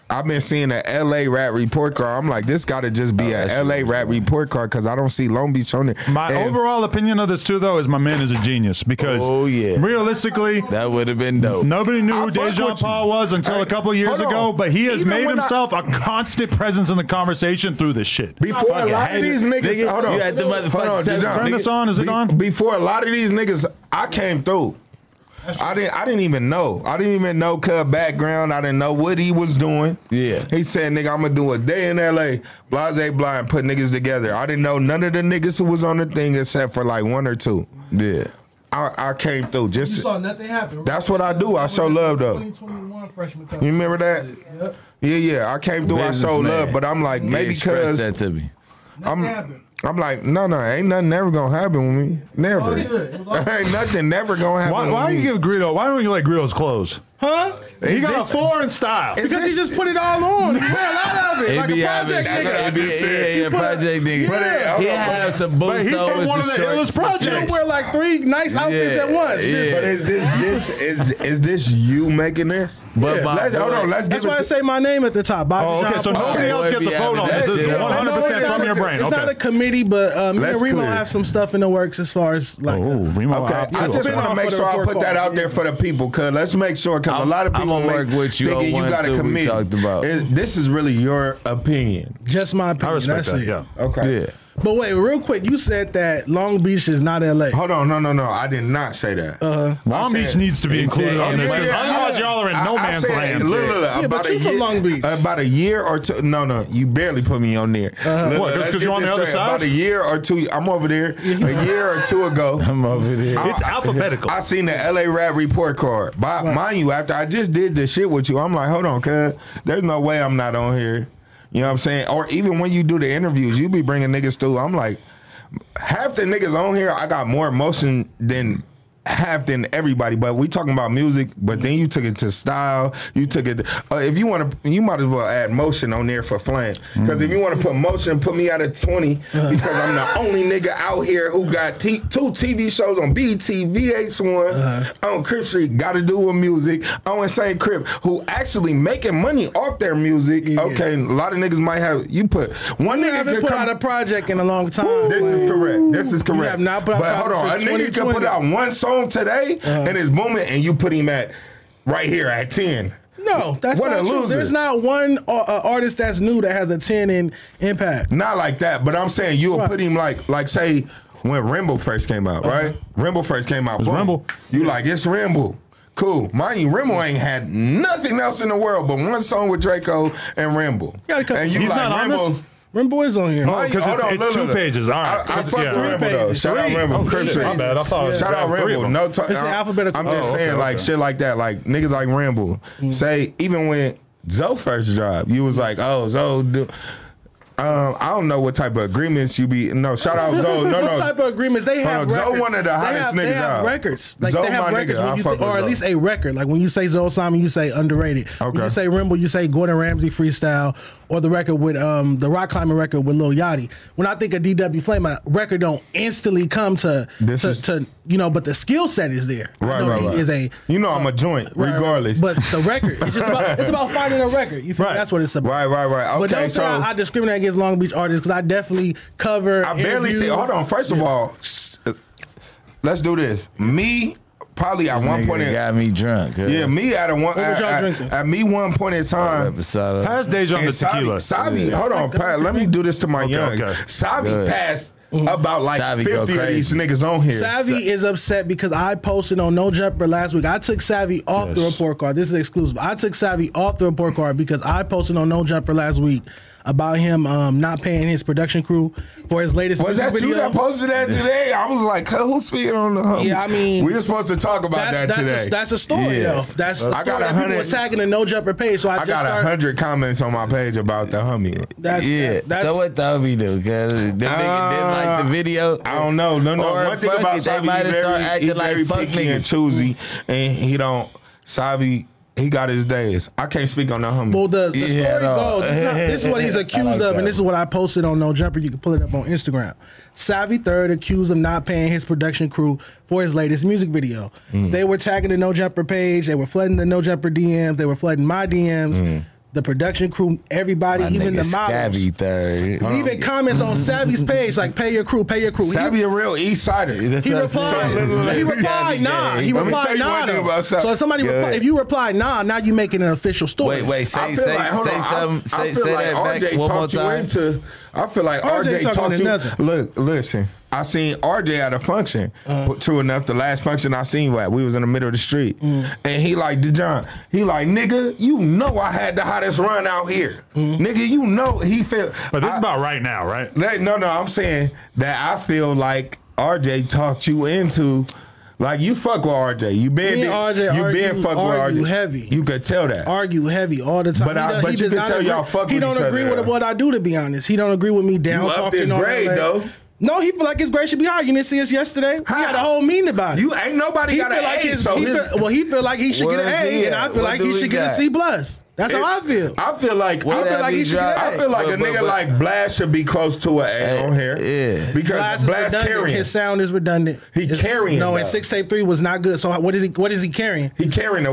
I've been seeing an LA rap report card. I'm like, this got to just be an LA rap report card because I don't see Long Beach on it. My overall opinion of this too, though, is my man is a genius because realistically, that would have been dope. Nobody knew who Dejan Paul was until a couple years ago, but he has made himself a constant presence in the conversation through this shit. Before a lot of these niggas, hold on, turn this on. Is it on? Before a lot of these niggas, I came through. I didn't even know. I didn't even know Cub background. I didn't know what he was doing. Yeah. He said, nigga, I'm gonna do a day in LA, blase blah, and put niggas together. I didn't know none of the niggas who was on the thing except for like 1 or 2. Yeah. I came through. You saw nothing happen. That's what I do. I show love though. 2021 freshman you remember that? Yep. Yeah. I came through. I show love, but I'm like, maybe because that to me. I'm like, no, ain't nothing ever gonna happen with me. Never. Ain't nothing never gonna happen. Why with me. you give Greedo? Why don't you like Greedo's clothes? Huh? He got a 4 in style. Because he just put it all on. He wear a lot of it. Like a project nigga. Project nigga. He have some boots on with some shorts. He don't wear like 3 nice outfits at once. But is this you making this? But hold on, let's get. That's why I say my name at the top. Bobby okay, so nobody else gets a vote on this. This is 100% from your brain. It's not a committee, but me and Remo have some stuff in the works as far as like. Remo. Okay, I just want to make sure I put that out there for the people, cause let's make sure, cause a lot of people work with you thinking you got a committee. This is really your opinion. Just my opinion. I respect that. Yeah. Okay. Yeah. But wait, real quick, you said that Long Beach is not LA. Hold on, no. I did not say that. Long Beach needs to be included on this. Otherwise, y'all are in no man's land. Look, but you from Long Beach. About a year or 2. No, you barely put me on there. What? Just because you're on the other side? About a year or 2. I'm over there. A year or 2 ago. I'm over there. It's alphabetical. I seen the LA rap report card. Mind you, after I just did this shit with you, I'm like, hold on, cuz there's no way I'm not on here. You know what I'm saying? Or even when you do the interviews, you be bringing niggas through. I'm like, half the niggas on here, I got more emotion than half than everybody. But we talking about music, but then you took it to style. You took it. If you want to, you might as well add motion on there for flan. Because if you want to put motion, put me at a 20. Because I'm the only nigga out here who got 2 TV shows on BET, VH1, on Crip Street, got to do with music. On Insane Crip, who actually making money off their music. Yeah. Okay, a lot of niggas might have. You put one nigga haven't put out a project in a long time. This is correct. This is correct. You have not put out but hold on, a nigga can put out one song today and it's booming, and you put him at right here at 10. No, that's not true. There's not one artist that's new that has a 10 in impact. Not like that, but I'm saying you'll put him like say when Rimble first came out, right? Rimble first came out. Rimble. You like it's Rimble. Cool. Mind you, Rimble ain't had nothing else in the world but one song with Draco and Rimble. And you he's like not on Rimble. this? Rimble is on here. Oh, because it's 2 pages. All right. I fuck with Rimble though. Shout out Rimble. My bad. I thought shout out Rimble. No, it's an alphabetical. I'm just saying like shit like that. Like niggas like Rimble. Say even when Zoe first dropped, you was like, oh Zoe. I don't know what type of agreements you be. No, shout out Zoe. No, what type of agreements they have? Zoe one of the hottest niggas. They have records. Like Zoe they have records, when you or at least a record. Like when you say Zoe Simon, you say underrated. Okay. When you say Rimble, you say Gordon Ramsay freestyle, or the record with the rock climbing record with Lil Yachty. When I think of DW Flame, a record don't instantly come to you know, but the skill set is there. Right. Is a I'm a joint regardless. But the record, it's about finding a record. You feel that's what it's about. Right. Okay, but don't say I discriminate against Long Beach artists because I definitely cover. I barely see. Hold on. First of all, let's do this. Me. Probably at one point, got me drunk. Yeah, me at one point in time. Pass Deja on the tequila. Savi, hold on, Pat. Let me do this to my young. Savi passed about like 50 of these niggas on here. Savvy is upset because I posted on No Jumper last week. I took Savvy off the report card. This is exclusive. I took Savvy off the report card because I posted on No Jumper last week about him not paying his production crew for his latest music video. Was that you that posted that today? I was like, who's speaking on the homie? Yeah, I mean, we were supposed to talk about that today. That's a story, though. That's a story. I got 100. People were tagging the No Jumper page, so I got 100 comments on my page about the homie. So what the homie do? Cause them niggas didn't like the video. I don't know. No. One thing about Savi, he's very picky and choosy, and he don't. Savi. He got his days. I can't speak on that homie. Well, the story goes, this is what he's accused of, and this is what I posted on No Jumper. You can pull it up on Instagram. Savvy Third accused of not paying his production crew for his latest music video. They were tagging the No Jumper page. They were flooding the No Jumper DMs. They were flooding my DMs. The production crew, everybody, even the models. Leaving comments on Savvy's page like, pay your crew. Savvy a real East Sider. He replied, nah. He replied, nah. So if somebody if you reply, nah, now you making an official story. Wait, say something. Say that back one more time. I feel like RJ talked you. Look, listen. I seen RJ at a function. True enough, the last function I seen, we was in the middle of the street. And he like, DeJohn, he like, nigga, you know I had the hottest run out here. Nigga, you know he felt. But this is about right now, right? No, I'm saying that I feel like RJ talked you into. Like you fuck with RJ, you been fuck with RJ. Heavy. You could tell that. Argue heavy all the time. But you can tell y'all fuck with each other. He don't agree with what I do, to be honest. He don't agree with me down talking his grade though. No, he feel like his grade should be higher. You didn't see us yesterday? We had a whole meeting about it. You ain't nobody got an A. He feel like he should get an A, and I feel like he should get a C+. That's how I feel. I feel like he should. I feel like a nigga like Blast should be close to an A on here. Yeah, because Blast carrying. His sound is redundant. He carrying. No, and 6 Tape 3 was not good. So what is he carrying? He carrying the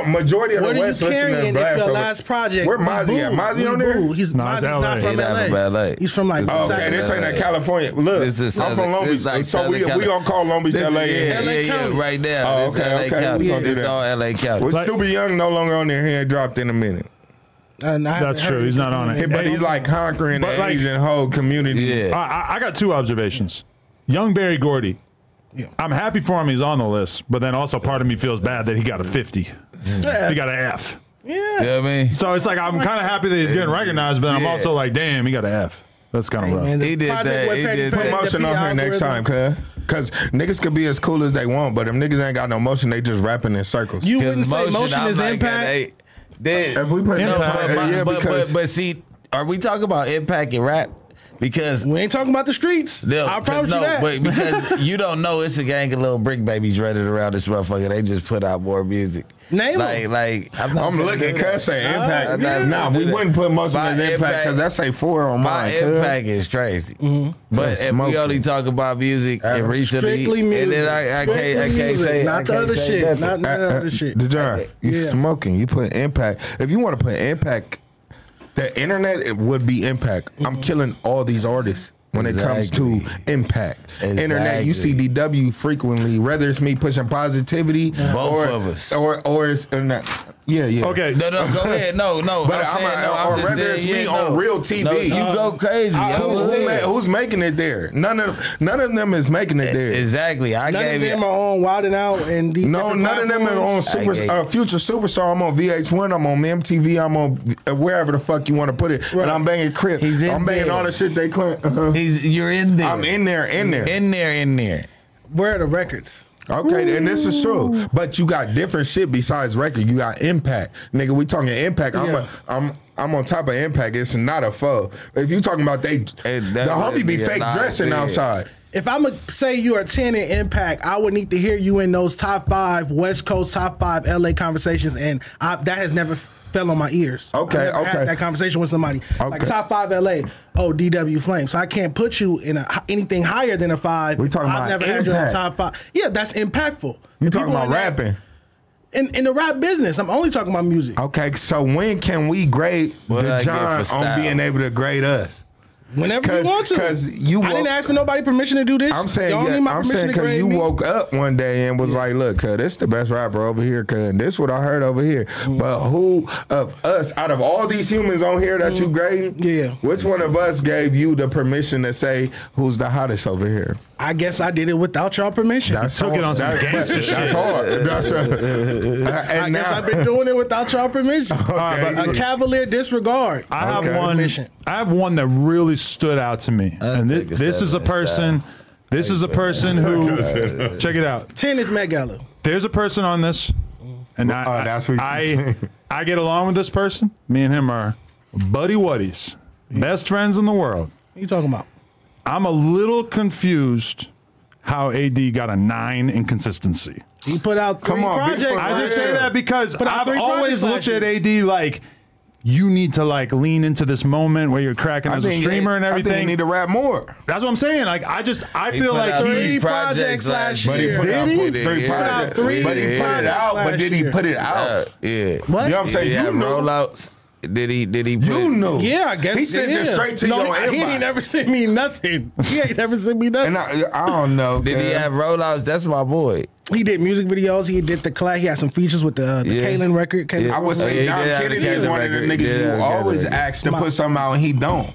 majority of the West listening to Blast. What last project? Where Mozzie at? Mozzie on there? Mozie's not from LA. He's from like. Okay, this ain't California. Look, I'm from Long Beach, so we gonna call Long Beach LA. Yeah, right now. Oh, okay. It's all LA County. Well, Stupid Young no longer on there. He ain't dropped in a minute. That's true. He's not on it. But he's like conquering the Asian whole community. Yeah. I got 2 observations. Young Barry Gordy. Yeah. I'm happy for him he's on the list, but then also part of me feels bad that he got a 50. He got an F. Yeah. You know what I mean? So it's like I'm kind of happy that he's getting recognized, but I'm also like, damn, he got an F. That's kind of rough. He did that. He did put motion on here next time, cause niggas could be as cool as they want, but them niggas ain't got no motion. They just rapping in circles. You wouldn't say motion is impact? If we put impact, but see, are we talking about impact and rap? Because we ain't talking about the streets. I promise you that. But because you don't know, it's a gang of little Bricc babies running around this motherfucker. They just put out more music. Name I'm looking, cuz say impact. Nah, we wouldn't put motion as impact because that's a 4 on mine. My impact is crazy. But if we only talk about music and recently, strictly music, and then I can't say not the other shit. Not the other shit. DeJohn, you smoking? You put impact. If you want to put impact, the internet it would be impact. I'm killing all these artists. When it comes to impact, internet, you see DW frequently. Whether it's me pushing positivity, both of us, or it's internet. Yeah. Okay. No, go ahead. No. But or whether it's me on real TV. No, you go crazy. Who's making it there? None of them is making it there. Exactly. None of them are on Wild 'N Out and these none of them are on Future Superstar. I'm on VH1. I'm on MTV. I'm on wherever the fuck you want to put it. Right. And I'm banging Crip. I'm banging all the shit they claim. You're in there. I'm in there. Where are the records? Okay, and this is true, but you got different shit besides record. You got Impact, nigga. We talking Impact. I'm on top of Impact. It's not a foe. If you talking about the homie be fake dressing outside. If I'm gonna say you're a 10 in Impact, I would need to hear you in those top 5 West Coast, top 5 LA conversations, and that has never fell on my ears. Okay. Had that conversation with somebody. Like top 5 LA. Oh, DW Flame. So I can't put you in anything higher than a 5. We talking I've about never Impact. had you in the top 5. Yeah, that's impactful. You talking about rapping? In the rap business, I'm only talking about music. Okay, so when can we grade the John on being able to grade us? Whenever you want to. Because I didn't ask for nobody permission to do this. I'm saying, because you woke up one day and was like, look, cuz this the best rapper over here, cuz this is what I heard over here. But who of us, out of all these humans on here that you grading, which one of us gave you the permission to say who's the hottest over here? I guess I did it without y'all permission. You took it on some gangster shit. That's hard. I guess I've been doing it without y'all permission. A cavalier disregard. I have one that really stood out to me, and this is a person. This is a person who. Check it out. 10 is Met Gala. There's a person on this, and I get along with this person. Me and him are buddy wuddies, best friends in the world. What are you talking about? I'm a little confused how AD got a 9 in consistency. He put out 3 projects. I just say that because I've always looked at AD like, you need to like lean into this moment where you're cracking as a streamer and everything. I think you need to rap more. That's what I'm saying. Like I feel like 3 projects last year. But he put it out? Yeah. What? You know what I'm saying? You rollouts. Did he put You knew. Yeah, I guess he sent it straight to your inbox. He ain't never sent me nothing. He ain't never sent me nothing. And I don't know. Did he have rollouts? That's my boy. He did music videos. He did the collab. He had some features with the Kaylin record. I would say Dom Kennedy is one of the niggas you always ask to put something out and he don't.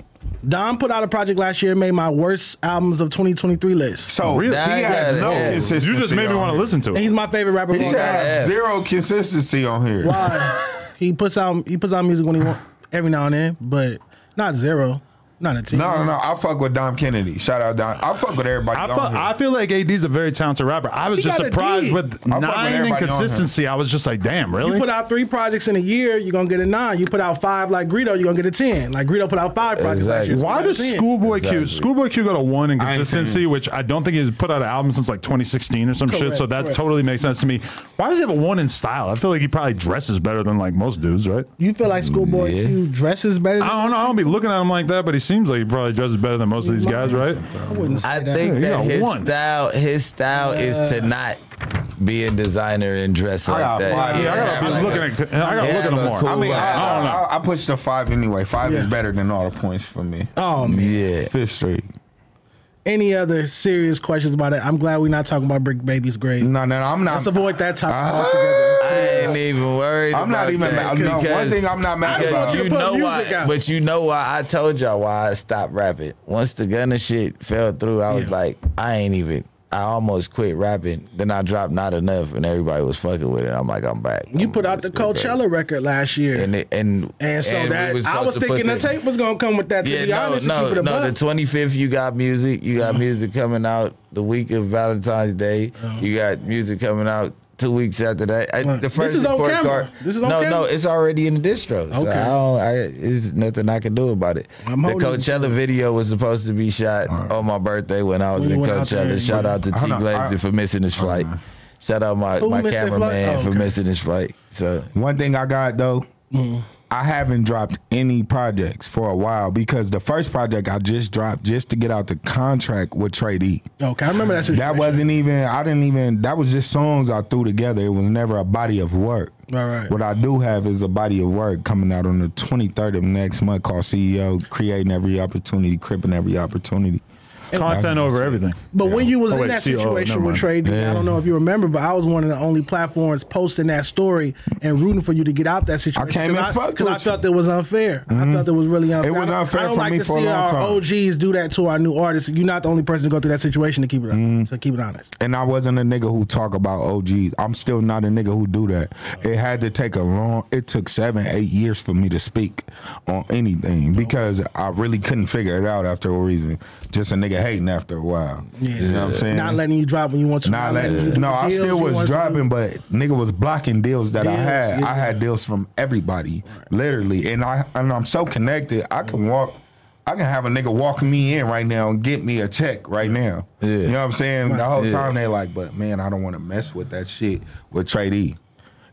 Dom put out a project last year, made my worst albums of 2023 list. So he has no consistency. You just made me want to listen to it. And he's my favorite rapper. He should have 0 consistency on here. Why? He puts out music when he wants. Every now and then, but not 0. Not a 10. No. I fuck with Dom Kennedy. Shout out Dom. I fuck with everybody. I feel like AD's a very talented rapper. I was just surprised with 9 in consistency. I was just like, damn, really? You put out 3 projects in a year, you're gonna get a 9. You put out 5 like Greedo, you're gonna get a 10. Like Greedo put out 5 projects last year. Why does Schoolboy Q got a 1 in consistency, which I don't think he's put out an album since like 2016 or some shit. So that totally makes sense to me. Why does he have a 1 in style? I feel like he probably dresses better than like most dudes, right? You feel like Schoolboy Q dresses better? I don't know. I don't be looking at him like that, but he seems like he probably dresses better than most of these guys, right? I think that his style is to not be a designer and dress like that. I gotta look at him more. I mean, I pushed the 5 anyway. 5 is better than all the points for me. Oh man, yeah. 5th Street. Any other serious questions about it? I'm glad we're not talking about Bricc Baby's grade. No, I'm not. Let's avoid that topic altogether. I ain't even worried. I'm not even mad. No, one thing I'm not mad about. You know why? But you know why? I told y'all why I stopped rapping. Once the Gunna shit fell through, I was like, I almost quit rapping. Then I dropped Not Enough, and everybody was fucking with it. I'm like, I'm back. You put out the Coachella record last year, and so that I was thinking the tape was gonna come with that. To be honest, the 25th you got music. You got music coming out the week of Valentine's Day. You got music coming out 2 weeks after that. The first this is on camera. This is on camera. No, it's already in the distro. So there's nothing I can do about it. The Coachella video was supposed to be shot on my birthday when I was in Coachella. Shout out to T Glazer for missing his flight. Shout out my cameraman for missing his flight. So one thing I got though, I haven't dropped any projects for a while because the first project I just dropped just to get out the contract with Trey D. Okay, I remember that situation. That wasn't even, that was just songs I threw together. It was never a body of work. All right. What I do have is a body of work coming out on the 23rd of next month called CEO, Creating Every Opportunity, Cripping Every Opportunity. Content over everything. But when you was in that situation with Trey D, I don't know if you remember, but I was one of the only platforms posting that story and rooting for you to get out that situation. I came and fucked with you. I felt it was unfair. I felt it was really unfair. It was unfair for me for a long time. I don't like to see our OGs do that to our new artists. You're not the only person to go through that situation, to keep it so keep it honest. And I wasn't a nigga who talk about OGs. I'm still not a nigga who do that. It had to take it took 7-8 years for me to speak on anything because I really couldn't figure it out after a reason. Just a nigga hating after a while. Yeah. You know what I'm saying? Not letting you drop when you want to. Not letting No, I still was dropping, but nigga was blocking deals that I had. Yeah. I had deals from everybody, literally. And I'm so connected, I can have a nigga walking me in right now and get me a check right now. Yeah. You know what I'm saying? The whole time they like, but man, I don't want to mess with that shit with Trey D.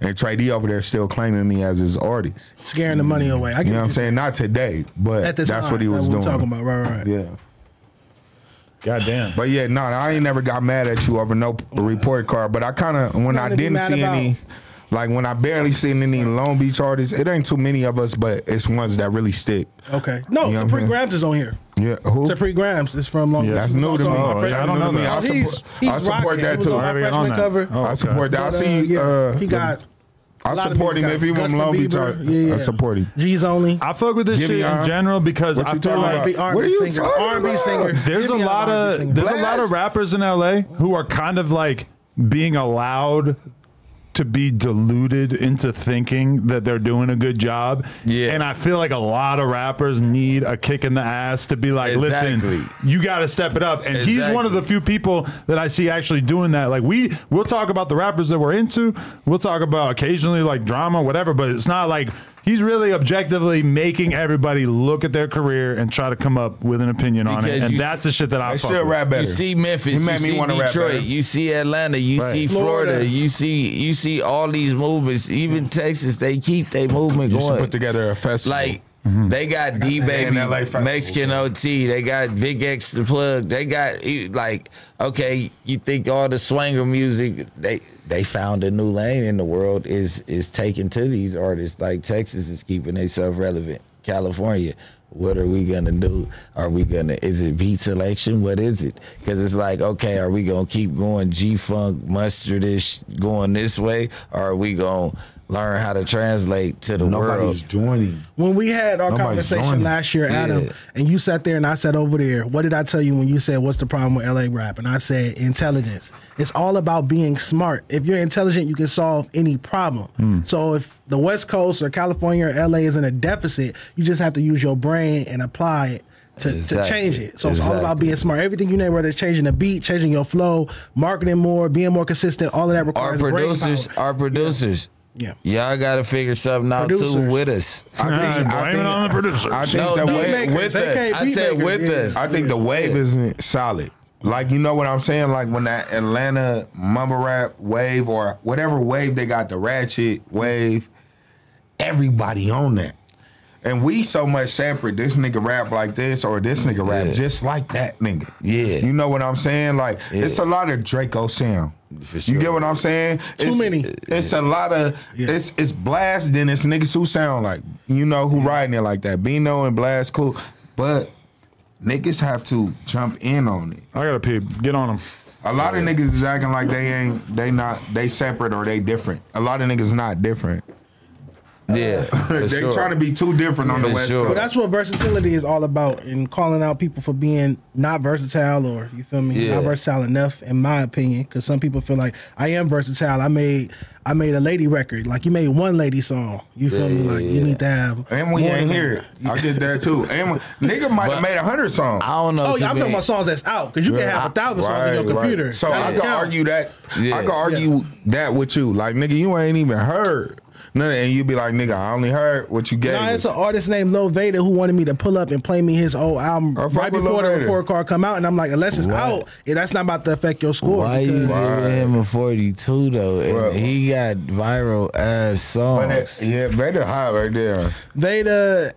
And Trey D over there still claiming me as his artist. Scaring the money away. You know what I'm saying? Not today, but that's what he was doing. Talking about. Right. Yeah. Goddamn. But yeah, no, I ain't never got mad at you over no report card. But I kind of, when I didn't see any, like when I barely seen any Long Beach artists, it ain't too many of us, but it's ones that really stick. Okay. No, you know Supreme Grams is on here. Yeah, who? Supreme Grams is from Long Beach. That's new to me. I don't know that. I support that too. I support that. I see. He got. I support him if he was Long Beach. I support him. G's only. I fuck with this shit in general because I feel like what are you talking R&B singer. There's a lot of rappers in LA who are kind of like being allowed to be deluded into thinking that they're doing a good job. Yeah. And I feel like a lot of rappers need a kick in the ass to be like, listen, you got to step it up. And he's one of the few people that I see actually doing that. Like we'll talk about the rappers that we're into. We'll talk about occasionally like drama, whatever, but it's not like he's really objectively making everybody look at their career and try to come up with an opinion on it. And that's the shit that I still rap better. You see Memphis, you see Detroit, you see Atlanta, you see Florida, you see all these movements. Even Texas, they keep their movement going. You should put together a festival. Like they got D-Baby, Mexican OT, they got Big X the Plug, they got like, okay, you think all the swanger music, they found a new lane in the world is taken to these artists. Like Texas is keeping themselves relevant. California, what are we gonna do? Is it beat selection? What is it? Because it's like, okay, are we gonna keep going G-Funk, Mustard-ish, going this way? Or are we gonna learn how to translate to the world? Nobody's joining. When we had our conversation last year, Adam, and you sat there and I sat over there, what did I tell you when you said, what's the problem with LA rap? And I said, intelligence. It's all about being smart. If you're intelligent, you can solve any problem. So if the West Coast or California or LA is in a deficit, you just have to use your brain and apply it to change it. So it's all about being smart. Everything you know, whether it's changing the beat, changing your flow, marketing more, being more consistent, all of that requires Our producers. Yeah, y'all got to figure something out too with us. I think on the producer. I think the wave with us. I said with us. I think the wave isn't solid. Like, you know what I'm saying? Like when that Atlanta mumble rap wave or whatever wave they got, the ratchet wave, everybody on that. And we so much separate. This nigga rap like this or this nigga rap just like that nigga. Yeah. You know what I'm saying? Like, it's a lot of Draco sound. Sure. You get what I'm saying? Too many. It's a lot of it's Blast, then it's niggas who sound like, you know, who riding it like that. Bino and Blast, cool. But niggas have to jump in on it. I gotta pee. Get on them. A lot of niggas is acting like they separate or they different. A lot of niggas not different. Yeah, they trying to be too different on the West Coast. But that's what versatility is all about, and calling out people for being not versatile, or you feel me, not versatile enough, in my opinion. Because some people feel like I am versatile. I made a lady record. Like, you made one lady song. You feel me? Like, you need to have. And we ain't here. I get that too. And nigga might have made 100 songs. I don't know. Oh yeah, I'm talking about songs that's out, because you can have 1,000 songs on your computer. So I can argue that. I can argue that with you. Like, nigga, you ain't even heard. And you be like, nigga, I only heard what you gave us. It's an artist named Lil Vader who wanted me to pull up and play me his old album right before the report card come out, and I'm like, unless it's out, that's not about to affect your score. Why you giving him a 42 though? And he got viral ass songs. Vader high right there. Vader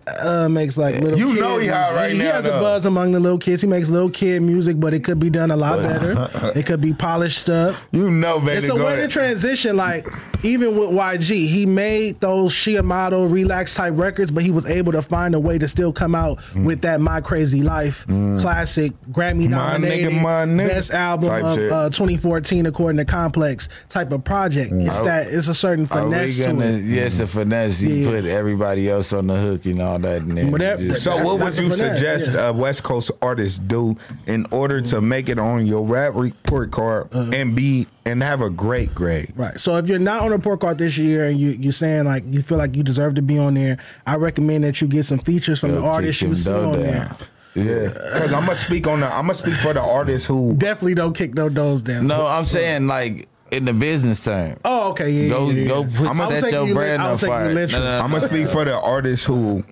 makes like little. You kids. know he high right now. He has a buzz among the little kids. He makes little kid music, but it could be done a lot better. It could be polished up. You know, Vader. It's a way to transition. Like, even with YG, he made those Shiamato relax type records, but he was able to find a way to still come out with that My Crazy Life classic, Grammy nominated, best album of 2014 according to Complex type of project. It's a certain finesse to it. Yes, a finesse. You put everybody else on the hook and all that. And what would you suggest a West Coast artist do in order to make it on your rap report card and have a great grade? Right. So if you're not on a report card this year and you're saying like you feel like you deserve to be on there, I recommend that you get some features from the artists you see on there. Yeah, because I'm gonna speak for the artists who definitely don't kick no doors down. No, I'm saying like in the business term. Oh, okay, Go set your brand on fire. I'm gonna speak for the artists who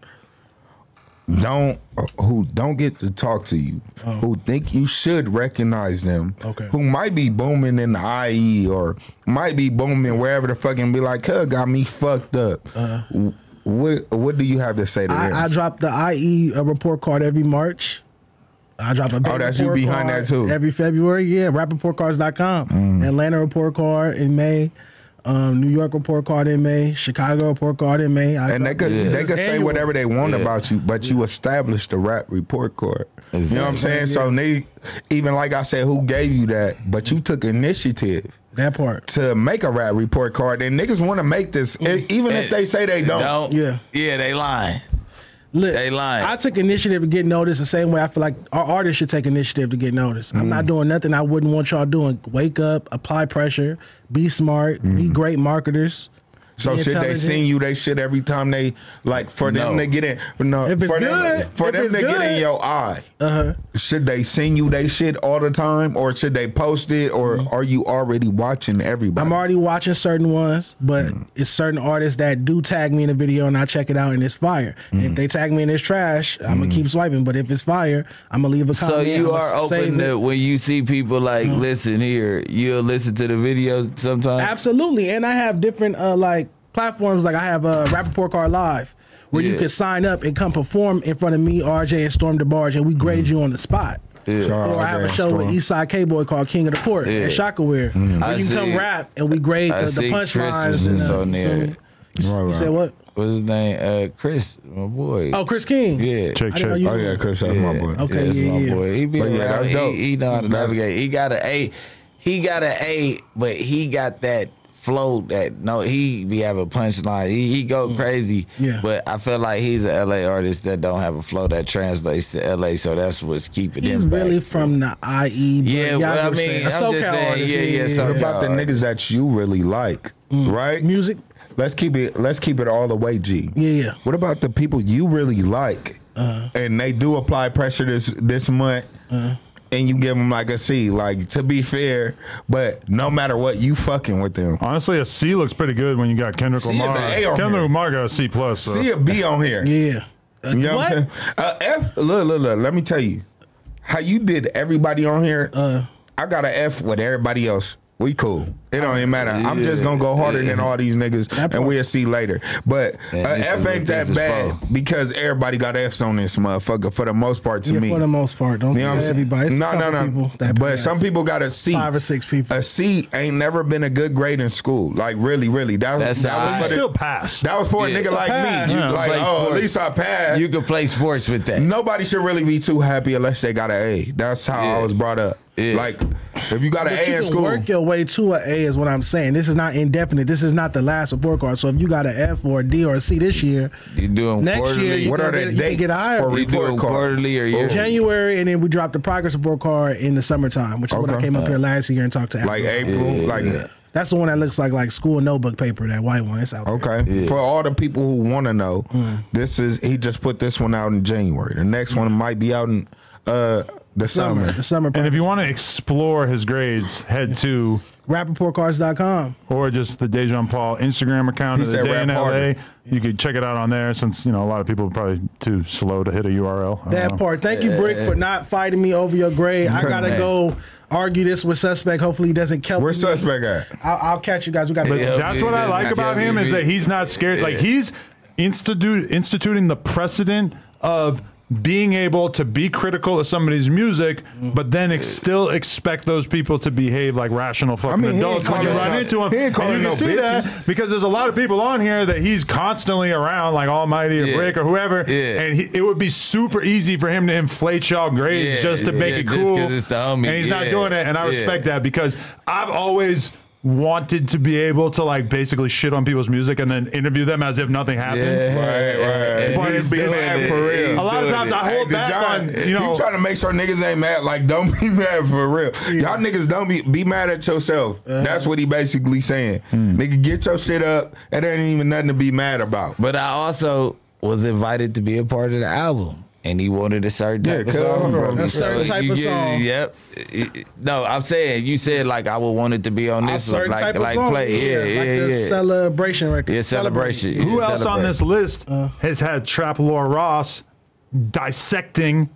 don't get to talk to you, who think you should recognize them, who might be booming in the IE or might be booming wherever the fucking be like, "Cuz got me fucked up." What do you have to say to them? I drop the IE report card every March. I drop a big that's you behind that too. Every February, rapreportcards.com. Atlanta report card in May. New York report card in May, Chicago report card in May. And they could say whatever they want about you, but you established the rap report card. You know what I'm saying? So they, even like I said, who gave you that? But you took initiative. That part. To make a rap report card. And niggas want to make this, even if they say they don't. Yeah, they lying. Look, they lying. I took initiative to get noticed the same way I feel like our artists should take initiative to get noticed. I'm not doing nothing I wouldn't want y'all doing. Wake up, apply pressure, be smart, be great marketers. So should they sing you they shit every time they like for them to get in? No, if it's for good, them to get in your eye. Should they sing you they shit all the time, or should they post it, or are you already watching everybody? I'm already watching certain ones, but it's certain artists that do tag me in a video and I check it out and it's fire. And if they tag me and it's trash, I'm gonna keep swiping. But if it's fire, I'm gonna leave a comment. So you are open to when you see people like listen here, you'll listen to the videos sometimes. Absolutely, and I have different like platforms. Like I have a Rap Report Card Live where you can sign up and come perform in front of me, RJ, and Storm DeBarge, and we grade you on the spot. Or I have a show with Eastside K-Boy called King of the Court at Shockaware. Where you can come rap and we grade the punchlines. You said what? What's his name? Chris, my boy. Oh, Chris King. Yeah. Check. Oh yeah, Chris, that's my boy. Okay, that's my boy. He be around. That's dope. He know how to navigate. He got an A, but he got that flow that he be having punchline. He go crazy. Yeah. But I feel like he's an LA artist that don't have a flow that translates to LA, so that's what's keeping him back. He's really from the IE. Yeah, well, I mean, I'm just saying, What about the niggas that you really like, right? Music. Let's keep it all the way, G. Yeah. What about the people you really like, and they do apply pressure this month? And you give them like a C, like to be fair, but no matter what, you fucking with them. Honestly, a C looks pretty good when you got Kendrick Lamar. Kendrick Lamar got a C plus. So. C a B on here. Yeah. You know what I'm saying? F. Look. Let me tell you how you did everybody on here. I got an F with everybody else. We cool. It don't even matter. I'm just gonna go harder than all these niggas, and we'll see later. But F ain't that bad because everybody got Fs on this motherfucker for the most part. To me, for the most part, don't everybody. No. But some people got a C. 5 or 6 people. A C ain't never been a good grade in school. Like really. That was still passed. That was for a nigga like me. Like at least I passed. You can play sports with that. Nobody should really be too happy unless they got an A. That's how I was brought up. Yeah. Like if you got an A in school, work your way to an A is what I'm saying. This is not indefinite. This is not the last report card. So if you got an F or a D or a C this year, you doing next quarterly? year you what are the dates for report cards? Quarterly or yearly? January, and then we dropped the progress report card in the summertime, which is what I came up here last year and talked to. Like April, That's the one that looks like school notebook paper. That white one. It's out there. Okay. For all the people who want to know, he just put this one out in January. The next one might be out in the summer. The summer. And if you want to explore his grades, head to rapreportcards.com or just the Dejan Paul Instagram account of the Day in LA. You could check it out on there since, a lot of people are probably too slow to hit a URL. That part. Thank you, Bricc, for not fighting me over your grade. I got to go argue this with Suspect. Hopefully he doesn't kill me. Where's Suspect at? I'll catch you guys. We got. That's what I like about him is that he's not scared. Like he's instituting the precedent of being able to be critical of somebody's music, but then still expect those people to behave like rational fucking adults when you run into them. He ain't calling and you no can see bitches. that because there's a lot of people on here that he's constantly around, like Almighty or Bricc or whoever, and it would be super easy for him to inflate y'all grades just to make it cool. It's the homie. And he's not doing it, and I respect that because I've always wanted to be able to like basically shit on people's music and then interview them as if nothing happened. Right. But it's be mad for real. A lot of times I hold back on, you know. You trying to make sure niggas ain't mad. Like, don't be mad for real. Y'all niggas don't be mad at yourself. That's what he basically saying. Nigga, get your shit up. It ain't even nothing to be mad about. But I also was invited to be a part of the album. And he wanted a certain type of song from me. A certain type of song. Yep. No, I'm saying you said like I would want it to be on this one, like play. The Celebration record. Yeah, Celebration. Who else on this list has had Trap Lord Ross dissecting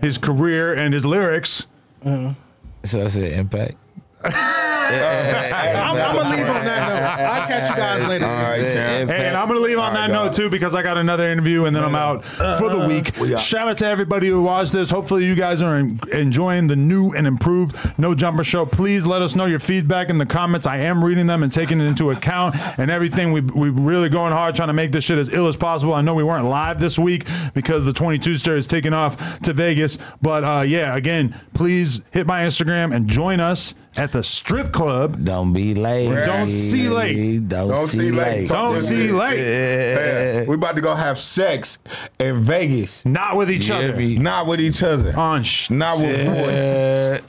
his career and his lyrics? So I said Impact. I'm gonna leave on that note. I'll catch you guys later. All right, champ. Hey, and I'm going to leave on that note, too, because I got another interview, and then I'm out for the week. Shout out to everybody who watched this. Hopefully, you guys are enjoying the new and improved No Jumper Show. Please let us know your feedback in the comments. I am reading them and taking it into account and everything. We really going hard trying to make this shit as ill as possible. I know we weren't live this week because the 22-star is taking off to Vegas. But, yeah, again, please hit my Instagram and join us at the strip club. Don't be late. Don't see late. Don't see late. Don't see late. Yeah. We about to go have sex in Vegas. Not with each other. Not with each other. On Not with boys.